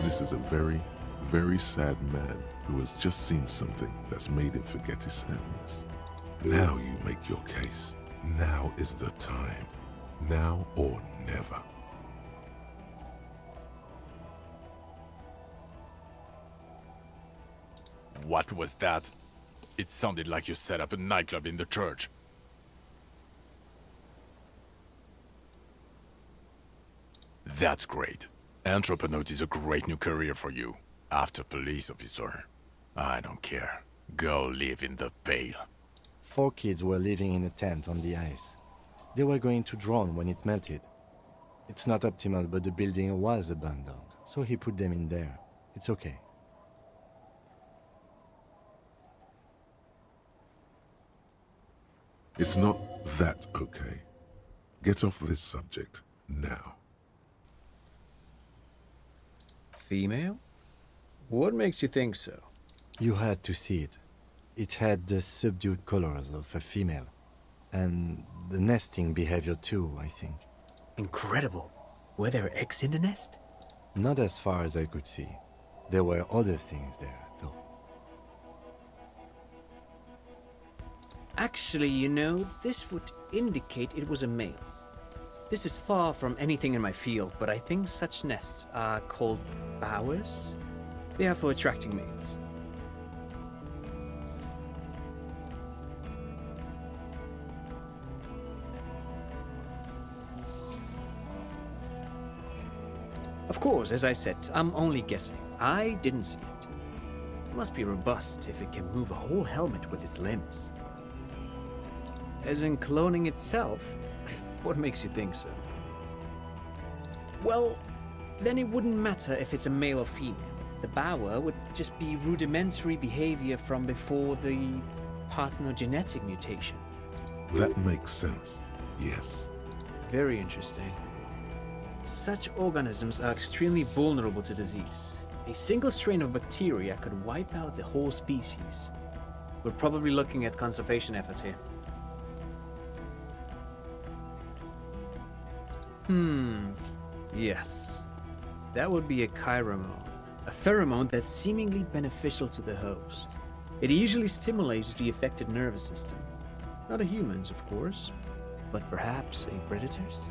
This is a very, very sad man who has just seen something that's made him forget his sadness. Now you make your case. Now is the time. Now or never. What was that? It sounded like you set up a nightclub in the church. That's great. Entrepreneurship is a great new career for you. After police officer. I don't care. Go live in the Pale. 4 kids were living in a tent on the ice. They were going to drown when it melted. It's not optimal, but the building was abandoned, so he put them in there. It's okay. It's not that okay. Get off this subject now. Female? What makes you think so? You had to see it. It had the subdued colors of a female. And the nesting behavior too, I think. Incredible. Were there eggs in the nest? Not as far as I could see. There were other things there, though. Actually, you know, this would indicate it was a male. This is far from anything in my field, but I think such nests are called bowers. They are for attracting mates. Of course, as I said, I'm only guessing. I didn't see it. It must be robust if it can move a whole helmet with its limbs. As in cloning itself? What makes you think so? Well, then it wouldn't matter if it's a male or female. The bower would just be rudimentary behavior from before the parthenogenetic mutation. That makes sense. Yes. Very interesting. Such organisms are extremely vulnerable to disease. A single strain of bacteria could wipe out the whole species. We're probably looking at conservation efforts here. Yes. That would be a chiromone. A pheromone that's seemingly beneficial to the host. It usually stimulates the affected nervous system. Not a human's, of course, but perhaps a predator's.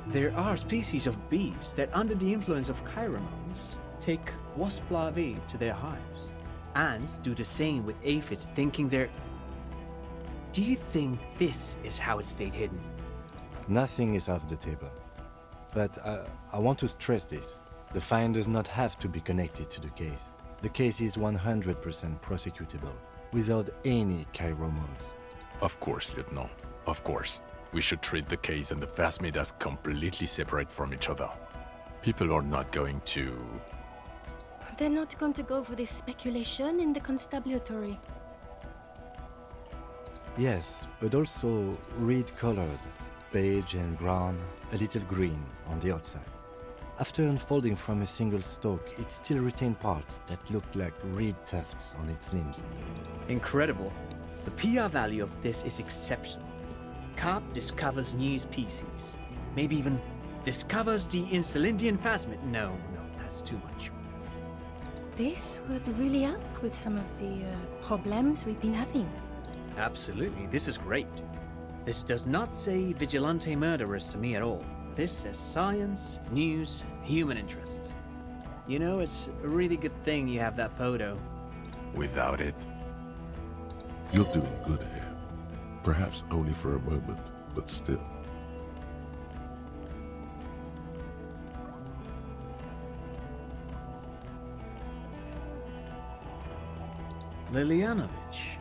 There are species of bees that, under the influence of pheromones, take wasp larvae to their hives. Ants do the same with aphids, thinking they're... Do you think this is how it stayed hidden? Nothing is off the table. But I want to stress this. The find does not have to be connected to the case. The case is 100% prosecutable, without any pheromones. Of course, Lieutenant. Of course. We should treat the case and the phasmid as completely separate from each other. People are not going to... They're not going to go for this speculation in the constabulary. Yes, but also reed-colored, beige and brown, a little green on the outside. After unfolding from a single stalk, it still retained parts that looked like reed tufts on its limbs. Incredible. The PR value of this is exceptional. Carp discovers new species. Maybe even discovers the Insulindian phasmid. No, that's too much. This would really help with some of the problems we've been having. Absolutely, this is great. This does not say vigilante murderers to me at all. This says science, news, human interest. You know, it's a really good thing you have that photo. Without it. You're doing good here. Perhaps only for a moment, but still. Lilianovich.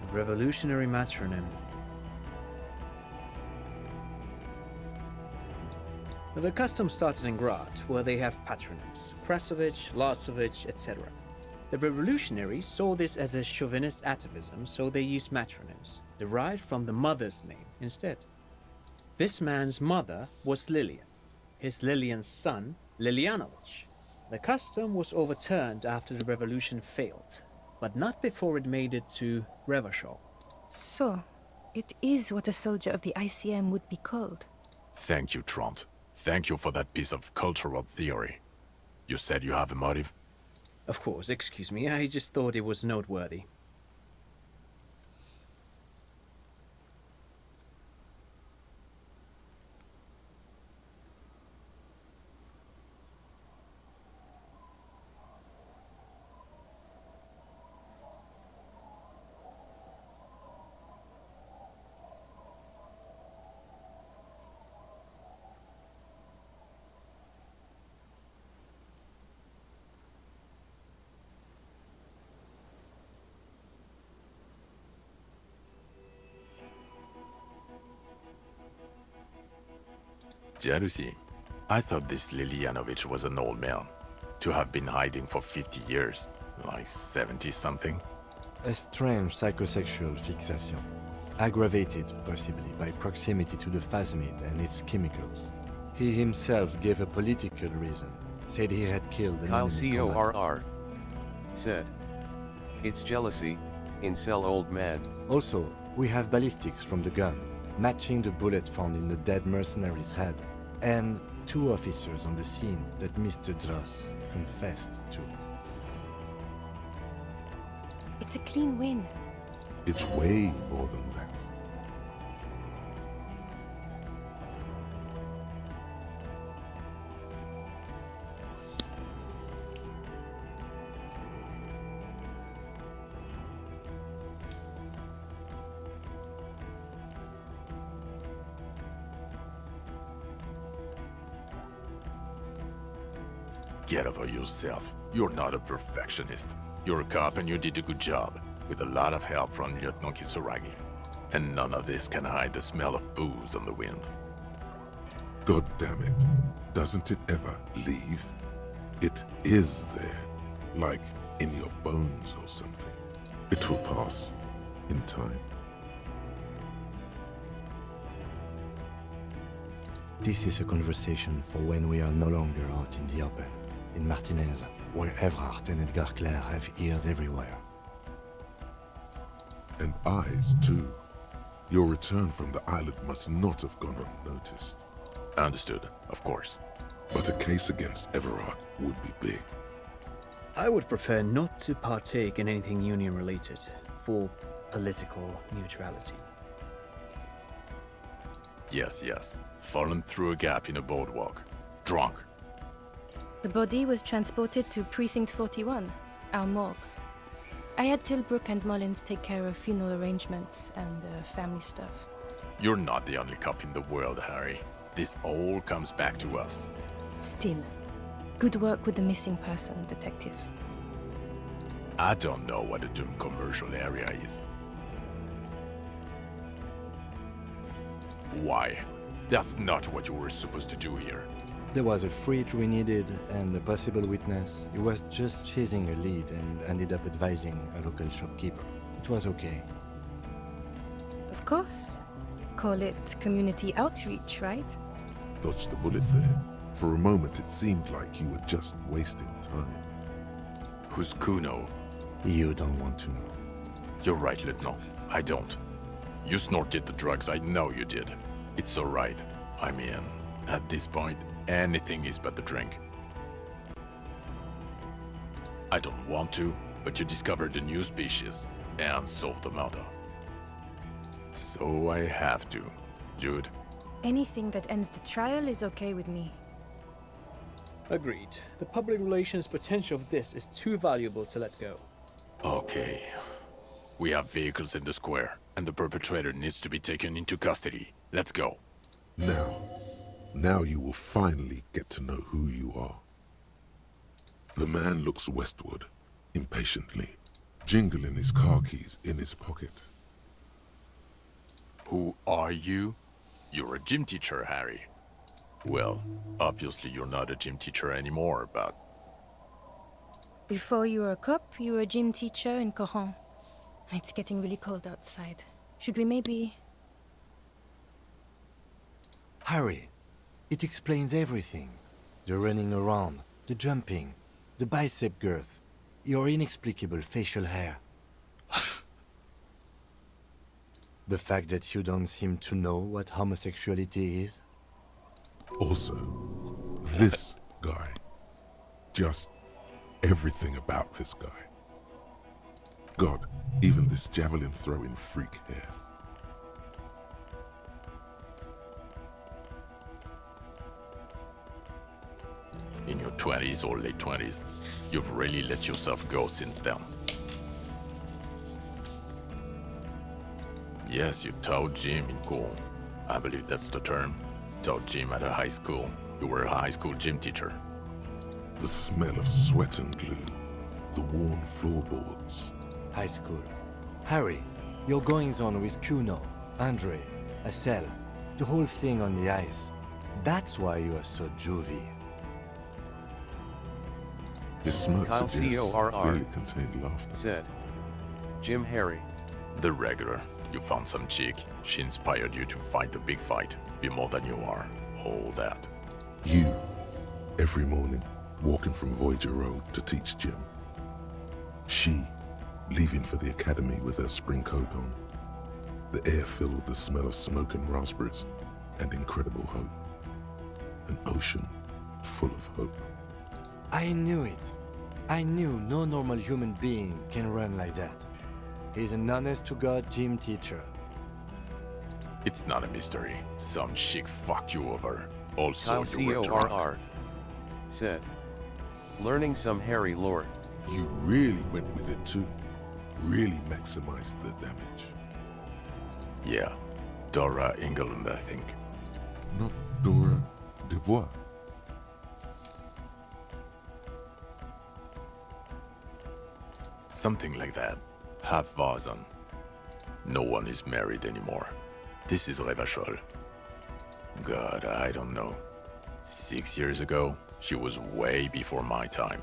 A revolutionary matronym. The custom started in Grad, where they have patronyms. Krasovich, Lasovich, etc. The revolutionaries saw this as a chauvinist atavism, so they used matronyms, derived from the mother's name instead. This man's mother was Lilian, his Lilian's son, Lilianovich. The custom was overturned after the revolution failed, but not before it made it to Revachol. So, it is what a soldier of the ICM would be called. Thank you, Trant. Thank you for that piece of cultural theory. You said you have a motive? Of course, excuse me, I just thought it was noteworthy. Jealousy. I thought this Lilianovich was an old man. To have been hiding for 50 years. Like 70-something. A strange psychosexual fixation, aggravated possibly by proximity to the phasmid and its chemicals. He himself gave a political reason, said he had killed an Kyle enemy combatant. CORR said. It's jealousy, incel old man. Also, we have ballistics from the gun, matching the bullet found in the dead mercenary's head, and 2 officers on the scene that Mr. Dross confessed to. It's a clean win. It's way more than that. Get over yourself. You're not a perfectionist. You're a cop and you did a good job, with a lot of help from Lieutenant Kitsuragi. And none of this can hide the smell of booze on the wind. God damn it. Doesn't it ever leave? It is there, like in your bones or something. It will pass in time. This is a conversation for when we are no longer out in the open, in Martinez, where Evrart and Edgar Clare have ears everywhere. And eyes, too. Your return from the island must not have gone unnoticed. Understood, of course. But a case against Everard would be big. I would prefer not to partake in anything union-related, for political neutrality. Yes. fallen through a gap in a boardwalk. Drunk. The body was transported to Precinct 41, our morgue. I had Tilbrook and Mullins take care of funeral arrangements and family stuff. You're not the only cop in the world, Harry. This all comes back to us. Still, good work with the missing person, Detective. I don't know what a doomed commercial area is. Why? That's not what you were supposed to do here. There was a fridge we needed and a possible witness. He was just chasing a lead and ended up advising a local shopkeeper. It was okay. Of course. Call it community outreach, right? Dodged the bullet there. For a moment, it seemed like you were just wasting time. Who's Kuno? You don't want to know. You're right, Lieutenant. I don't. You snorted the drugs, I know you did. It's alright. I mean, at this point, anything is but the drink. I don't want to, but you discovered a new species and solved the murder. So I have to. Jude. Anything that ends the trial is okay with me. Agreed. The public relations potential of this is too valuable to let go. Okay. We have vehicles in the square, and the perpetrator needs to be taken into custody. Let's go. Now you will finally get to know who you are. The man looks westward, impatiently, jingling his car keys in his pocket. Who are you? You're a gym teacher, Harry. Well, obviously you're not a gym teacher anymore, but... Before you were a cop, you were a gym teacher in Coron. It's getting really cold outside. Should we maybe... Harry, it explains everything. The running around, the jumping, the bicep girth, your inexplicable facial hair. The fact that you don't seem to know what homosexuality is. Also, this guy. Just everything about this guy. God, even this javelin-throwing freak here. In your 20s or late 20s, you've really let yourself go since then. Yes, you taught gym in school. I believe that's the term. Taught gym at a high school. You were a high school gym teacher. The smell of sweat and glue. The worn floorboards. High school. Harry, your goings-on with Kuno, Andre, Acel, the whole thing on the ice. That's why you are so juvie. His smirk Kyle suggests CORR barely contained laughter. said. Jim Harry. The regular. You found some chick. She inspired you to fight the big fight. Be more than you are. All that. You, every morning, walking from Voyager Road to teach gym. She, leaving for the academy with her spring coat on. The air filled with the smell of smoke and raspberries, and incredible hope. An ocean full of hope. I knew it. I knew no normal human being can run like that. He's an honest-to-God gym teacher. It's not a mystery. Some chick fucked you over. Also, Kyle you were drunk. CORR said. Learning some Harry lore. You really went with it too. Really maximized the damage. Yeah. Dora England, I think. Not Dora Dubois. Something like that. Half Vazan. No one is married anymore. This is Revachol. God, I don't know. 6 years ago, she was way before my time.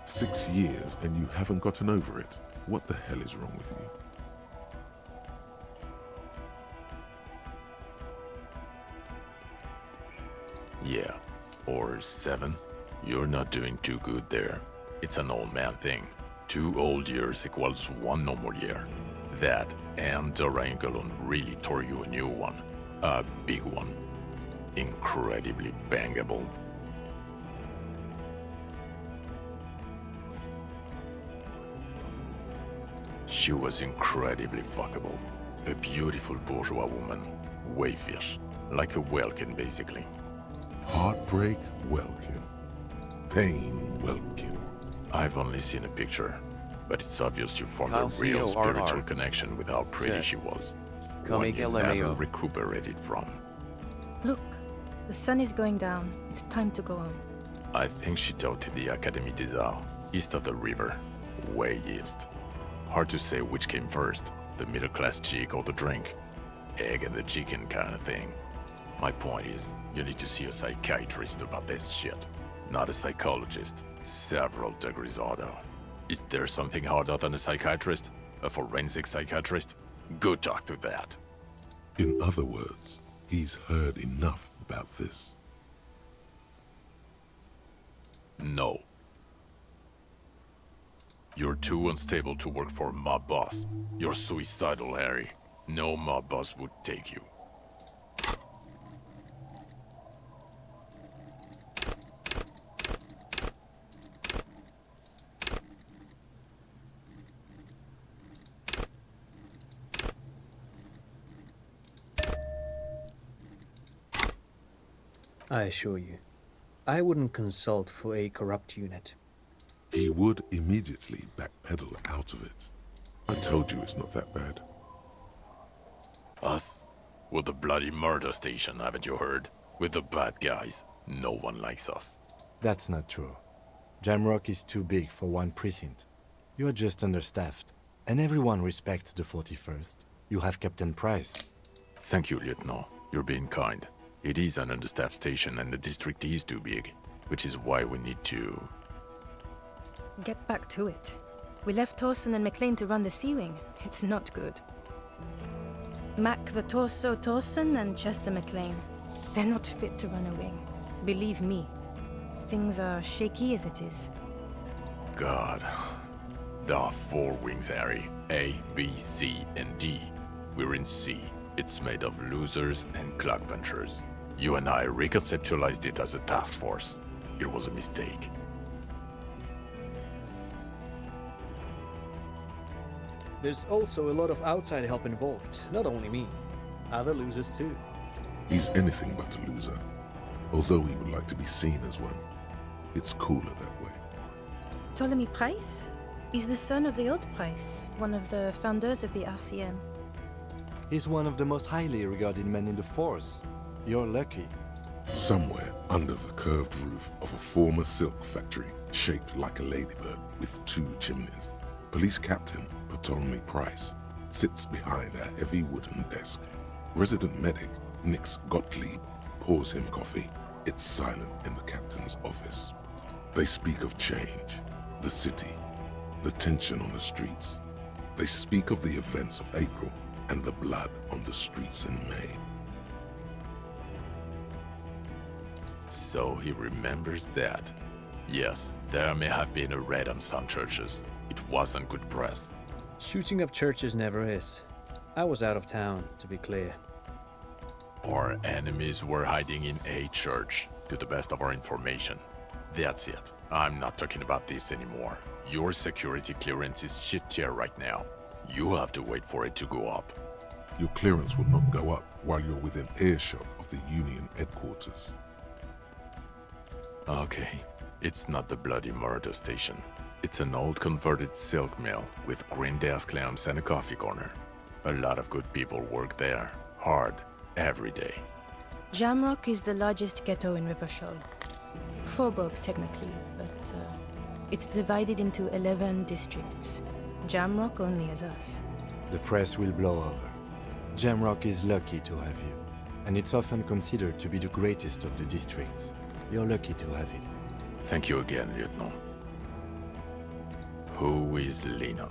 6 years and you haven't gotten over it. What the hell is wrong with you? Yeah. Or 7. You're not doing too good there. It's an old man thing. 2 old years equals 1 normal year. That and Dora Engelund really tore you a new one. A big one. Incredibly bangable. She was incredibly fuckable. A beautiful bourgeois woman. Way fierce. Like a Welkin, basically. Heartbreak, Welkin. Pain, Welkin. I've only seen a picture, but it's obvious you formed Kyle a real CORR spiritual connection with how pretty said, she was. Come One you never LMAO. recuperated from. Look, the sun is going down. It's time to go home. I think she taught in the Académie des Arts, east of the river. Way east. Hard to say which came first, the middle-class chick or the drink. Egg and the chicken kind of thing. My point is, you need to see a psychiatrist about this shit. Not a psychologist. Several degrees harder. Is there something harder than a psychiatrist? A forensic psychiatrist? Go talk to that. In other words, he's heard enough about this. No. You're too unstable to work for a mob boss. You're suicidal, Harry. No mob boss would take you. I assure you, I wouldn't consult for a corrupt unit. He would immediately backpedal out of it. I told you it's not that bad. Us? We're the bloody murder station, haven't you heard? We're the bad guys. No one likes us. That's not true. Jamrock is too big for one precinct. You are just understaffed. And everyone respects the 41st. You have Captain Price. Thank you, Lieutenant. You're being kind. It is an understaffed station and the district is too big, which is why we need to... Get back to it. We left Torson and McLean to run the Sea Wing. It's not good. Mac the Torso Torson and Chester McLean. They're not fit to run a wing. Believe me. Things are shaky as it is. God. There are 4 wings, Harry. A, B, C, and D. We're in C. It's made of losers and clock punchers. You and I reconceptualized it as a task force. It was a mistake. There's also a lot of outside help involved, not only me. Other losers too. He's anything but a loser. Although he would like to be seen as one. It's cooler that way. Ptolemy Price? He's the son of the old Price, one of the founders of the RCM. He's one of the most highly regarded men in the force. You're lucky. Somewhere under the curved roof of a former silk factory, shaped like a ladybird with 2 chimneys, Police Captain Ptolemy Price sits behind a heavy wooden desk. Resident medic Nix Gottlieb pours him coffee. It's silent in the captain's office. They speak of change, the city, the tension on the streets. They speak of the events of April and the blood on the streets in May. So he remembers that. Yes, there may have been a raid on some churches. It wasn't good press. Shooting up churches never is. I was out of town, to be clear. Our enemies were hiding in a church, to the best of our information. That's it. I'm not talking about this anymore. Your security clearance is shit tier right now. You have to wait for it to go up. Your clearance will not go up while you're within earshot of the Union headquarters. Okay, it's not the bloody murder station. It's an old converted silk mill with green desk lamps and a coffee corner. A lot of good people work there, hard, every day. Jamrock is the largest ghetto in Rivershaw. Faubourg, technically, but it's divided into 11 districts. Jamrock only has us. The press will blow over. Jamrock is lucky to have you, and it's often considered to be the greatest of the districts. You're lucky to have him. Thank you again, Lieutenant. Who is Lena?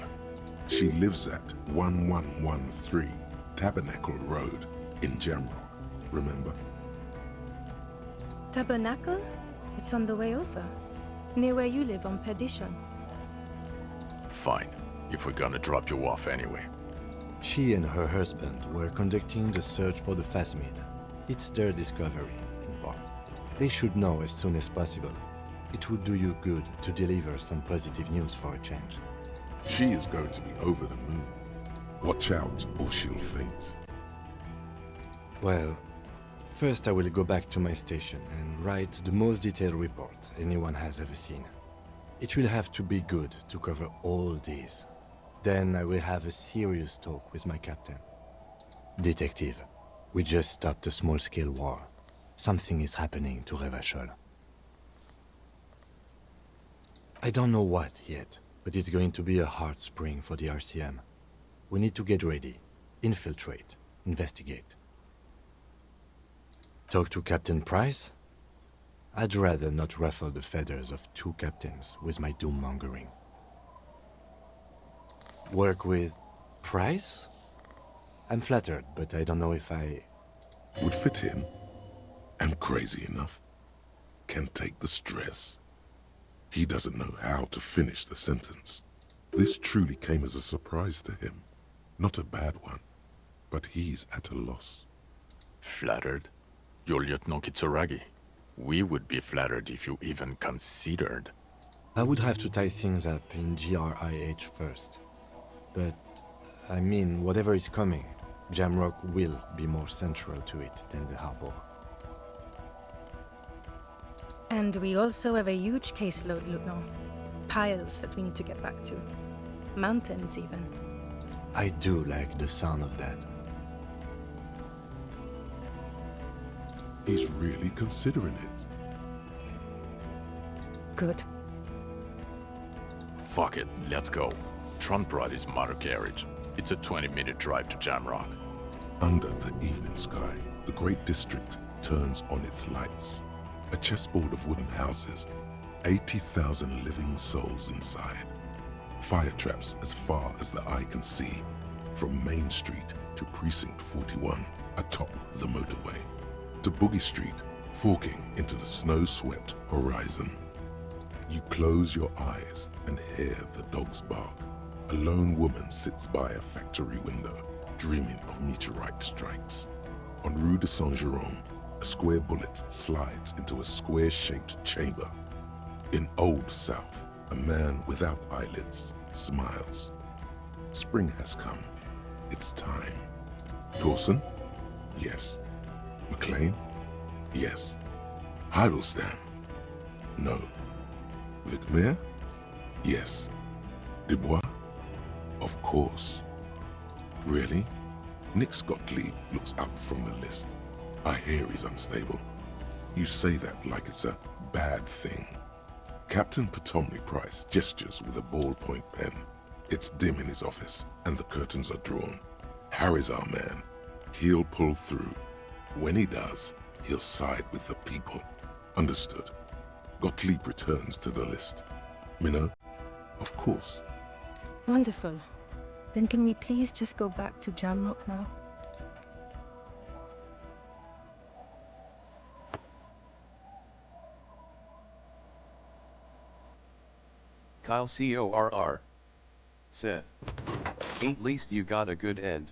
She lives at 1113 Tabernacle Road in Jamrock, remember? Tabernacle? It's on the way over. Near where you live on Perdition. Fine, if we're gonna drop you off anyway. She and her husband were conducting the search for the Phasmid. It's their discovery, in part. They should know as soon as possible. It would do you good to deliver some positive news for a change. She is going to be over the moon. Watch out or she'll faint. Well, First, I will go back to my station and write the most detailed report anyone has ever seen. It will have to be good to cover all these. Then I will have a serious talk with my captain. Detective, we just stopped a small-scale war. Something is happening to Revachol. I don't know what yet, but it's going to be a hard spring for the RCM. We need to get ready, infiltrate, investigate. Talk to Captain Price? I'd rather not ruffle the feathers of two captains with my doom-mongering. Work with Price? I'm flattered, but I don't know if I... Would fit in. And crazy enough. Can take the stress. He doesn't know how to finish the sentence. This truly came as a surprise to him. Not a bad one, but he's at a loss. Flattered? You're Lieutenant Kitsuragi. We would be flattered if you even considered. I would have to tie things up in GRIH first. But, I mean, whatever is coming, Jamrock will be more central to it than the harbor. And we also have a huge caseload, Lieutenant. Piles that we need to get back to. Mountains, even. I do like the sound of that. He's really considering it. Good. Fuck it, let's go. Tron brought his motor carriage. It's a 20-minute drive to Jamrock. Under the evening sky, the great district turns on its lights. A chessboard of wooden houses, 80,000 living souls inside. Fire traps as far as the eye can see, from Main Street to Precinct 41, atop the motorway, to Boogie Street, forking into the snow-swept horizon. You close your eyes and hear the dogs bark. A lone woman sits by a factory window, dreaming of meteorite strikes. On Rue de Saint-Jérôme, a square bullet slides into a square-shaped chamber. In Old South, a man without eyelids smiles. Spring has come. It's time. Dawson? Yes. McLean? Yes. Heidelstein? No. Vicmere? Yes. Dubois? Of course. Really? Nick Gottlieb looks up from the list. I hear he's unstable. You say that like it's a bad thing. Captain Potomny Price gestures with a ballpoint pen. It's dim in his office, and the curtains are drawn. Harry's our man. He'll pull through. When he does, he'll side with the people. Understood. Gottlieb returns to the list. Minnow? Of course. Wonderful. Then can we please just go back to Jamrock now? Kyle CORR said. At least you got a good end.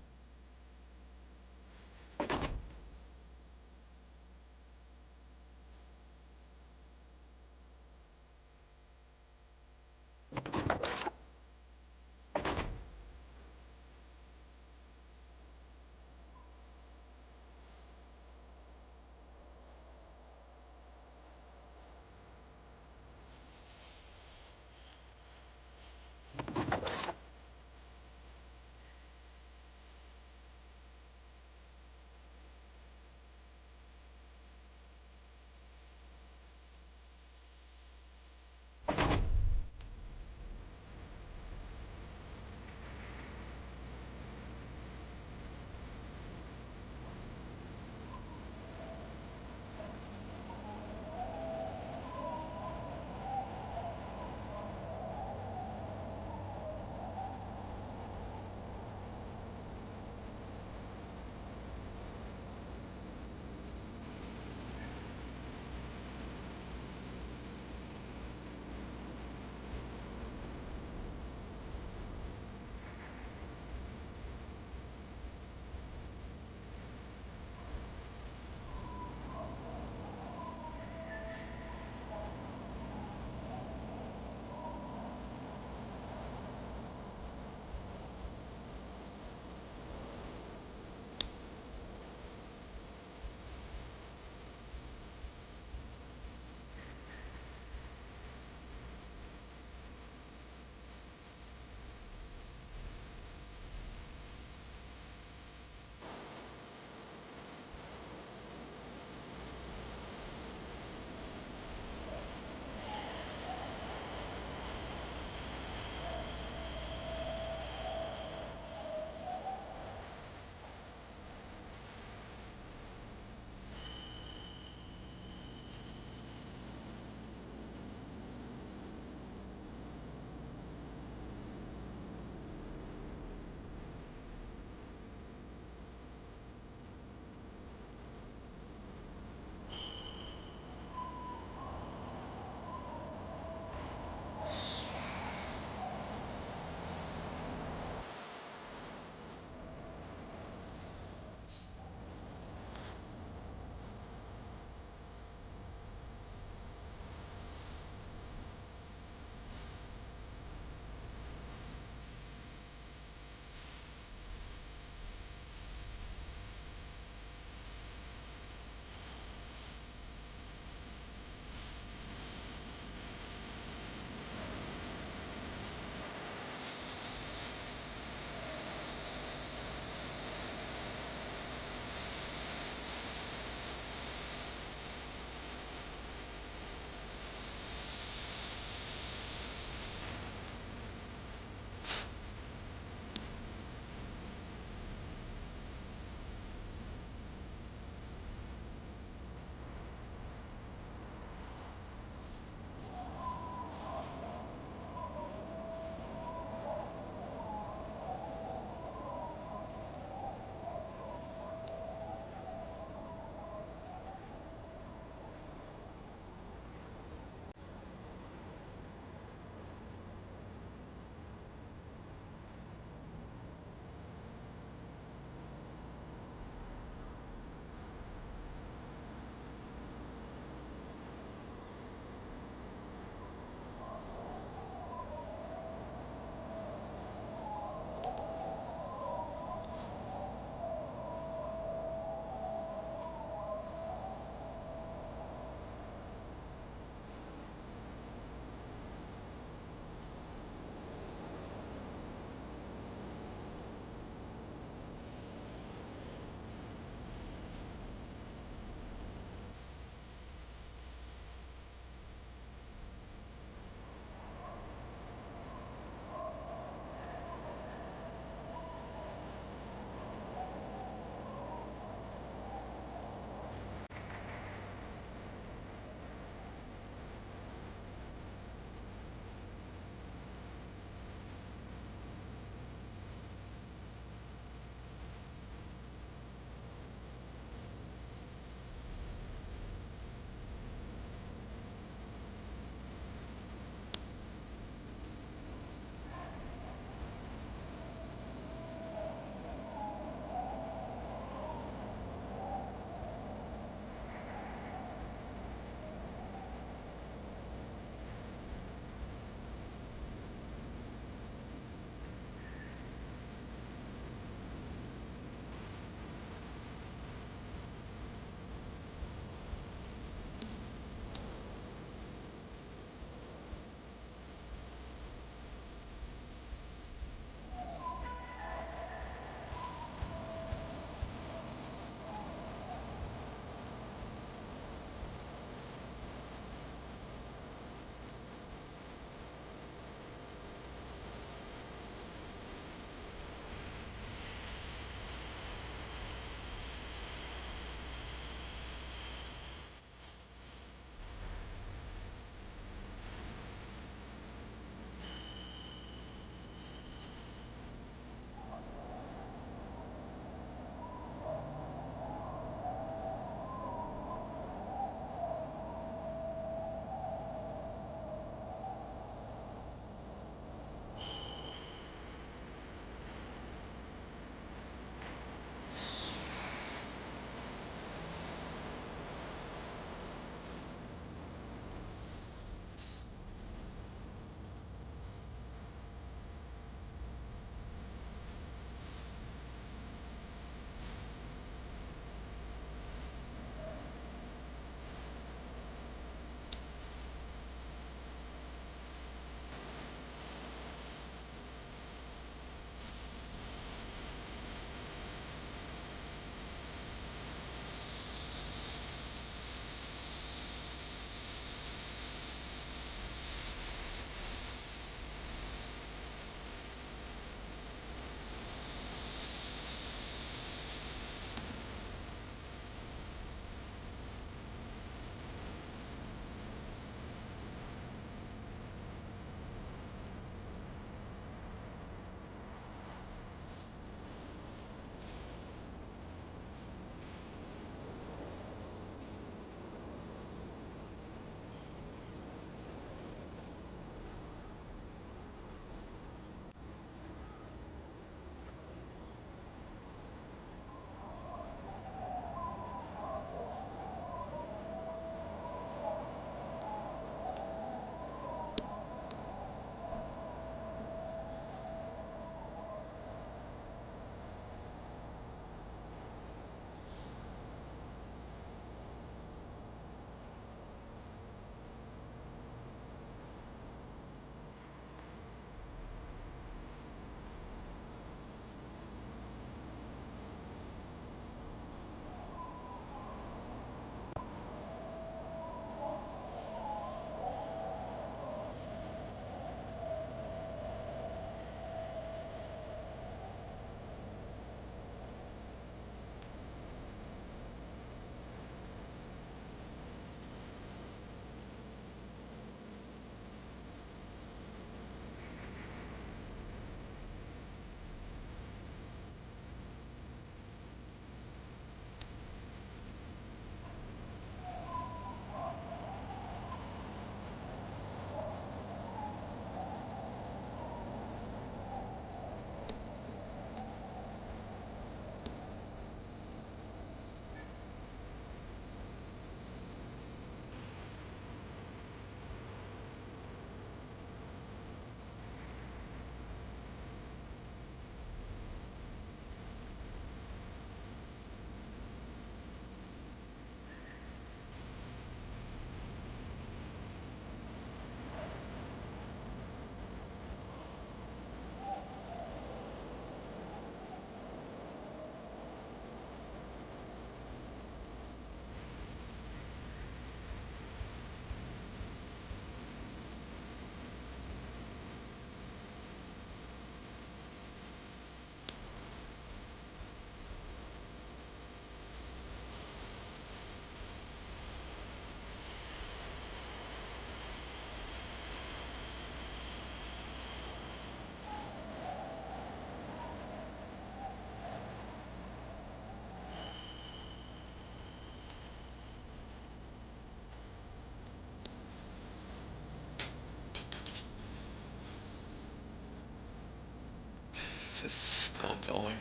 This is still going.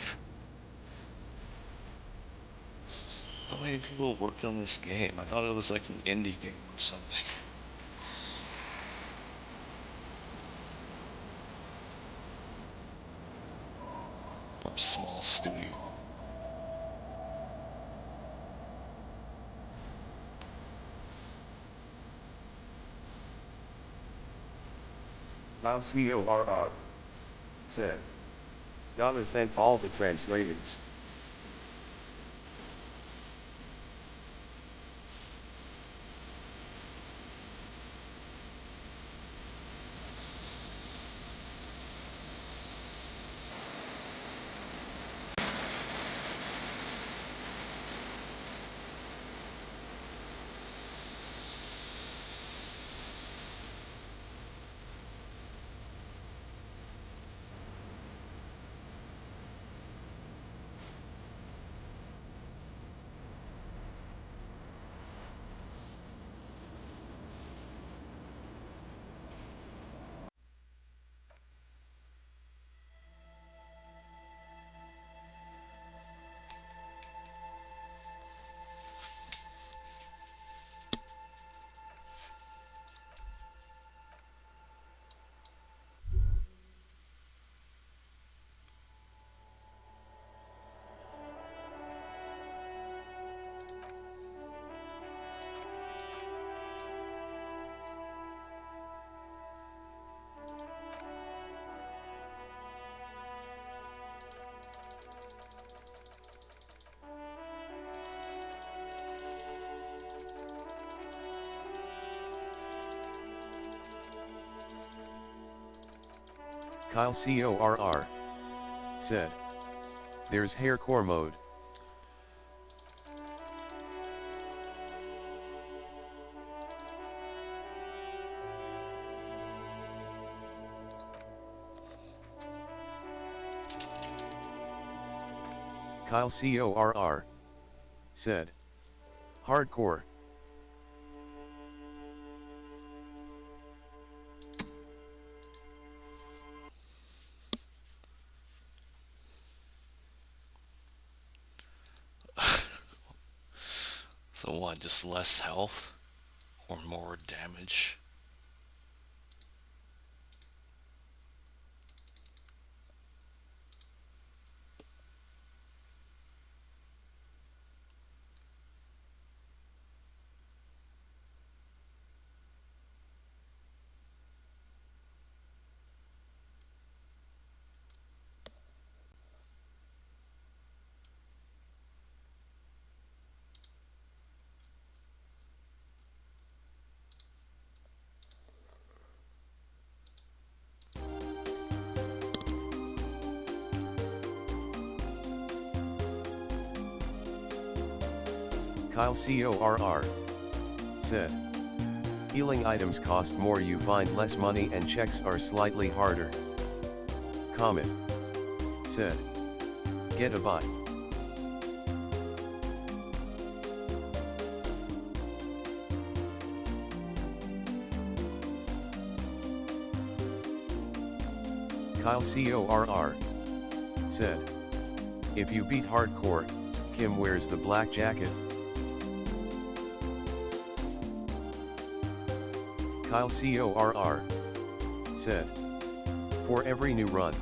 How many people work on this game? I thought it was like an indie game or something. Or a small studio. Now CORR said, "Gotta thank all the translators." Kyle CORR said, "There's hardcore mode." Kyle CORR said, "Hardcore." So what, just less health? Or more damage? Kyle CORR said, "Healing items cost more, you find less money, and checks are slightly harder." Comet said, "Get a buy." Kyle CORR said, "If you beat hardcore, Kim wears the black jacket." Kyle CORR said, "For every new run,